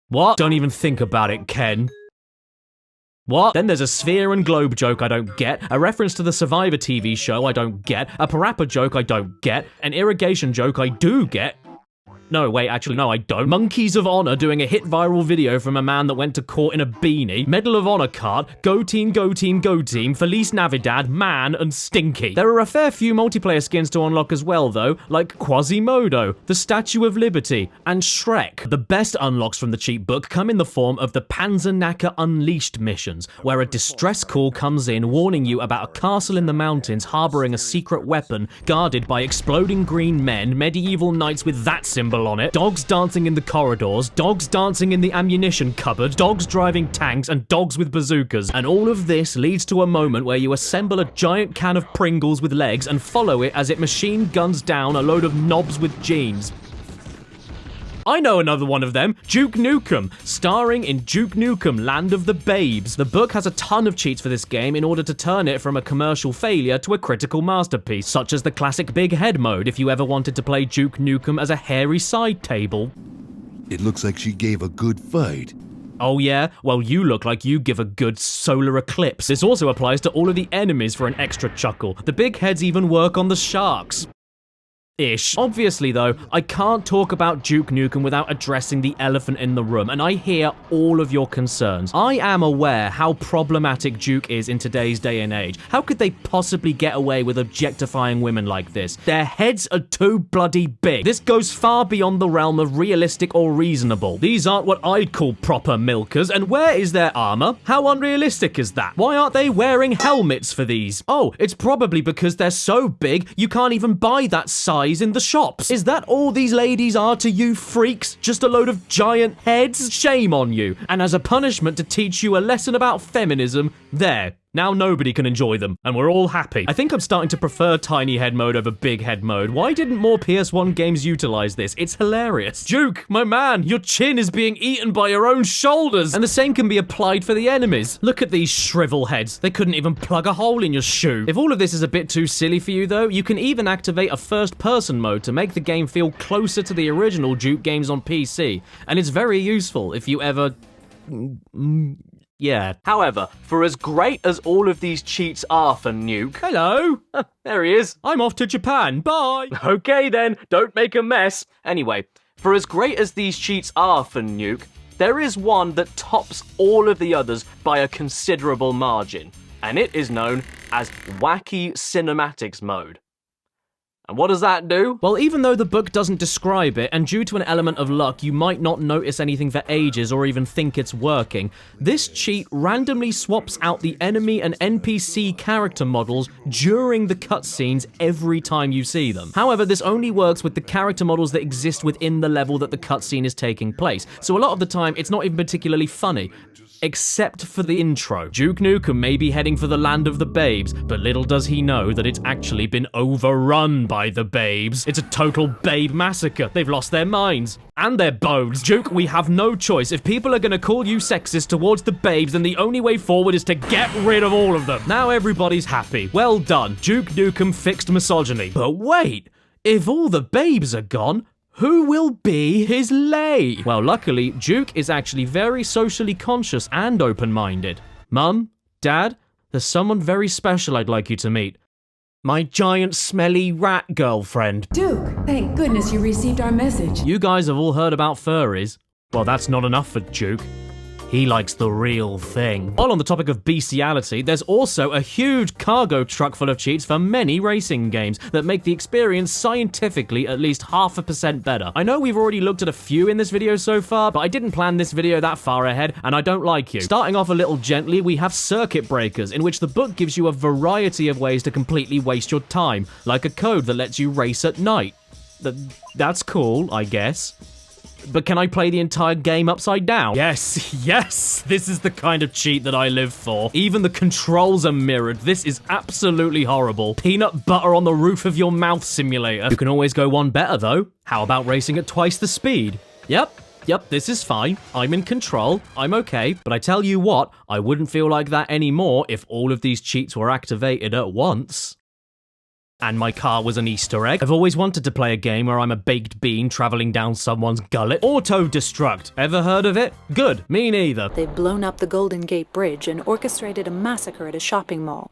What? Don't even think about it, Ken. What? Then there's a sphere and globe joke I don't get, a reference to the Survivor TV show I don't get, a parappa joke I don't get, an irrigation joke I do get. No, wait, actually, no, I don't. Monkeys of Honor doing a hit viral video from a man that went to court in a beanie, Medal of Honor card, Go Team, Go Team, Go Team, Feliz Navidad, Man, and Stinky. There are a fair few multiplayer skins to unlock as well, though, like Quasimodo, the Statue of Liberty, and Shrek. The best unlocks from the cheat book come in the form of the Panzernacker Unleashed missions, where a distress call comes in warning you about a castle in the mountains harboring a secret weapon guarded by exploding green men, medieval knights with that symbol on it, dogs dancing in the corridors, dogs dancing in the ammunition cupboard, dogs driving tanks, and dogs with bazookas. And all of this leads to a moment where you assemble a giant can of Pringles with legs and follow it as it machine guns down a load of knobs with jeans. I know another one of them, Duke Nukem, starring in Duke Nukem Land of the Babes. The book has a ton of cheats for this game in order to turn it from a commercial failure to a critical masterpiece, such as the classic big head mode if you ever wanted to play Duke Nukem as a hairy side table. It looks like she gave a good fight. Oh yeah? Well, you look like you give a good solar eclipse. This also applies to all of the enemies for an extra chuckle. The big heads even work on the sharks. Ish. Obviously though, I can't talk about Duke Nukem without addressing the elephant in the room, and I hear all of your concerns. I am aware how problematic Duke is in today's day and age. How could they possibly get away with objectifying women like this? Their heads are too bloody big. This goes far beyond the realm of realistic or reasonable. These aren't what I'd call proper milkers, and where is their armor? How unrealistic is that? Why aren't they wearing helmets for these? Oh, it's probably because they're so big you can't even buy that size in the shops. Is that all these ladies are to you freaks? Just a load of giant heads? Shame on you. And as a punishment to teach you a lesson about feminism, there. Now nobody can enjoy them, and we're all happy. I think I'm starting to prefer tiny head mode over big head mode. Why didn't more PS1 games utilize this? It's hilarious. Duke, my man, your chin is being eaten by your own shoulders. And the same can be applied for the enemies. Look at these shrivel heads. They couldn't even plug a hole in your shoe. If all of this is a bit too silly for you though, you can even activate a first-person mode to make the game feel closer to the original Duke games on PC. And it's very useful if you ever... Yeah. However, for as great as all of these cheats are for Nuke... Hello! There he is. I'm off to Japan. Bye! Okay then, don't make a mess. Anyway, for as great as these cheats are for Nuke, there is one that tops all of the others by a considerable margin, and it is known as Wacky Cinematics Mode. And what does that do? Well, even though the book doesn't describe it, and due to an element of luck, you might not notice anything for ages or even think it's working, this cheat randomly swaps out the enemy and NPC character models during the cutscenes every time you see them. However, this only works with the character models that exist within the level that the cutscene is taking place, so a lot of the time it's not even particularly funny. Except for the intro. Duke Nukem may be heading for the land of the babes, but little does he know that it's actually been overrun by the babes. It's a total babe massacre. They've lost their minds. And their bones. Duke, we have no choice. If people are gonna call you sexist towards the babes, then the only way forward is to get rid of all of them. Now everybody's happy. Well done. Duke Nukem fixed misogyny. But wait, if all the babes are gone, who will be his lay? Well, luckily, Duke is actually very socially conscious and open-minded. Mum, Dad, there's someone very special I'd like you to meet. My giant smelly rat girlfriend. Duke, thank goodness you received our message. You guys have all heard about furries. Well, that's not enough for Duke. He likes the real thing. While on the topic of bestiality, there's also a huge cargo truck full of cheats for many racing games that make the experience scientifically at least 0.5% better. I know we've already looked at a few in this video so far, but I didn't plan this video that far ahead, and I don't like you. Starting off a little gently, we have circuit breakers, in which the book gives you a variety of ways to completely waste your time, like a code that lets you race at night. That's cool, I guess. But can I play the entire game upside down? Yes, yes, this is the kind of cheat that I live for. Even the controls are mirrored. This is absolutely horrible. Peanut butter on the roof of your mouth simulator. You can always go one better though. How about racing at twice the speed? Yep, this is fine. I'm in control. I'm okay. But I tell you what, I wouldn't feel like that anymore if all of these cheats were activated at once. And my car was an Easter egg. I've always wanted to play a game where I'm a baked bean traveling down someone's gullet. Auto-destruct. Ever heard of it? Good. Me neither. They've blown up the Golden Gate Bridge and orchestrated a massacre at a shopping mall.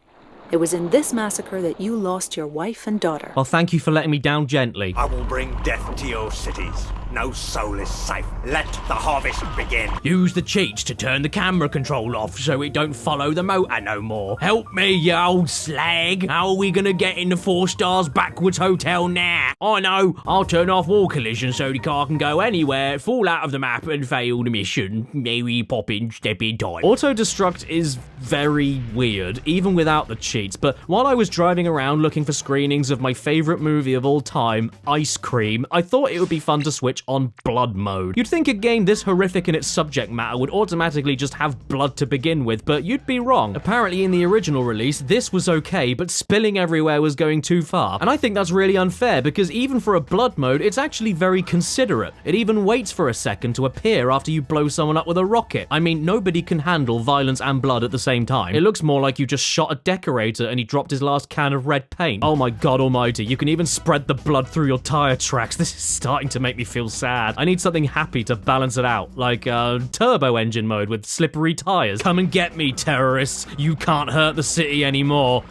It was in this massacre that you lost your wife and daughter. Well, thank you for letting me down gently. I will bring death to your cities. No soul is safe. Let the harvest begin. Use the cheats to turn the camera control off so it don't follow the motor no more. Help me, you old slag. How are we gonna get in the 4 stars backwards hotel now? I know, I'll turn off wall collision so the car can go anywhere, fall out of the map and fail the mission. Maybe pop in, step in time. Auto-destruct is very weird, even without the cheats, but while I was driving around looking for screenings of my favorite movie of all time, Ice Cream, I thought it would be fun to switch on blood mode. You'd think a game this horrific in its subject matter would automatically just have blood to begin with, but you'd be wrong. Apparently in the original release, this was okay, but spilling everywhere was going too far. And I think that's really unfair, because even for a blood mode, it's actually very considerate. It even waits for a second to appear after you blow someone up with a rocket. I mean, nobody can handle violence and blood at the same time. It looks more like you just shot a decorator and he dropped his last can of red paint. Oh my god almighty, you can even spread the blood through your tire tracks. This is starting to make me feel sad. I need something happy to balance it out, like turbo engine mode with slippery tires. Come and get me, terrorists. You can't hurt the city anymore.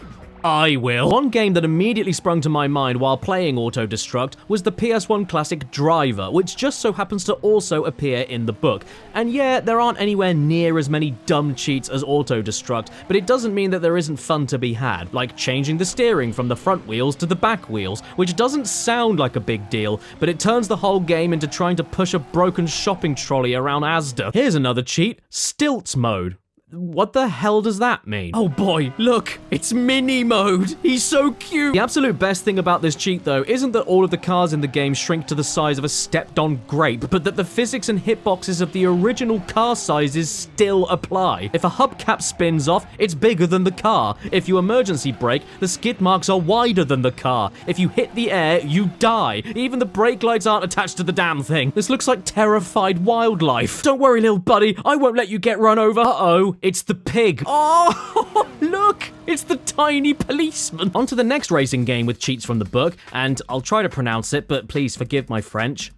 I will. One game that immediately sprung to my mind while playing Auto-Destruct was the PS1 classic Driver, which just so happens to also appear in the book. And yeah, there aren't anywhere near as many dumb cheats as Auto-Destruct, but it doesn't mean that there isn't fun to be had, like changing the steering from the front wheels to the back wheels, which doesn't sound like a big deal, but it turns the whole game into trying to push a broken shopping trolley around Asda. Here's another cheat, Stilts mode. What the hell does that mean? Oh boy, look, it's mini mode. He's so cute. The absolute best thing about this cheat though isn't that all of the cars in the game shrink to the size of a stepped on grape, but that the physics and hitboxes of the original car sizes still apply. If a hubcap spins off, it's bigger than the car. If you emergency brake, the skid marks are wider than the car. If you hit the air, you die. Even the brake lights aren't attached to the damn thing. This looks like terrified wildlife. Don't worry, little buddy, I won't let you get run over. Uh-oh. It's the pig. Oh, look! It's the tiny policeman. On to the next racing game with cheats from the book, and I'll try to pronounce it, but please forgive my French.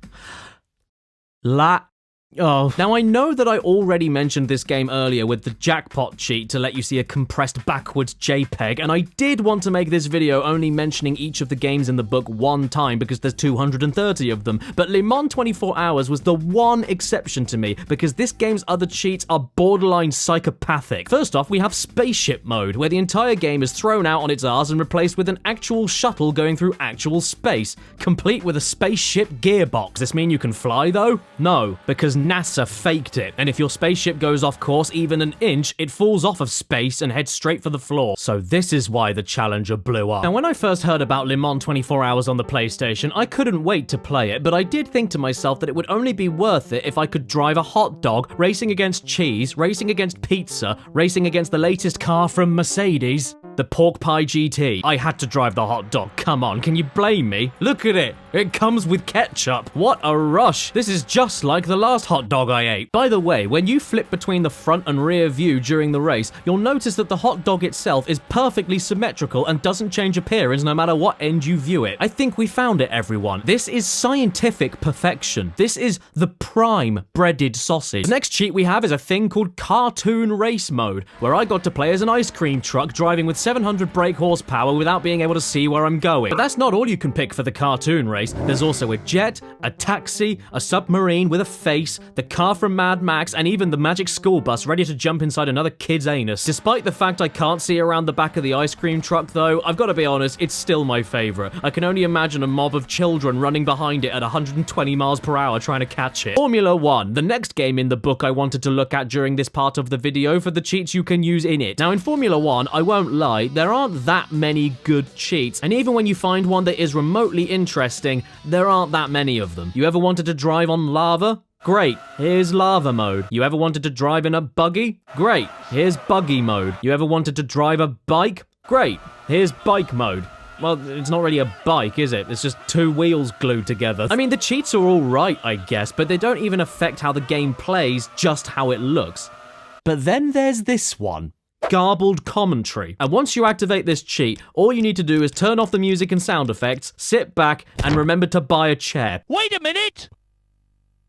Oh. Now I know that I already mentioned this game earlier with the jackpot cheat to let you see a compressed backwards JPEG, and I did want to make this video only mentioning each of the games in the book one time because there's 230 of them, but Le Mans 24 Hours was the one exception to me because this game's other cheats are borderline psychopathic. First off, we have spaceship mode, where the entire game is thrown out on its arse and replaced with an actual shuttle going through actual space, complete with a spaceship gearbox. Does this mean you can fly though? No, because NASA faked it, and if your spaceship goes off course even an inch, it falls off of space and heads straight for the floor. So this is why the Challenger blew up. Now when I first heard about Le Mans 24 Hours on the PlayStation, I couldn't wait to play it, but I did think to myself that it would only be worth it if I could drive a hot dog, racing against cheese, racing against pizza, racing against the latest car from Mercedes, the Pork Pie GT. I had to drive the hot dog, come on, can you blame me? Look at it, it comes with ketchup. What a rush. This is just like the last hot dog I ate. By the way, when you flip between the front and rear view during the race, you'll notice that the hot dog itself is perfectly symmetrical and doesn't change appearance no matter what end you view it. I think we found it, everyone. This is scientific perfection. This is the prime breaded sausage. The next cheat we have is a thing called cartoon race mode, where I got to play as an ice cream truck driving with 700 brake horsepower without being able to see where I'm going. But that's not all you can pick for the cartoon race. There's also a jet, a taxi, a submarine with a face, the car from Mad Max, and even the magic school bus ready to jump inside another kid's anus. Despite the fact I can't see around the back of the ice cream truck though, I've got to be honest, it's still my favorite. I can only imagine a mob of children running behind it at 120 miles per hour trying to catch it. Formula 1, the next game in the book I wanted to look at during this part of the video for the cheats you can use in it. Now in Formula 1, I won't lie, there aren't that many good cheats, and even when you find one that is remotely interesting, there aren't that many of them. You ever wanted to drive on lava? Great, here's lava mode. You ever wanted to drive in a buggy? Great, here's buggy mode. You ever wanted to drive a bike? Great, here's bike mode. Well, it's not really a bike, is it? It's just two wheels glued together. I mean, the cheats are all right, I guess, but they don't even affect how the game plays, just how it looks. But then there's this one. Garbled commentary. And once you activate this cheat, all you need to do is turn off the music and sound effects, sit back, and remember to buy a chair. Wait a minute!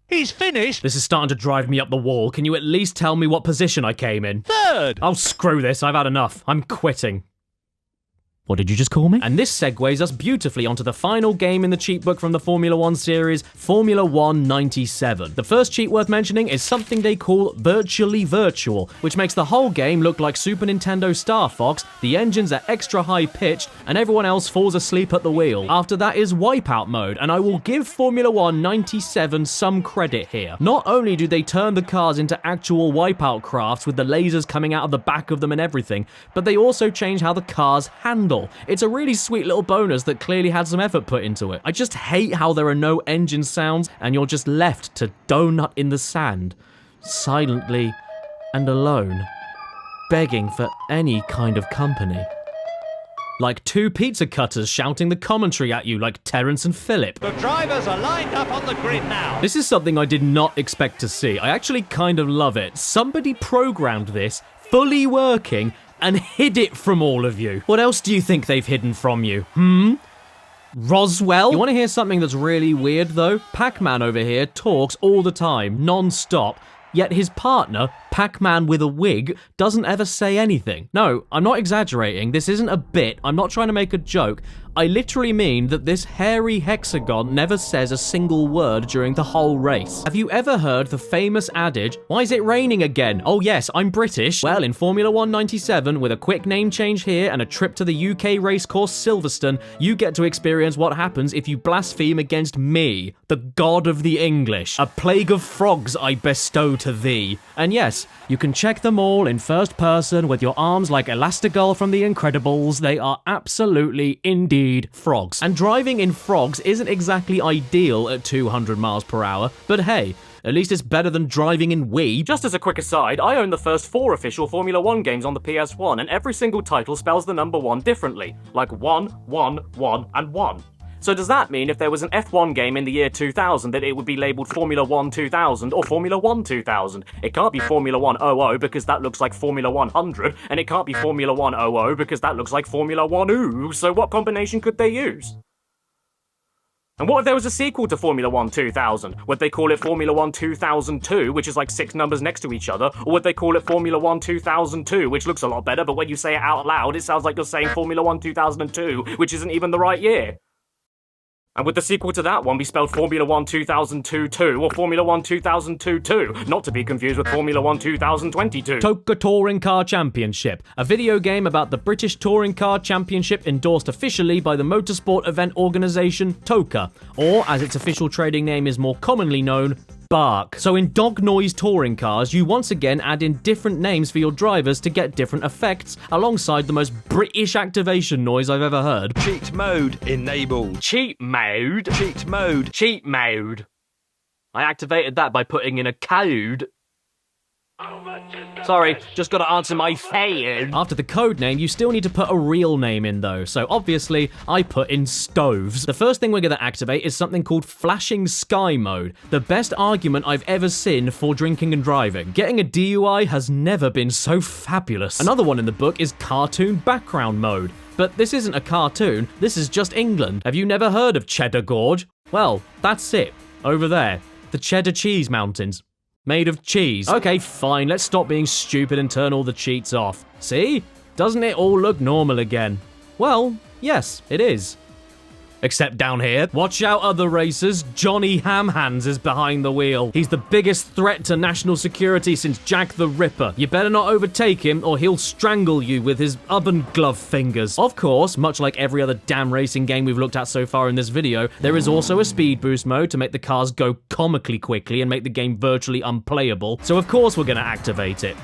He's finished! This is starting to drive me up the wall. Can you at least tell me what position I came in? Third! Oh, screw this. I've had enough. I'm quitting. What did you just call me? And this segues us beautifully onto the final game in the cheat book from the Formula 1 series, Formula 1 97. The first cheat worth mentioning is something they call virtually virtual, which makes the whole game look like Super Nintendo Star Fox, the engines are extra high pitched, and everyone else falls asleep at the wheel. After that is Wipeout mode, and I will give Formula 1 97 some credit here. Not only do they turn the cars into actual Wipeout crafts with the lasers coming out of the back of them and everything, but they also change how the cars handle. It's a really sweet little bonus that clearly had some effort put into it. I just hate how there are no engine sounds and you're just left to donut in the sand, silently and alone, begging for any kind of company. Like two pizza cutters shouting the commentary at you like Terrence and Phillip. The drivers are lined up on the grid now. This is something I did not expect to see. I actually kind of love it. Somebody programmed this, fully working, and hid it from all of you. What else do you think they've hidden from you? Roswell? You want to hear something that's really weird though? Pac-Man over here talks all the time, non-stop, yet his partner, Pac-Man with a wig, doesn't ever say anything. No, I'm not exaggerating. This isn't a bit. I'm not trying to make a joke. I literally mean that this hairy hexagon never says a single word during the whole race. Have you ever heard the famous adage, "Why is it raining again? Oh yes, I'm British." Well, in Formula 1 97, with a quick name change here and a trip to the UK racecourse Silverstone, you get to experience what happens if you blaspheme against me, the god of the English. A plague of frogs I bestow to thee. And yes, you can check them all in first person with your arms like Elastigirl from The Incredibles. They are absolutely indeed frogs. And driving in frogs isn't exactly ideal at 200 miles per hour, but hey, at least it's better than driving in Wii. Just as a quick aside, I own the first 4 official Formula 1 games on the PS1, and every single title spells the number 1 differently, like 1, 1, 1, and 1. So does that mean if there was an F1 game in the year 2000 that it would be labelled Formula 1 2000 or Formula 1 2000? It can't be Formula 100 because that looks like Formula 100, and it can't be Formula 100 because that looks like Formula 1 so what combination could they use? And what if there was a sequel to Formula 1 2000? Would they call it Formula 1 2002, which is like 6 numbers next to each other? Or would they call it Formula 1 2002, which looks a lot better, but when you say it out loud, it sounds like you're saying Formula 1 2002, which isn't even the right year? And would the sequel to that one be spelled Formula 1 2002-2 or Formula 1 2002-2? Not to be confused with Formula 1 2022. TOCA Touring Car Championship, a video game about the British Touring Car Championship endorsed officially by the motorsport event organisation TOCA, or as its official trading name is more commonly known, BARC. So in dog noise touring cars, you once again add in different names for your drivers to get different effects, alongside the most British activation noise I've ever heard. Cheat mode enabled. Cheat mode? Cheat mode. Cheat mode. I activated that by putting in a code. Sorry, just gotta answer my phone. After the code name, you still need to put a real name in though, so obviously I put in stoves. The first thing we're gonna activate is something called flashing sky mode, the best argument I've ever seen for drinking and driving. Getting a DUI has never been so fabulous. Another one in the book is cartoon background mode. But this isn't a cartoon, this is just England. Have you never heard of Cheddar Gorge? Well, that's it. Over there. The Cheddar Cheese Mountains. Made of cheese. Okay, fine, let's stop being stupid and turn all the cheats off. See? Doesn't it all look normal again? Well, yes, it is. Except down here. Watch out, other racers. Johnny Hamhands is behind the wheel. He's the biggest threat to national security since Jack the Ripper. You better not overtake him or he'll strangle you with his oven glove fingers. Of course, much like every other damn racing game we've looked at so far in this video, there is also a speed boost mode to make the cars go comically quickly and make the game virtually unplayable. So of course we're gonna activate it.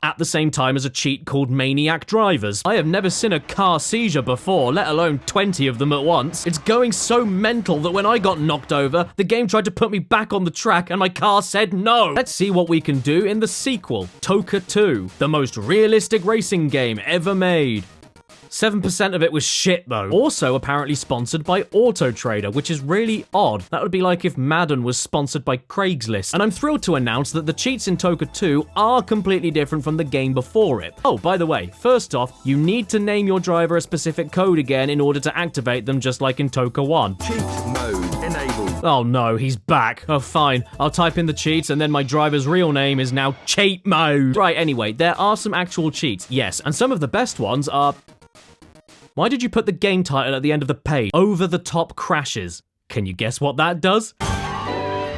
At the same time as a cheat called Maniac Drivers. I have never seen a car seizure before, let alone 20 of them at once. It's going so mental that when I got knocked over, the game tried to put me back on the track and my car said no. Let's see what we can do in the sequel, Toka 2, the most realistic racing game ever made. 7% of it was shit though. Also apparently sponsored by Auto Trader, which is really odd. That would be like if Madden was sponsored by Craigslist. And I'm thrilled to announce that the cheats in Toka 2 are completely different from the game before it. Oh, by the way, first off, you need to name your driver a specific code again in order to activate them, just like in Toka 1. Cheat mode enabled. Oh no, he's back. Oh fine, I'll type in the cheats and then my driver's real name is now Cheat Mode. Right, anyway, there are some actual cheats, yes, and some of the best ones are... Why did you put the game title at the end of the page? Over the top crashes. Can you guess what that does?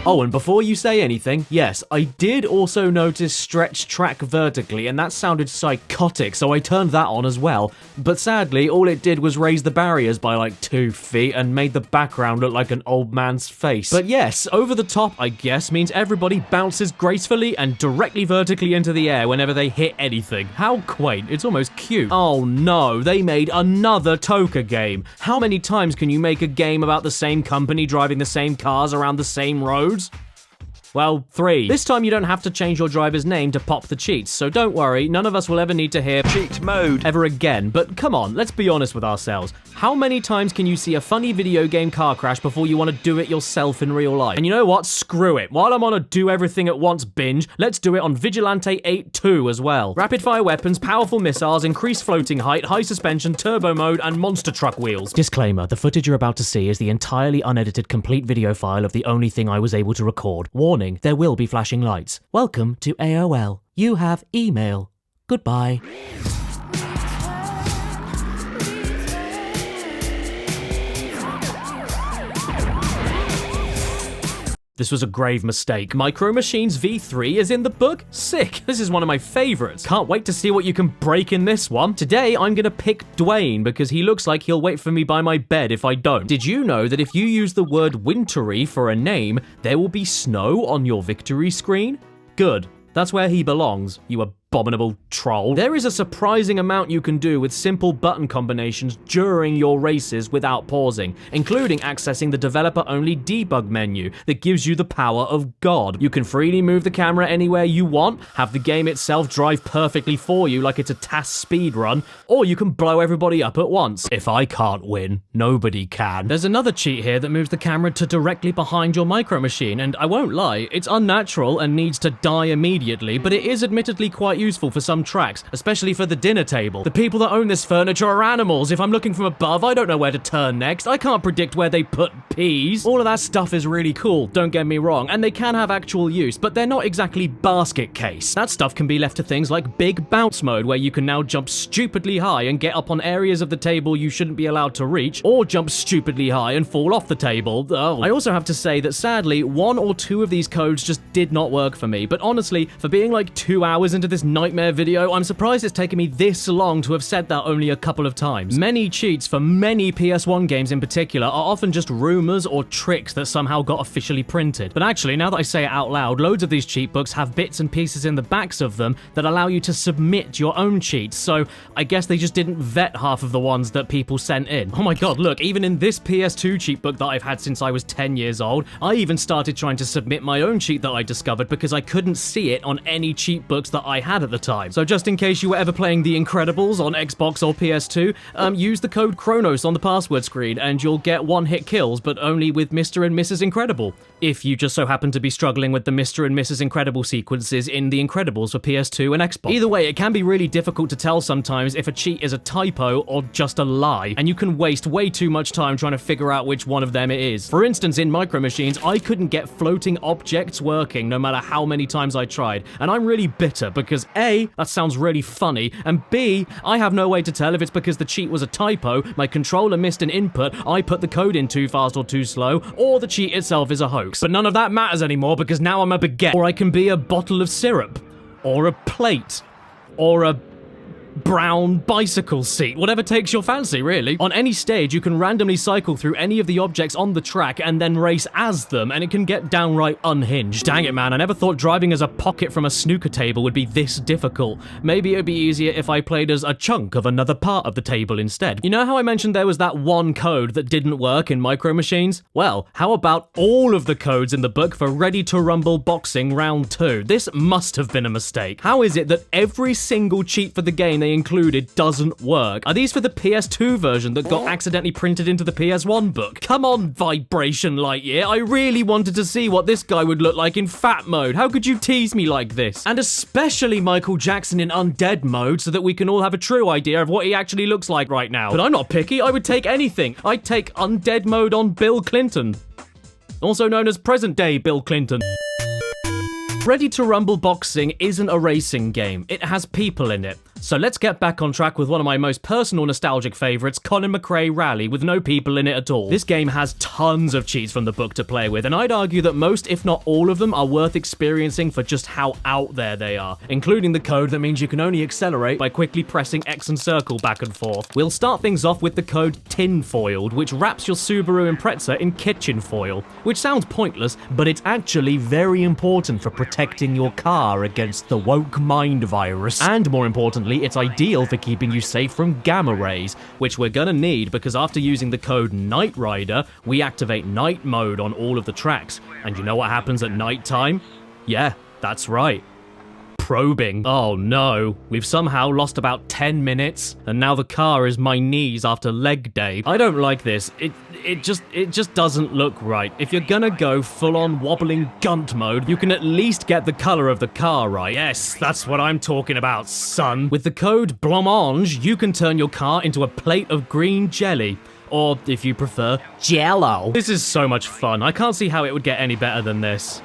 Oh, and before you say anything, yes, I did also notice stretch track vertically, and that sounded psychotic, so I turned that on as well. But sadly, all it did was raise the barriers by like 2 feet and made the background look like an old man's face. But yes, over the top, I guess, means everybody bounces gracefully and directly vertically into the air whenever they hit anything. How quaint, it's almost cute. Oh no, they made another Toka game. How many times can you make a game about the same company driving the same cars around the same roads? Well, 3. This time you don't have to change your driver's name to pop the cheats, so don't worry, none of us will ever need to hear cheat mode ever again. But come on, let's be honest with ourselves. How many times can you see a funny video game car crash before you want to do it yourself in real life? And you know what? Screw it. While I'm on a do everything at once binge, let's do it on Vigilante 8-2 as well. Rapid fire weapons, powerful missiles, increased floating height, high suspension, turbo mode, and monster truck wheels. Disclaimer, the footage you're about to see is the entirely unedited complete video file of the only thing I was able to record. Warning, there will be flashing lights. Welcome to AOL. You have email. Goodbye. This was a grave mistake. Micro Machines V3 is in the book? Sick. This is one of my favorites. Can't wait to see what you can break in this one. Today, I'm gonna pick Dwayne because he looks like he'll wait for me by my bed if I don't. Did you know that if you use the word wintry for a name, there will be snow on your victory screen? Good. That's where he belongs, you abominable troll. There is a surprising amount you can do with simple button combinations during your races without pausing, including accessing the developer-only debug menu that gives you the power of God. You can freely move the camera anywhere you want, have the game itself drive perfectly for you like it's a TAS speedrun, or you can blow everybody up at once. If I can't win, nobody can. There's another cheat here that moves the camera to directly behind your micro machine, and I won't lie, it's unnatural and needs to die immediately, but it is admittedly quite useful for some tracks, especially for the dinner table. The people that own this furniture are animals. If I'm looking from above, I don't know where to turn next. I can't predict where they put peas. All of that stuff is really cool, don't get me wrong, and they can have actual use, but they're not exactly basket case. That stuff can be left to things like big bounce mode, where you can now jump stupidly high and get up on areas of the table you shouldn't be allowed to reach, or jump stupidly high and fall off the table. Oh. I also have to say that sadly, 1 or 2 of these codes just did not work for me, but honestly, for being like 2 hours into this nightmare video, I'm surprised it's taken me this long to have said that only a couple of times. Many cheats for many PS1 games in particular are often just rumors or tricks that somehow got officially printed. But actually, now that I say it out loud, loads of these cheat books have bits and pieces in the backs of them that allow you to submit your own cheats, so I guess they just didn't vet half of the ones that people sent in. Oh my god, look, even in this PS2 cheat book that I've had since I was 10 years old, I even started trying to submit my own cheat that I discovered because I couldn't see it on any cheat books that I had at the time. So just in case you were ever playing The Incredibles on Xbox or PS2, use the code Kronos on the password screen and you'll get one-hit kills, but only with Mr. and Mrs. Incredible. If you just so happen to be struggling with the Mr. and Mrs. Incredible sequences in The Incredibles for PS2 and Xbox. Either way, it can be really difficult to tell sometimes if a cheat is a typo or just a lie, and you can waste way too much time trying to figure out which one of them it is. For instance, in Micro Machines, I couldn't get floating objects working no matter how many times I tried, and I'm really bitter because A, that sounds really funny, and B, I have no way to tell if it's because the cheat was a typo, my controller missed an input, I put the code in too fast or too slow, or the cheat itself is a hoax. But none of that matters anymore because now I'm a baguette, or I can be a bottle of syrup, or a plate, or a brown bicycle seat, whatever takes your fancy, really. On any stage, you can randomly cycle through any of the objects on the track and then race as them, and it can get downright unhinged. Dang it, man, I never thought driving as a pocket from a snooker table would be this difficult. Maybe it would be easier if I played as a chunk of another part of the table instead. You know how I mentioned there was that one code that didn't work in Micro Machines? Well, how about all of the codes in the book for Ready to Rumble Boxing Round 2? This must have been a mistake. How is it that every single cheat for the game they included doesn't work? Are these for the PS2 version that got accidentally printed into the PS1 book? Come on, Vibration Lightyear, I really wanted to see what this guy would look like in fat mode. How could you tease me like this? And especially Michael Jackson in undead mode so that we can all have a true idea of what he actually looks like right now. But I'm not picky, I would take anything. I'd take undead mode on Bill Clinton, also known as present day Bill Clinton. Ready to Rumble Boxing isn't a racing game, it has people in it. So let's get back on track with one of my most personal nostalgic favourites, Colin McRae Rally, with no people in it at all. This game has tons of cheats from the book to play with, and I'd argue that most, if not all of them, are worth experiencing for just how out there they are, including the code that means you can only accelerate by quickly pressing X and circle back and forth. We'll start things off with the code Tinfoiled, which wraps your Subaru Impreza in kitchen foil, which sounds pointless, but it's actually very important for protecting your car against the woke mind virus, and more importantly, it's ideal for keeping you safe from gamma rays, which we're gonna need because after using the code Night Rider, we activate night mode on all of the tracks. And you know what happens at night time? Yeah, that's right. Probing. Oh no, we've somehow lost about 10 minutes, and now the car is my knees after leg day. I don't like this. It just doesn't look right. If you're gonna go full-on wobbling gunt mode, you can at least get the color of the car right. Yes, that's what I'm talking about, son. With the code Blancmange, you can turn your car into a plate of green jelly. Or, if you prefer, Jello. This is so much fun. I can't see how it would get any better than this.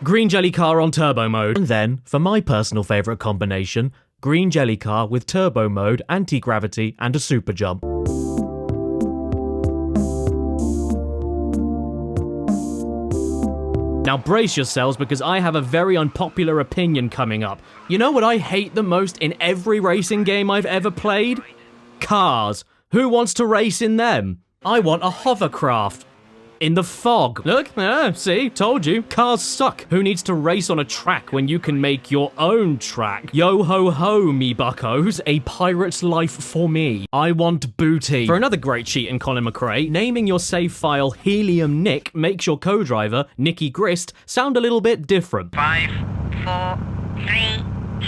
Green jelly car on turbo mode. And then, for my personal favourite combination, green jelly car with turbo mode, anti-gravity, and a super jump. Now brace yourselves because I have a very unpopular opinion coming up. You know what I hate the most in every racing game I've ever played? Cars. Who wants to race in them? I want a hovercraft. In the fog. Look, see, told you. Cars suck. Who needs to race on a track when you can make your own track? Yo ho ho, me buckos. A pirate's life for me. I want booty. For another great cheat in Colin McRae, naming your save file Helium Nick makes your co-driver, Nicky Grist, sound a little bit different. 5, 4, 3, 2,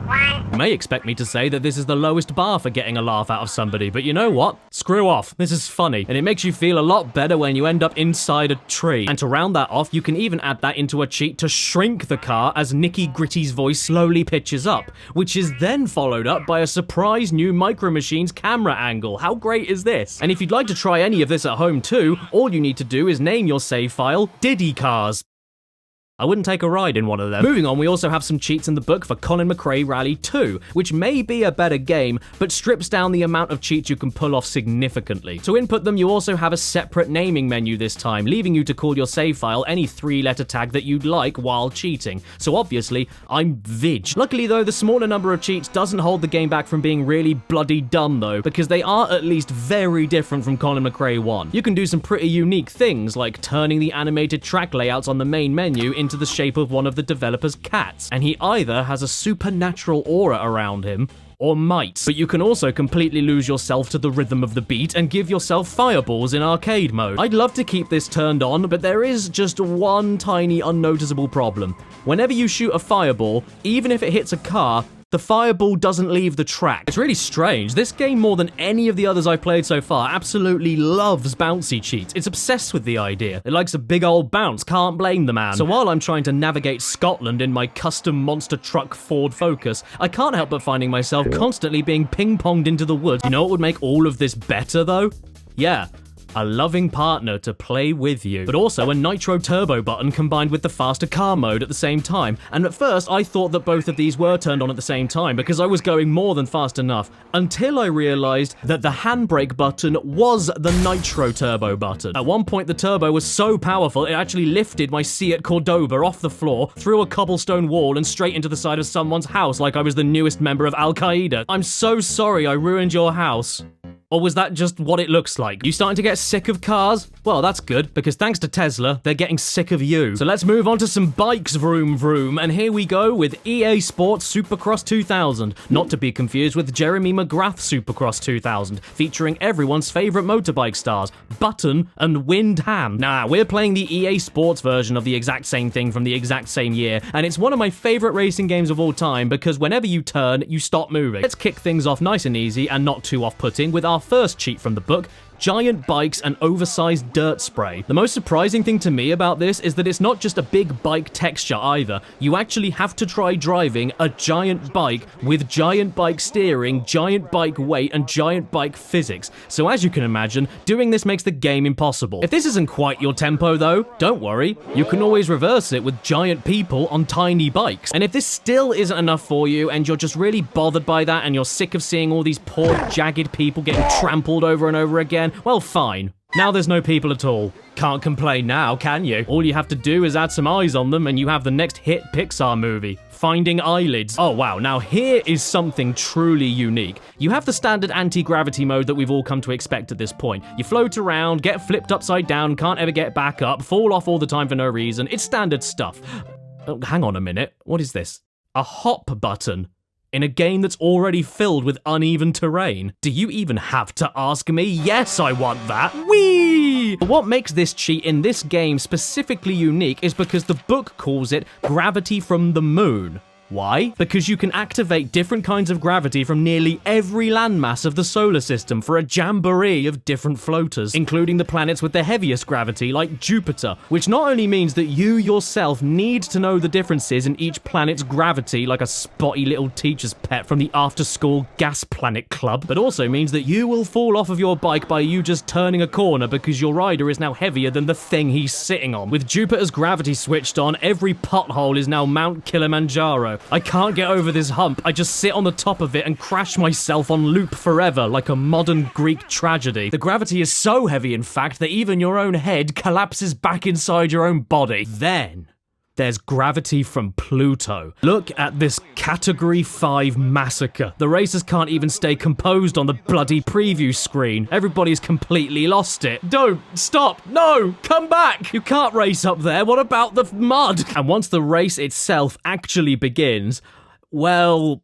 1. You may expect me to say that this is the lowest bar for getting a laugh out of somebody, but you know what? Screw off. This is funny, and it makes you feel a lot better when you end up inside a tree. And to round that off, you can even add that into a cheat to shrink the car as Nicky Gritty's voice slowly pitches up, which is then followed up by a surprise new Micro Machines camera angle. How great is this? And if you'd like to try any of this at home too, all you need to do is name your save file Diddy Cars. I wouldn't take a ride in one of them. Moving on, we also have some cheats in the book for Colin McRae Rally 2, which may be a better game, but strips down the amount of cheats you can pull off significantly. To input them, you also have a separate naming menu this time, leaving you to call your save file any 3-letter tag that you'd like while cheating. So obviously, I'm Vig. Luckily though, the smaller number of cheats doesn't hold the game back from being really bloody dumb though, because they are at least very different from Colin McRae 1. You can do some pretty unique things, like turning the animated track layouts on the main menu into the shape of one of the developer's cats, and he either has a supernatural aura around him or might. But you can also completely lose yourself to the rhythm of the beat and give yourself fireballs in arcade mode. I'd love to keep this turned on, but there is just one tiny unnoticeable problem. Whenever you shoot a fireball, even if it hits a car, the fireball doesn't leave the track. It's really strange. This game, more than any of the others I've played so far, absolutely loves bouncy cheats. It's obsessed with the idea. It likes a big old bounce, can't blame the man. So while I'm trying to navigate Scotland in my custom monster truck Ford Focus, I can't help but finding myself constantly being ping-ponged into the woods. You know what would make all of this better though? Yeah, a loving partner to play with you, but also a nitro turbo button combined with the faster car mode at the same time. And at first I thought that both of these were turned on at the same time because I was going more than fast enough, until I realized that the handbrake button was the nitro turbo button. At one point the turbo was so powerful it actually lifted my Seat Cordoba off the floor, through a cobblestone wall and straight into the side of someone's house like I was the newest member of Al-Qaeda. I'm so sorry I ruined your house. Or was that just what it looks like? You starting to get sick of cars? Well, that's good, because thanks to Tesla, they're getting sick of you. So let's move on to some bikes, vroom vroom, and here we go with EA Sports Supercross 2000, not to be confused with Jeremy McGrath Supercross 2000, featuring everyone's favourite motorbike stars, Button and Windham. Nah, we're playing the EA Sports version of the exact same thing from the exact same year, and it's one of my favourite racing games of all time because whenever you turn, you stop moving. Let's kick things off nice and easy and not too off-putting with our first cheat from the book, giant bikes and oversized dirt spray. The most surprising thing to me about this is that it's not just a big bike texture either. You actually have to try driving a giant bike with giant bike steering, giant bike weight, and giant bike physics. So as you can imagine, doing this makes the game impossible. If this isn't quite your tempo though, don't worry. You can always reverse it with giant people on tiny bikes. And if this still isn't enough for you and you're just really bothered by that and you're sick of seeing all these poor jagged people getting trampled over and over again, well, fine. Now there's no people at all. Can't complain now, can you? All you have to do is add some eyes on them and you have the next hit Pixar movie, Finding Eyelids. Oh wow, now here is something truly unique. You have the standard anti-gravity mode that we've all come to expect at this point. You float around, get flipped upside down, can't ever get back up, fall off all the time for no reason. It's standard stuff. Oh, hang on a minute. What is this? A hop button. In a game that's already filled with uneven terrain? Do you even have to ask me? Yes, I want that. Whee! But what makes this cheat in this game specifically unique is because the book calls it gravity from the moon. Why? Because you can activate different kinds of gravity from nearly every landmass of the solar system for a jamboree of different floaters, including the planets with the heaviest gravity, like Jupiter, which not only means that you yourself need to know the differences in each planet's gravity like a spotty little teacher's pet from the after-school gas planet club, but also means that you will fall off of your bike by you just turning a corner because your rider is now heavier than the thing he's sitting on. With Jupiter's gravity switched on, every pothole is now Mount Kilimanjaro. I can't get over this hump. I just sit on the top of it and crash myself on loop forever like a modern Greek tragedy. The gravity is so heavy, in fact, that even your own head collapses back inside your own body. Then there's gravity from Pluto. Look at this Category 5 massacre. The racers can't even stay composed on the bloody preview screen. Everybody's completely lost it. Don't! Stop! No! Come back! You can't race up there. What about the mud? And once the race itself actually begins, well...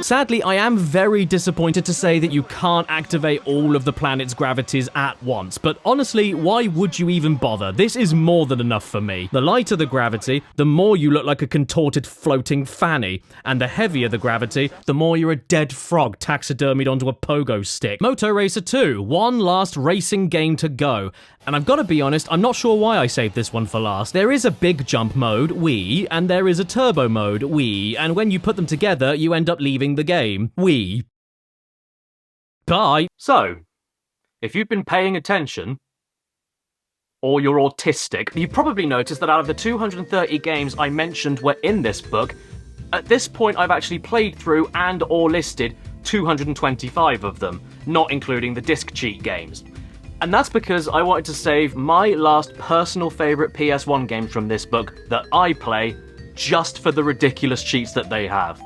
Sadly, I am very disappointed to say that you can't activate all of the planet's gravities at once, but honestly, why would you even bother? This is more than enough for me. The lighter the gravity, the more you look like a contorted floating fanny, and the heavier the gravity, the more you're a dead frog taxidermied onto a pogo stick. Moto Racer 2, one last racing game to go. And I've got to be honest, I'm not sure why I saved this one for last. There is a big jump mode, wee, and there is a turbo mode, wee, and when you put them together, you end up leaving the game, wee. Bye. So, if you've been paying attention, or you're autistic, you probably noticed that out of the 230 games I mentioned were in this book, at this point I've actually played through and or listed 225 of them, not including the disc cheat games. And that's because I wanted to save my last personal favourite PS1 games from this book that I play just for the ridiculous cheats that they have.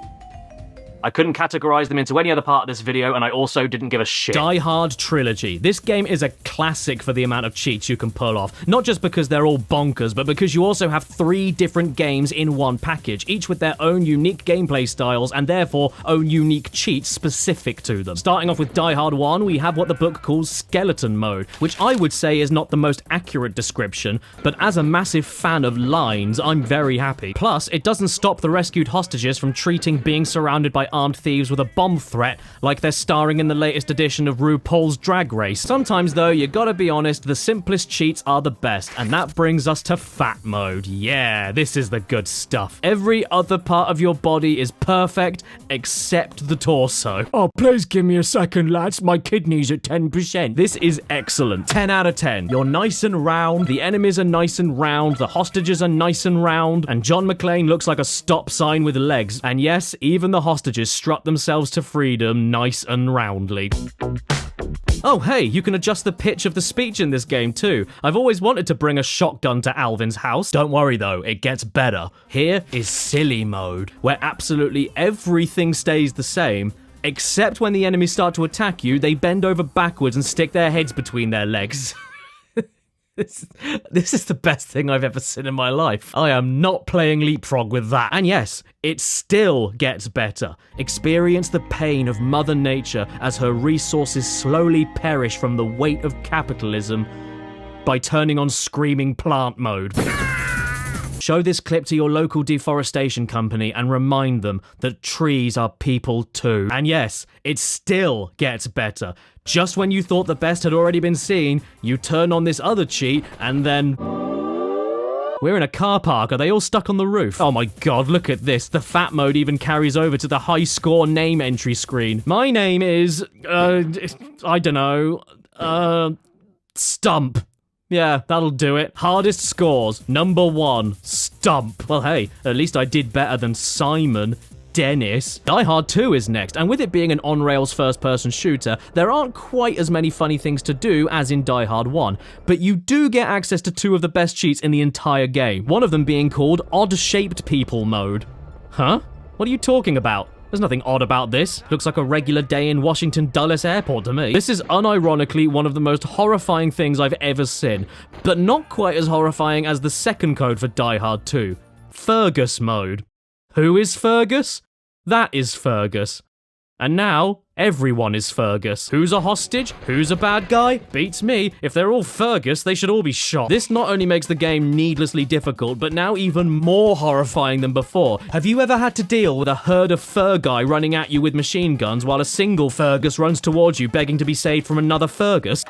I couldn't categorize them into any other part of this video, and I also didn't give a shit. Die Hard Trilogy. This game is a classic for the amount of cheats you can pull off. Not just because they're all bonkers, but because you also have 3 different games in one package, each with their own unique gameplay styles and therefore own unique cheats specific to them. Starting off with Die Hard 1, we have what the book calls Skeleton Mode, which I would say is not the most accurate description, but as a massive fan of lines, I'm very happy. Plus, it doesn't stop the rescued hostages from treating being surrounded by fight armed thieves with a bomb threat like they're starring in the latest edition of RuPaul's Drag Race. Sometimes though, you gotta be honest, the simplest cheats are the best, and that brings us to fat mode. Yeah, this is the good stuff. Every other part of your body is perfect except the torso. Oh, please give me a second, lads. My kidney's at 10%. This is excellent. 10 out of 10. You're nice and round, the enemies are nice and round, the hostages are nice and round, and John McClane looks like a stop sign with legs. And yes, even the hostages strut themselves to freedom nice and roundly. Oh hey, you can adjust the pitch of the speech in this game too. I've always wanted to bring a shotgun to Alvin's house. Don't worry though, it gets better. Here is silly mode, where absolutely everything stays the same, except when the enemies start to attack you, they bend over backwards and stick their heads between their legs. This is the best thing I've ever seen in my life. I am not playing Leapfrog with that. And yes, it still gets better. Experience the pain of Mother Nature as her resources slowly perish from the weight of capitalism by turning on screaming plant mode. Show this clip to your local deforestation company and remind them that trees are people too. And yes, it still gets better. Just when you thought the best had already been seen, you turn on this other cheat and then... We're in a car park. Are they all stuck on the roof? Oh my god, look at this. The fat mode even carries over to the high score name entry screen. My name is... I don't know... Stump. Yeah, that'll do it. Hardest scores. Number 1, Stump. Well, hey, at least I did better than Simon. Dennis. Die Hard 2 is next, and with it being an on-rails first-person shooter, there aren't quite as many funny things to do as in Die Hard 1, but you do get access to 2 of the best cheats in the entire game, one of them being called Odd-Shaped People mode. Huh? What are you talking about? There's nothing odd about this. Looks like a regular day in Washington Dulles Airport to me. This is unironically one of the most horrifying things I've ever seen, but not quite as horrifying as the second code for Die Hard 2. Fergus mode. Who is Fergus? That is Fergus. And now, everyone is Fergus. Who's a hostage? Who's a bad guy? Beats me. If they're all Fergus, they should all be shot. This not only makes the game needlessly difficult, but now even more horrifying than before. Have you ever had to deal with a herd of fur guy running at you with machine guns while a single Fergus runs towards you begging to be saved from another Fergus?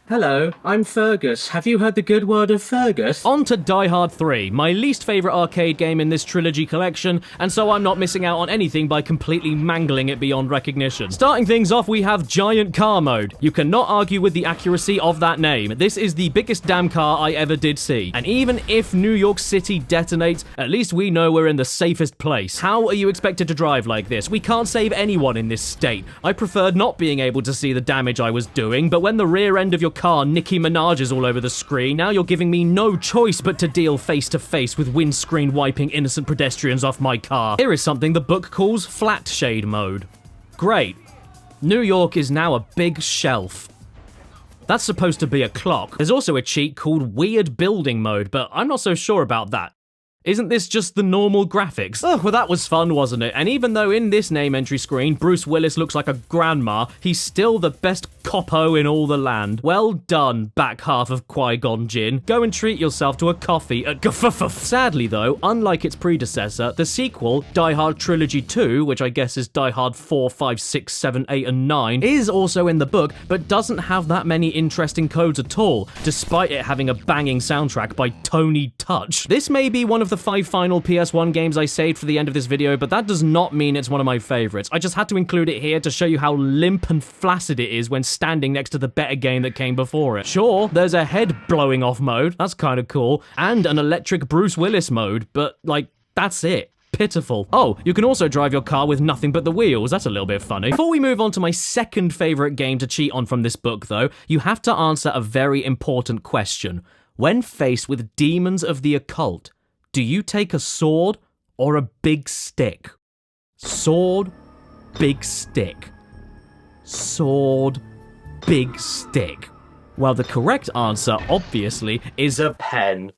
Hello, I'm Fergus. Have you heard the good word of Fergus? On to Die Hard 3, my least favourite arcade game in this trilogy collection, and so I'm not missing out on anything by completely mangling it beyond recognition. Starting things off, we have Giant Car mode. You cannot argue with the accuracy of that name. This is the biggest damn car I ever did see. And even if New York City detonates, at least we know we're in the safest place. How are you expected to drive like this? We can't save anyone in this state. I preferred not being able to see the damage I was doing, but when the rear end of your car Nicki Minaj is all over the screen, now you're giving me no choice but to deal face to face with windscreen wiping innocent pedestrians off my car. Here is something the book calls flat shade mode. Great. New York is now a big shelf. That's supposed to be a clock. There's also a cheat called weird building mode, but I'm not so sure about that. Isn't this just the normal graphics? Oh, well that was fun, wasn't it? And even though in this name entry screen, Bruce Willis looks like a grandma, he's still the best coppo in all the land. Well done, back half of Qui-Gon Jinn. Go and treat yourself to a coffee at Gfuffff. Sadly though, unlike its predecessor, the sequel, Die Hard Trilogy 2, which I guess is Die Hard 4, 5, 6, 7, 8, and 9, is also in the book, but doesn't have that many interesting codes at all, despite it having a banging soundtrack by Tony Touch. This may be one of the 5 final PS1 games I saved for the end of this video, but that does not mean it's one of my favorites. I just had to include it here to show you how limp and flaccid it is when standing next to the better game that came before it. Sure, there's a head blowing off mode, that's kind of cool, and an electric Bruce Willis mode, but like, that's it. Pitiful. Oh, you can also drive your car with nothing but the wheels. That's a little bit funny. Before we move on to my second favorite game to cheat on from this book though, you have to answer a very important question. When faced with demons of the occult, do you take a sword or a big stick? Sword, big stick. Sword, big stick. Well, the correct answer, obviously, is a pen.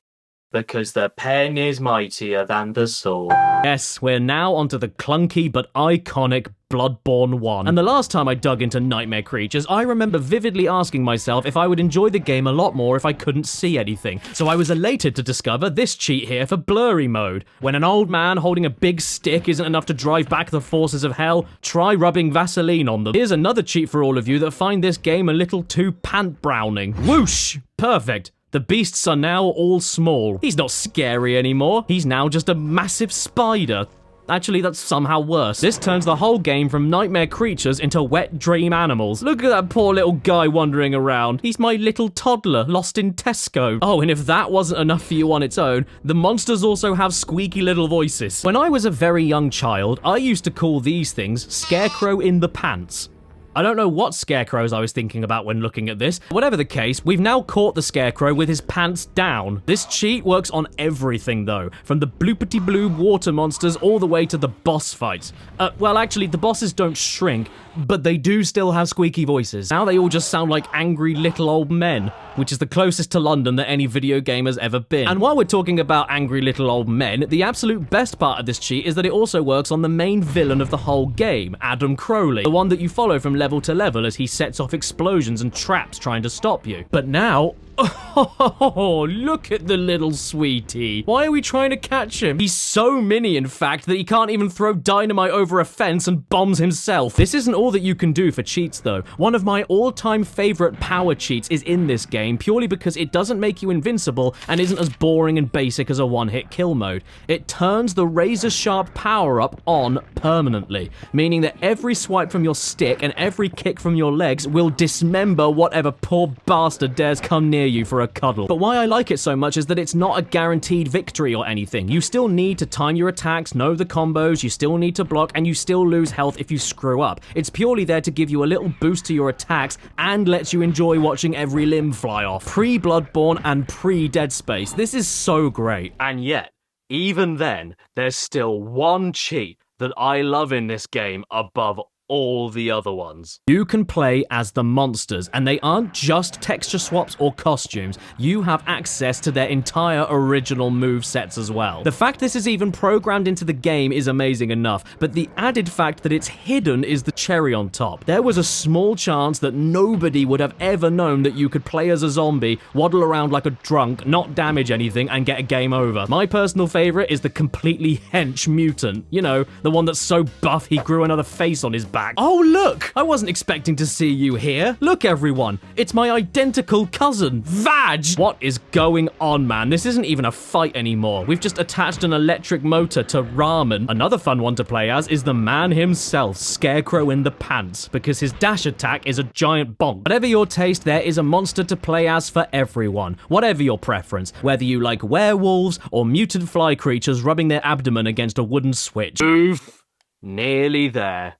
Because the pen is mightier than the sword. Yes, we're now onto the clunky but iconic Bloodborne 1. And the last time I dug into Nightmare Creatures, I remember vividly asking myself if I would enjoy the game a lot more if I couldn't see anything. So I was elated to discover this cheat here for blurry mode. When an old man holding a big stick isn't enough to drive back the forces of hell, try rubbing Vaseline on them. Here's another cheat for all of you that find this game a little too pant-browning. Whoosh! Perfect. The beasts are now all small. He's not scary anymore. He's now just a massive spider. Actually, that's somehow worse. This turns the whole game from nightmare creatures into wet dream animals. Look at that poor little guy wandering around. He's my little toddler lost in Tesco. Oh, and if that wasn't enough for you on its own, the monsters also have squeaky little voices. When I was a very young child, I used to call these things Scarecrow in the Pants. I don't know what scarecrows I was thinking about when looking at this. Whatever the case, we've now caught the scarecrow with his pants down. This cheat works on everything though, from the bloopity-bloob water monsters all the way to the boss fights. Well actually, the bosses don't shrink, but they do still have squeaky voices. Now they all just sound like angry little old men, which is the closest to London that any video game has ever been. And while we're talking about angry little old men, the absolute best part of this cheat is that it also works on the main villain of the whole game, Adam Crowley, the one that you follow from level to level as he sets off explosions and traps trying to stop you. But now, oh, look at the little sweetie. Why are we trying to catch him? He's so mini, in fact, that he can't even throw dynamite over a fence and bombs himself. This isn't all that you can do for cheats, though. One of my all-time favorite power cheats is in this game, purely because it doesn't make you invincible and isn't as boring and basic as a one-hit kill mode. It turns the razor-sharp power-up on permanently, meaning that every swipe from your stick and every kick from your legs will dismember whatever poor bastard dares come near you for a cuddle. But why I like it so much is that it's not a guaranteed victory or anything. You still need to time your attacks, know the combos, you still need to block, and you still lose health if you screw up. It's purely there to give you a little boost to your attacks and lets you enjoy watching every limb fly off. Pre-Bloodborne and pre-Dead Space. This is so great. And yet, even then, there's still one cheat that I love in this game above all the other ones. You can play as the monsters, and they aren't just texture swaps or costumes. You have access to their entire original move sets as well. The fact this is even programmed into the game is amazing enough, but the added fact that it's hidden is the cherry on top. There was a small chance that nobody would have ever known that you could play as a zombie, waddle around like a drunk, not damage anything, and get a game over. My personal favorite is the completely hench mutant. You know, the one that's so buff he grew another face on his back. Oh, look! I wasn't expecting to see you here. Look, everyone. It's my identical cousin, Vag! What is going on, man? This isn't even a fight anymore. We've just attached an electric motor to Ramen. Another fun one to play as is the man himself, Scarecrow in the Pants, because his dash attack is a giant bonk. Whatever your taste, there is a monster to play as for everyone. Whatever your preference, whether you like werewolves or mutant fly creatures rubbing their abdomen against a wooden switch. Oof. Nearly there.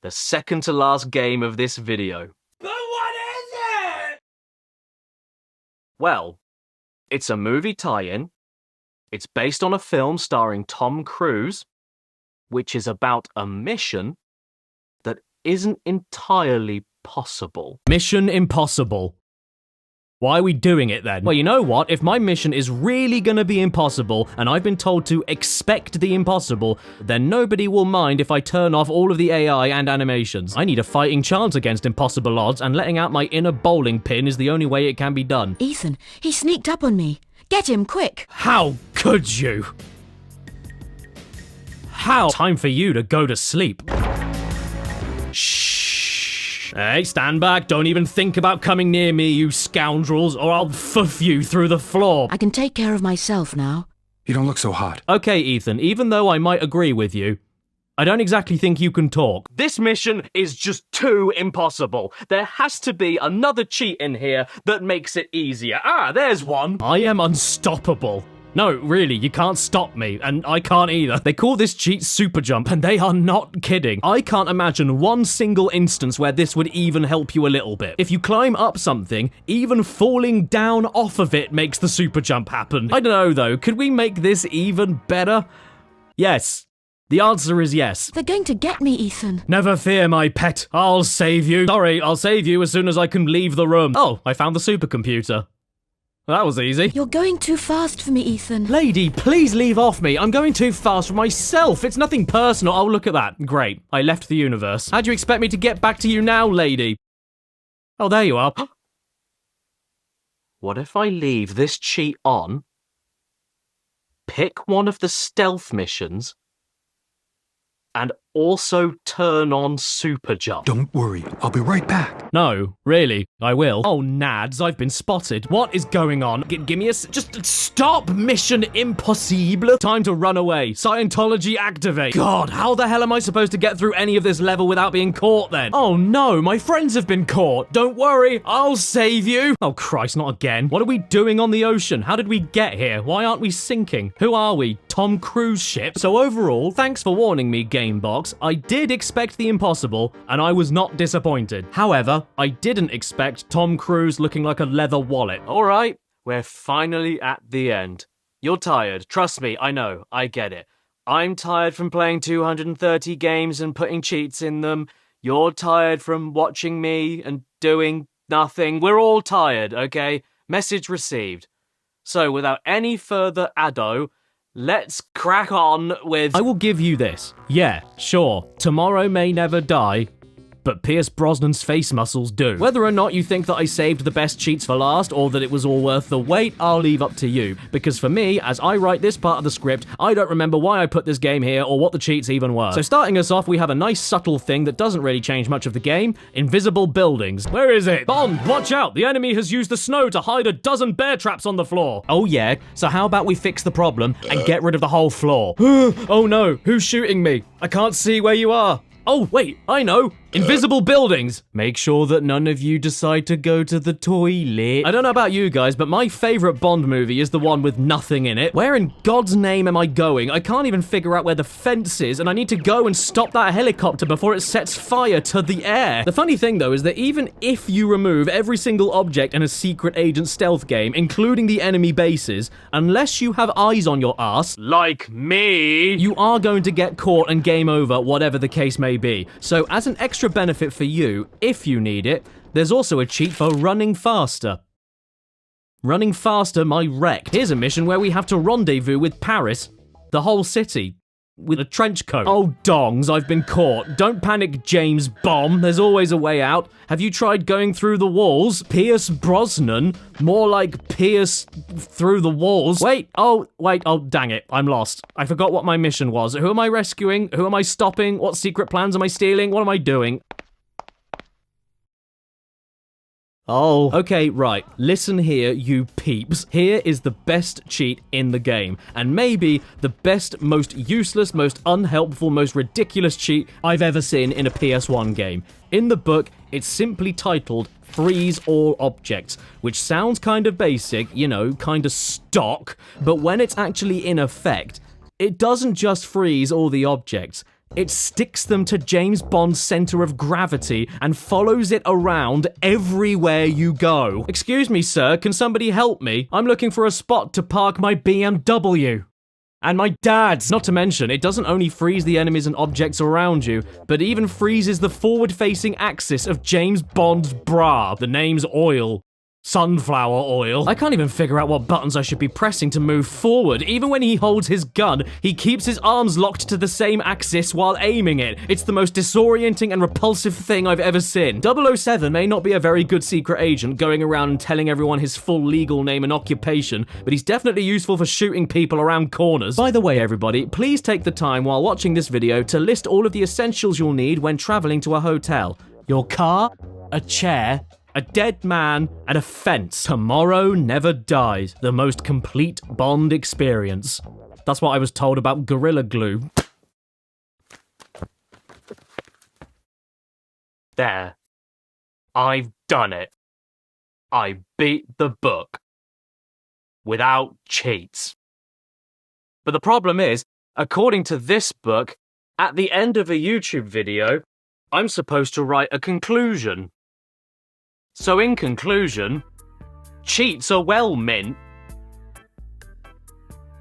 The second to last game of this video. But what is it? Well, it's a movie tie-in. It's based on a film starring Tom Cruise, which is about a mission that isn't entirely possible. Mission Impossible. Why are we doing it then? Well, you know what? If my mission is really gonna be impossible, and I've been told to expect the impossible, then nobody will mind if I turn off all of the AI and animations. I need a fighting chance against impossible odds, and letting out my inner bowling pin is the only way it can be done. Ethan, he sneaked up on me. Get him, quick! How could you? How? Time for you to go to sleep. Shh. Hey, stand back. Don't even think about coming near me, you scoundrels, or I'll fuff you through the floor. I can take care of myself now. You don't look so hot. Okay, Ethan, even though I might agree with you, I don't exactly think you can talk. This mission is just too impossible. There has to be another cheat in here that makes it easier. Ah, there's one. I am unstoppable. No, really, you can't stop me, and I can't either. They call this cheat super jump, and they are not kidding. I can't imagine one single instance where this would even help you a little bit. If you climb up something, even falling down off of it makes the super jump happen. I don't know, though. Could we make this even better? Yes. The answer is yes. They're going to get me, Ethan. Never fear, my pet. I'll save you. Sorry, I'll save you as soon as I can leave the room. Oh, I found the supercomputer. that was easy. You're going too fast for me, Ethan. Lady, please leave off me. I'm going too fast for myself. It's nothing personal. Oh, look at that. Great. I left the universe. How do you expect me to get back to you now, lady? Oh, there you are. What if I leave this cheat on, pick one of the stealth missions, and also turn on super jump? Don't worry, I'll be right back. No, really, I will. Oh, nads, I've been spotted. What is going on? Give me a just stop. Mission impossible. Time to run away. Scientology activate. God, how the hell am I supposed to get through any of this level without being caught then? Oh no, my friends have been caught. Don't worry, I'll save you. Oh Christ, not again. What are we doing on the ocean? How did we get here? Why aren't we sinking? Who are we? Tom Cruise ship? So overall, thanks for warning me, Gamebox. I did expect the impossible, and I was not disappointed. However, I didn't expect Tom Cruise looking like a leather wallet. Alright, we're finally at the end. You're tired. Trust me, I know. I get it. I'm tired from playing 230 games and putting cheats in them. You're tired from watching me and doing nothing. We're all tired, okay? Message received. So, without any further ado, let's crack on with... I will give you this. Yeah, sure. Tomorrow may never die, but Pierce Brosnan's face muscles do. Whether or not you think that I saved the best cheats for last or that it was all worth the wait, I'll leave up to you. Because for me, as I write this part of the script, I don't remember why I put this game here or what the cheats even were. So starting us off, we have a nice subtle thing that doesn't really change much of the game. Invisible buildings. Where is it? Bond, watch out! The enemy has used the snow to hide a dozen bear traps on the floor. Oh yeah, so how about we fix the problem and get rid of the whole floor? Oh no, who's shooting me? I can't see where you are. Oh, wait, I know. Invisible buildings. Make sure that none of you decide to go to the toilet. I don't know about you guys, but my favorite Bond movie is the one with nothing in it. Where in God's name am I going? I can't even figure out where the fence is, and I need to go and stop that helicopter before it sets fire to the air. The funny thing, though, is that even if you remove every single object in a secret agent stealth game, including the enemy bases, unless you have eyes on your ass, like me, you are going to get caught and game over, whatever the case may be. So, as an extra benefit for you, if you need it, there's also a cheat for running faster. Running faster my wreck. Here's a mission where we have to rendezvous with Paris, the whole city, with a trench coat. Oh dongs, I've been caught. Don't panic, James Bomb. There's always a way out. Have you tried going through the walls? Pierce Brosnan? More like Pierce through the walls. Wait, oh dang it, I'm lost. I forgot what my mission was. Who am I rescuing? Who am I stopping? What secret plans am I stealing? What am I doing? Oh, okay, right. Listen here, you peeps. Here is the best cheat in the game, and maybe the best, most useless, most unhelpful, most ridiculous cheat I've ever seen in a PS1 game. In the book, it's simply titled Freeze All Objects, which sounds kind of basic, you know, kind of stock, but when it's actually in effect, it doesn't just freeze all the objects. It sticks them to James Bond's center of gravity and follows it around everywhere you go. Excuse me, sir, can somebody help me? I'm looking for a spot to park my BMW. And my dad's. Not to mention, it doesn't only freeze the enemies and objects around you, but even freezes the forward-facing axis of James Bond's bra. The name's oil. Sunflower oil. I can't even figure out what buttons I should be pressing to move forward. Even when he holds his gun, he keeps his arms locked to the same axis while aiming it. It's the most disorienting and repulsive thing I've ever seen. 007 may not be a very good secret agent going around and telling everyone his full legal name and occupation, but he's definitely useful for shooting people around corners. By the way, everybody, please take the time while watching this video to list all of the essentials you'll need when traveling to a hotel. Your car, a chair, a dead man, and a fence. Tomorrow never dies. The most complete Bond experience. That's what I was told about Gorilla Glue. There. I've done it. I beat the book. Without cheats. But the problem is, according to this book, at the end of a YouTube video, I'm supposed to write a conclusion. So in conclusion, cheats are well mint.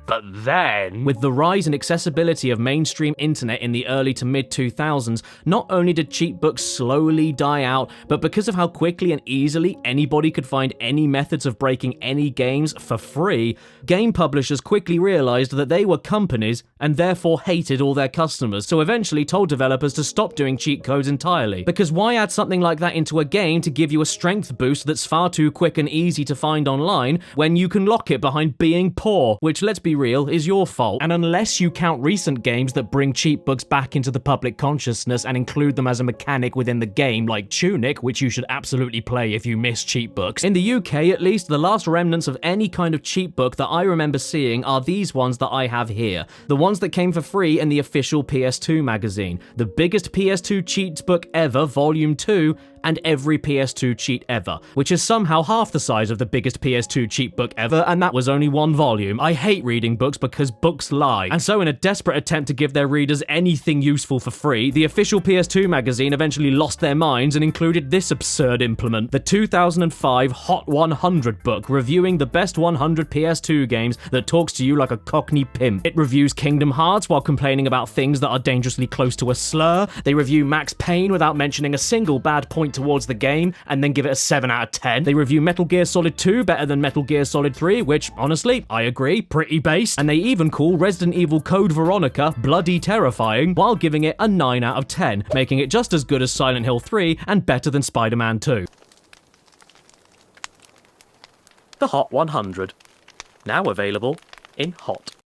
But then, with the rise and accessibility of mainstream internet in the early to mid 2000s, not only did cheat books slowly die out, but because of how quickly and easily anybody could find any methods of breaking any games for free, game publishers quickly realized that they were companies and therefore hated all their customers, so eventually told developers to stop doing cheat codes entirely. Because why add something like that into a game to give you a strength boost that's far too quick and easy to find online when you can lock it behind being poor, which, let's be real, is your fault. And unless you count recent games that bring cheat books back into the public consciousness and include them as a mechanic within the game, like Tunic, which you should absolutely play if you miss cheat books. In the UK, at least, the last remnants of any kind of cheat book that I remember seeing are these ones that I have here. The ones that came for free in the official PS2 magazine. The biggest PS2 cheats book ever, Volume 2, and every PS2 cheat ever, which is somehow half the size of the biggest PS2 cheat book ever, and that was only one volume. I hate reading books because books lie. And so in a desperate attempt to give their readers anything useful for free, the official PS2 magazine eventually lost their minds and included this absurd implement, the 2005 Hot 100 book, reviewing the best 100 PS2 games that talks to you like a Cockney pimp. It reviews Kingdom Hearts while complaining about things that are dangerously close to a slur. They review Max Payne without mentioning a single bad point towards the game, and then give it a 7 out of 10. They review Metal Gear Solid 2 better than Metal Gear Solid 3, which, honestly, I agree, pretty based. And they even call Resident Evil Code Veronica bloody terrifying, while giving it a 9 out of 10, making it just as good as Silent Hill 3 and better than Spider-Man 2. the Hot 100. Now available in Hot.